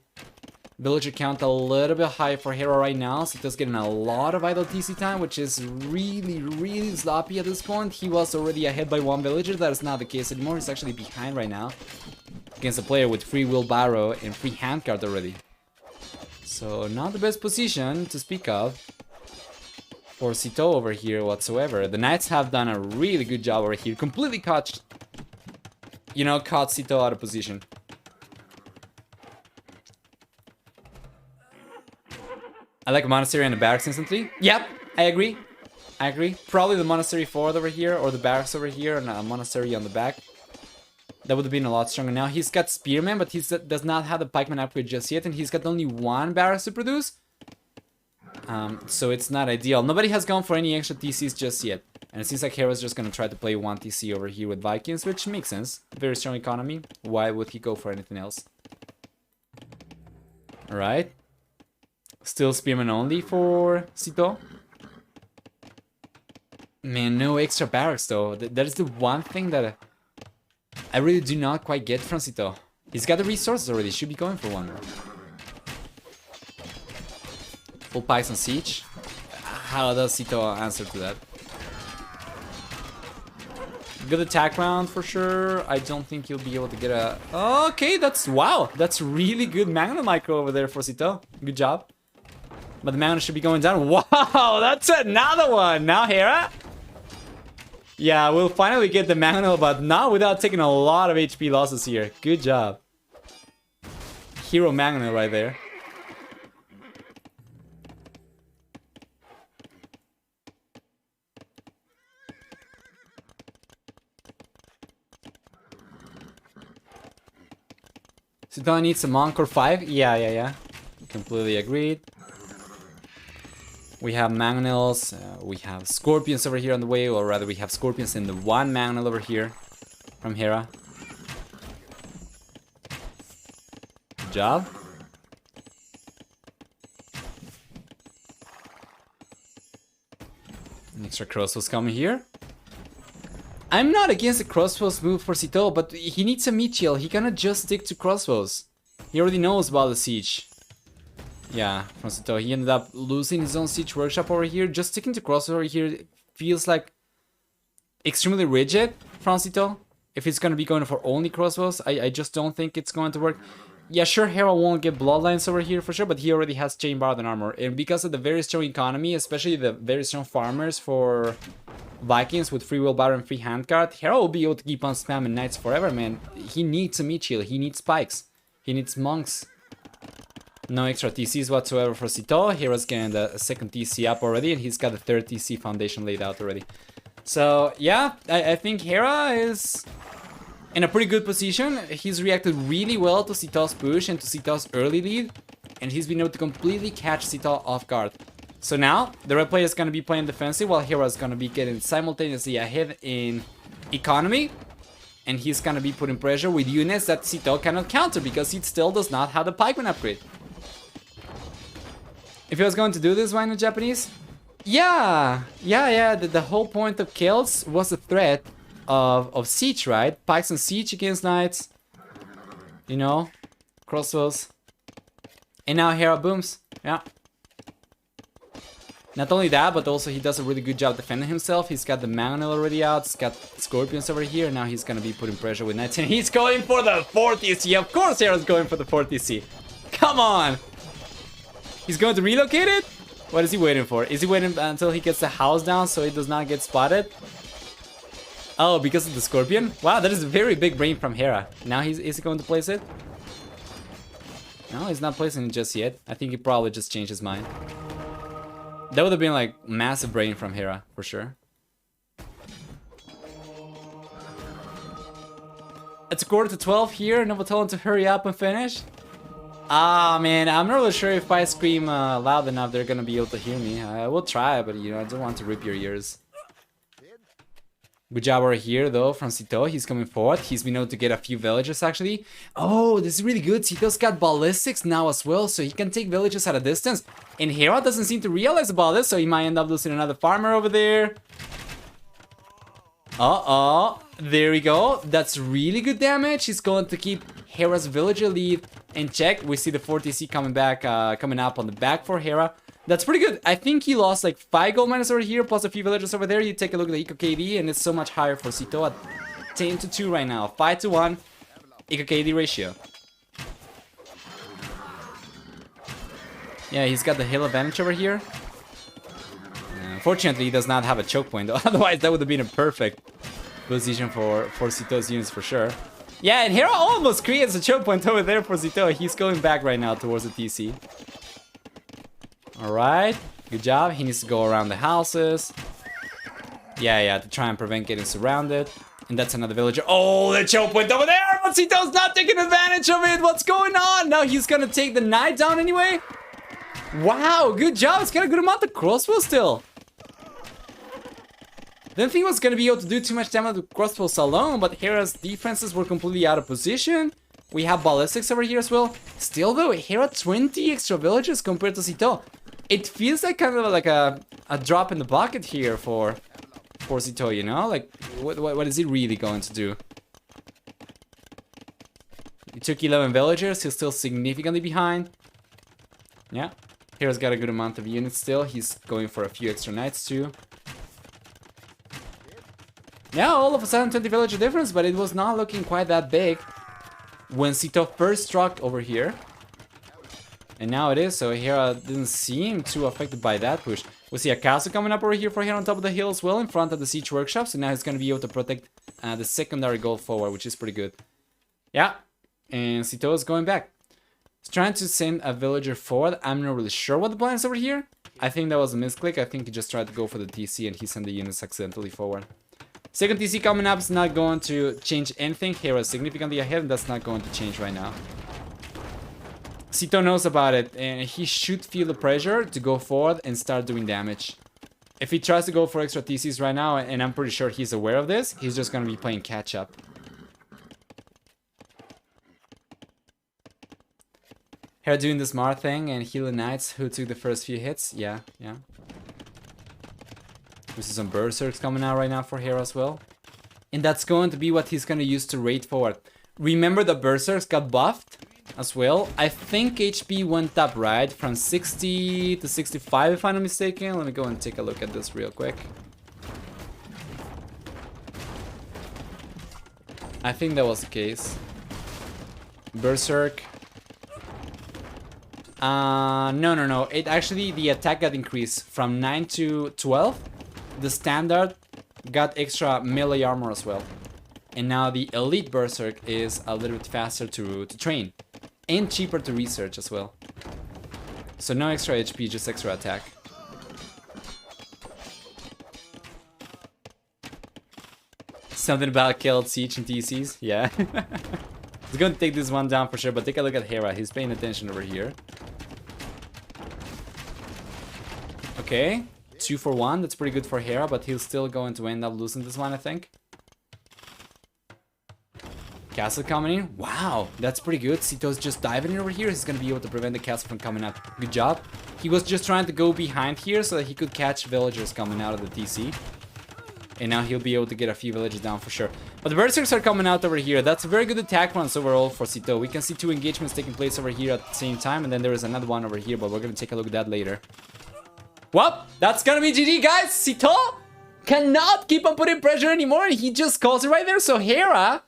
Villager count a little bit high for Hera right now. So he's getting a lot of idle TC time, which is really, really sloppy at this point. He was already ahead by 1 villager. That is not the case anymore. He's actually behind right now. Against a player with free wheelbarrow and free handcart already. So not the best position to speak of for Sito over here whatsoever. The Knights have done a really good job over here. Completely caught, you know, caught Sito out of position. I like a monastery and a barracks instantly. Yep, I agree. I agree. Probably the monastery forward over here, or the barracks over here, and a monastery on the back. That would have been a lot stronger. Now he's got spearmen, but he does not have the pikeman upgrade just yet, and he's got only 1 barracks to produce. So it's not ideal. Nobody has gone for any extra TCs just yet. And it seems like Hera's just gonna try to play 1 TC over here with Vikings, which makes sense. Very strong economy. Why would he go for anything else? Alright. Still spearman only for Sito. Man, no extra barracks though. That is the one thing that I really do not quite get from Sito. He's got the resources already. Should be going for 1. Full pikes on siege. How does Sito answer to that? Good attack round for sure. I don't think he'll be able to get a... Okay, that's... Wow! That's really good Magna Micro over there for Sito. Good job. But the Magna should be going down. Wow! That's another one! Now Hera? Yeah, we'll finally get the Magna, but not without taking a lot of HP losses here. Good job. Hero Magna right there. Sito needs a monk or 5? Yeah. Completely agreed. We have Magnels, we have Scorpions over here on the way, or rather we have Scorpions in the 1 Magnel over here from Hera. Good job. An extra crossbows coming here. I'm not against the crossbows move for Sito, but he needs a meat shield. He cannot just stick to crossbows. He already knows about the siege. Yeah, from Sito. He ended up losing his own siege workshop over here. Just sticking to crossbows over here feels like extremely rigid from Sito. If he's going to be going for only crossbows, I just don't think it's going to work. Yeah, sure, Hera won't get bloodlines over here for sure, but he already has chain bar and armor. And because of the very strong economy, especially the very strong farmers for Vikings with free wheelbarrow and free handcart, Hera will be able to keep on spamming knights forever, man. He needs a meat shield, he needs spikes, he needs monks. No extra TCs whatsoever for Sito. Hera's getting the 2nd TC up already, and he's got the 3rd TC foundation laid out already. So, yeah, I think Hera is in a pretty good position. He's reacted really well to Sito's push and to Sito's early lead, and he's been able to completely catch Sito off guard. So now, the red player is going to be playing defensive, while Hera is going to be getting simultaneously ahead in economy. And he's going to be putting pressure with units that Sito cannot counter, because he still does not have the pikeman upgrade. If he was going to do this, why not Japanese? Yeah. The whole point of kills was the threat of siege, right? Pikes on siege against knights. You know, crossbows. And now Hera booms. Yeah. Not only that, but also he does a really good job defending himself. He's got the Manuel already out. He's got Scorpions over here. Now he's gonna be putting pressure with knights. And he's going for the 4th TC. Of course Hera's going for the 4th TC. Come on. He's going to relocate it? What is he waiting for? Is he waiting until he gets the house down so he does not get spotted? Oh, because of the Scorpion? Wow, that is a very big brain from Hera. Now is he going to place it? No, he's not placing it just yet. I think he probably just changed his mind. That would have been like massive brain from Hera, for sure. It's 11:45 here. Nova told him to hurry up and finish. Ah, man, I'm not really sure if I scream loud enough they're gonna be able to hear me. I will try, but you know, I don't want to rip your ears. Good job over here, though, from Sito. He's coming forward. He's been able to get a few villages, actually. Oh, this is really good. Sito's got ballistics now as well, so he can take villages at a distance. And Hera doesn't seem to realize about this, so he might end up losing another farmer over there. Uh-oh. There we go. That's really good damage. He's going to keep Hera's villager lead in check. We see the 4TC coming back, coming up on the back for Hera. That's pretty good. I think he lost like 5 gold minus over here, plus a few villagers over there. You take a look at the EcoKD, and it's so much higher for Sito at 10-2 right now. 5-1 EcoKD ratio. Yeah, he's got the hill advantage over here. Unfortunately, he does not have a choke point, though. Otherwise, that would have been a perfect position for Sito's units for sure. Yeah, and Hera almost creates a choke point over there for Sito. He's going back right now towards the TC. Alright, good job. He needs to go around the houses. Yeah, to try and prevent getting surrounded. And that's another villager. Oh, the choke point over there! But Sito's not taking advantage of it! What's going on? Now he's gonna take the knight down anyway? Wow, good job. It's got a good amount of crossbow still. Didn't think he was gonna be able to do too much damage with crossbows alone, but Hera's defenses were completely out of position. We have ballistics over here as well. Still though, Hera 20 extra villages compared to Sito. It feels like kind of like a drop in the bucket here for Sito, you know? Like, what is he really going to do? He took 11 villagers. He's still significantly behind. Yeah, Hera's got a good amount of units still. He's going for a few extra knights too. Yeah, all of a sudden 20 villager difference, but it was not looking quite that big when Sito first struck over here. And now it is, so Hera didn't seem too affected by that push. We see a castle coming up over here for Hera on top of the hill as well, in front of the siege workshop. So now he's going to be able to protect the secondary goal forward, which is pretty good. Yeah, and Sito is going back. He's trying to send a villager forward. I'm not really sure what the plan is over here. I think that was a misclick. I think he just tried to go for the TC and he sent the units accidentally forward. Second TC coming up is not going to change anything. Hera is significantly ahead, and that's not going to change right now. Sito knows about it, and he should feel the pressure to go forward and start doing damage. If he tries to go for extra TCs right now, and I'm pretty sure he's aware of this, he's just going to be playing catch-up. Hera doing the smart thing and healing knights who took the first few hits. Yeah. We see some berserks coming out right now for Hera as well. And that's going to be what he's going to use to raid forward. Remember the berserks got buffed as well. I think HP went up, right? From 60 to 65 if I'm not mistaken. Let me go and take a look at this real quick. I think that was the case. Berserk. No. It actually, the attack got increased from 9 to 12. The standard got extra melee armor as well. And now the elite berserk is a little bit faster to train. And cheaper to research as well. So no extra HP, just extra attack. Something about killed siege and TCs? Yeah. He's going to take this one down for sure, but take a look at Hera. He's paying attention over here. Okay. 2 for 1. That's pretty good for Hera, but he's still going to end up losing this one, I think. Castle coming in. Wow, that's pretty good. Sito's just diving in over here. He's going to be able to prevent the castle from coming up. Good job. He was just trying to go behind here so that he could catch villagers coming out of the TC. And now he'll be able to get a few villagers down for sure. But the berserkers are coming out over here. That's a very good attack runs overall for Sito. We can see 2 engagements taking place over here at the same time. And then there is another one over here, but we're going to take a look at that later. Well, that's going to be GG, guys. Sito cannot keep on putting pressure anymore. And he just calls it right there. So Hera,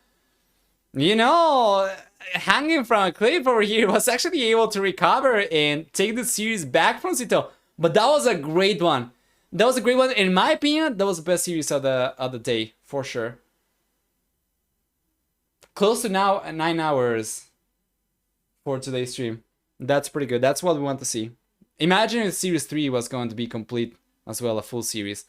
you know, hanging from a cliff over here, was actually able to recover and take the series back from Sito. But that was a great one. That was a great one. In my opinion, that was the best series of the day, for sure. Close to now 9 hours for today's stream. That's pretty good. That's what we want to see. Imagine if Series 3 was going to be complete as well, a full series.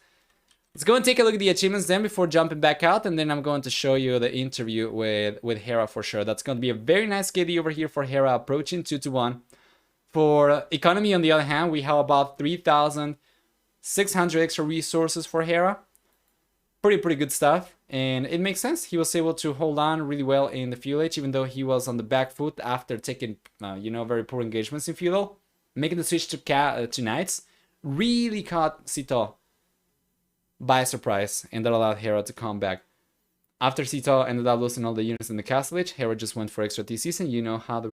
Let's go and take a look at the achievements then before jumping back out, and then I'm going to show you the interview with Hera for sure. That's going to be a very nice KD over here for Hera, approaching 2-1. For economy, on the other hand, we have about 3,600 extra resources for Hera. pretty good stuff, and it makes sense. He was able to hold on really well in the feudal age, even though he was on the back foot after taking, very poor engagements in feudal. Making the switch to knights really caught Sito by surprise, and that allowed Hera to come back. After Sito ended up losing all the units in the castle age, Hera just went for extra TCs, and you know how the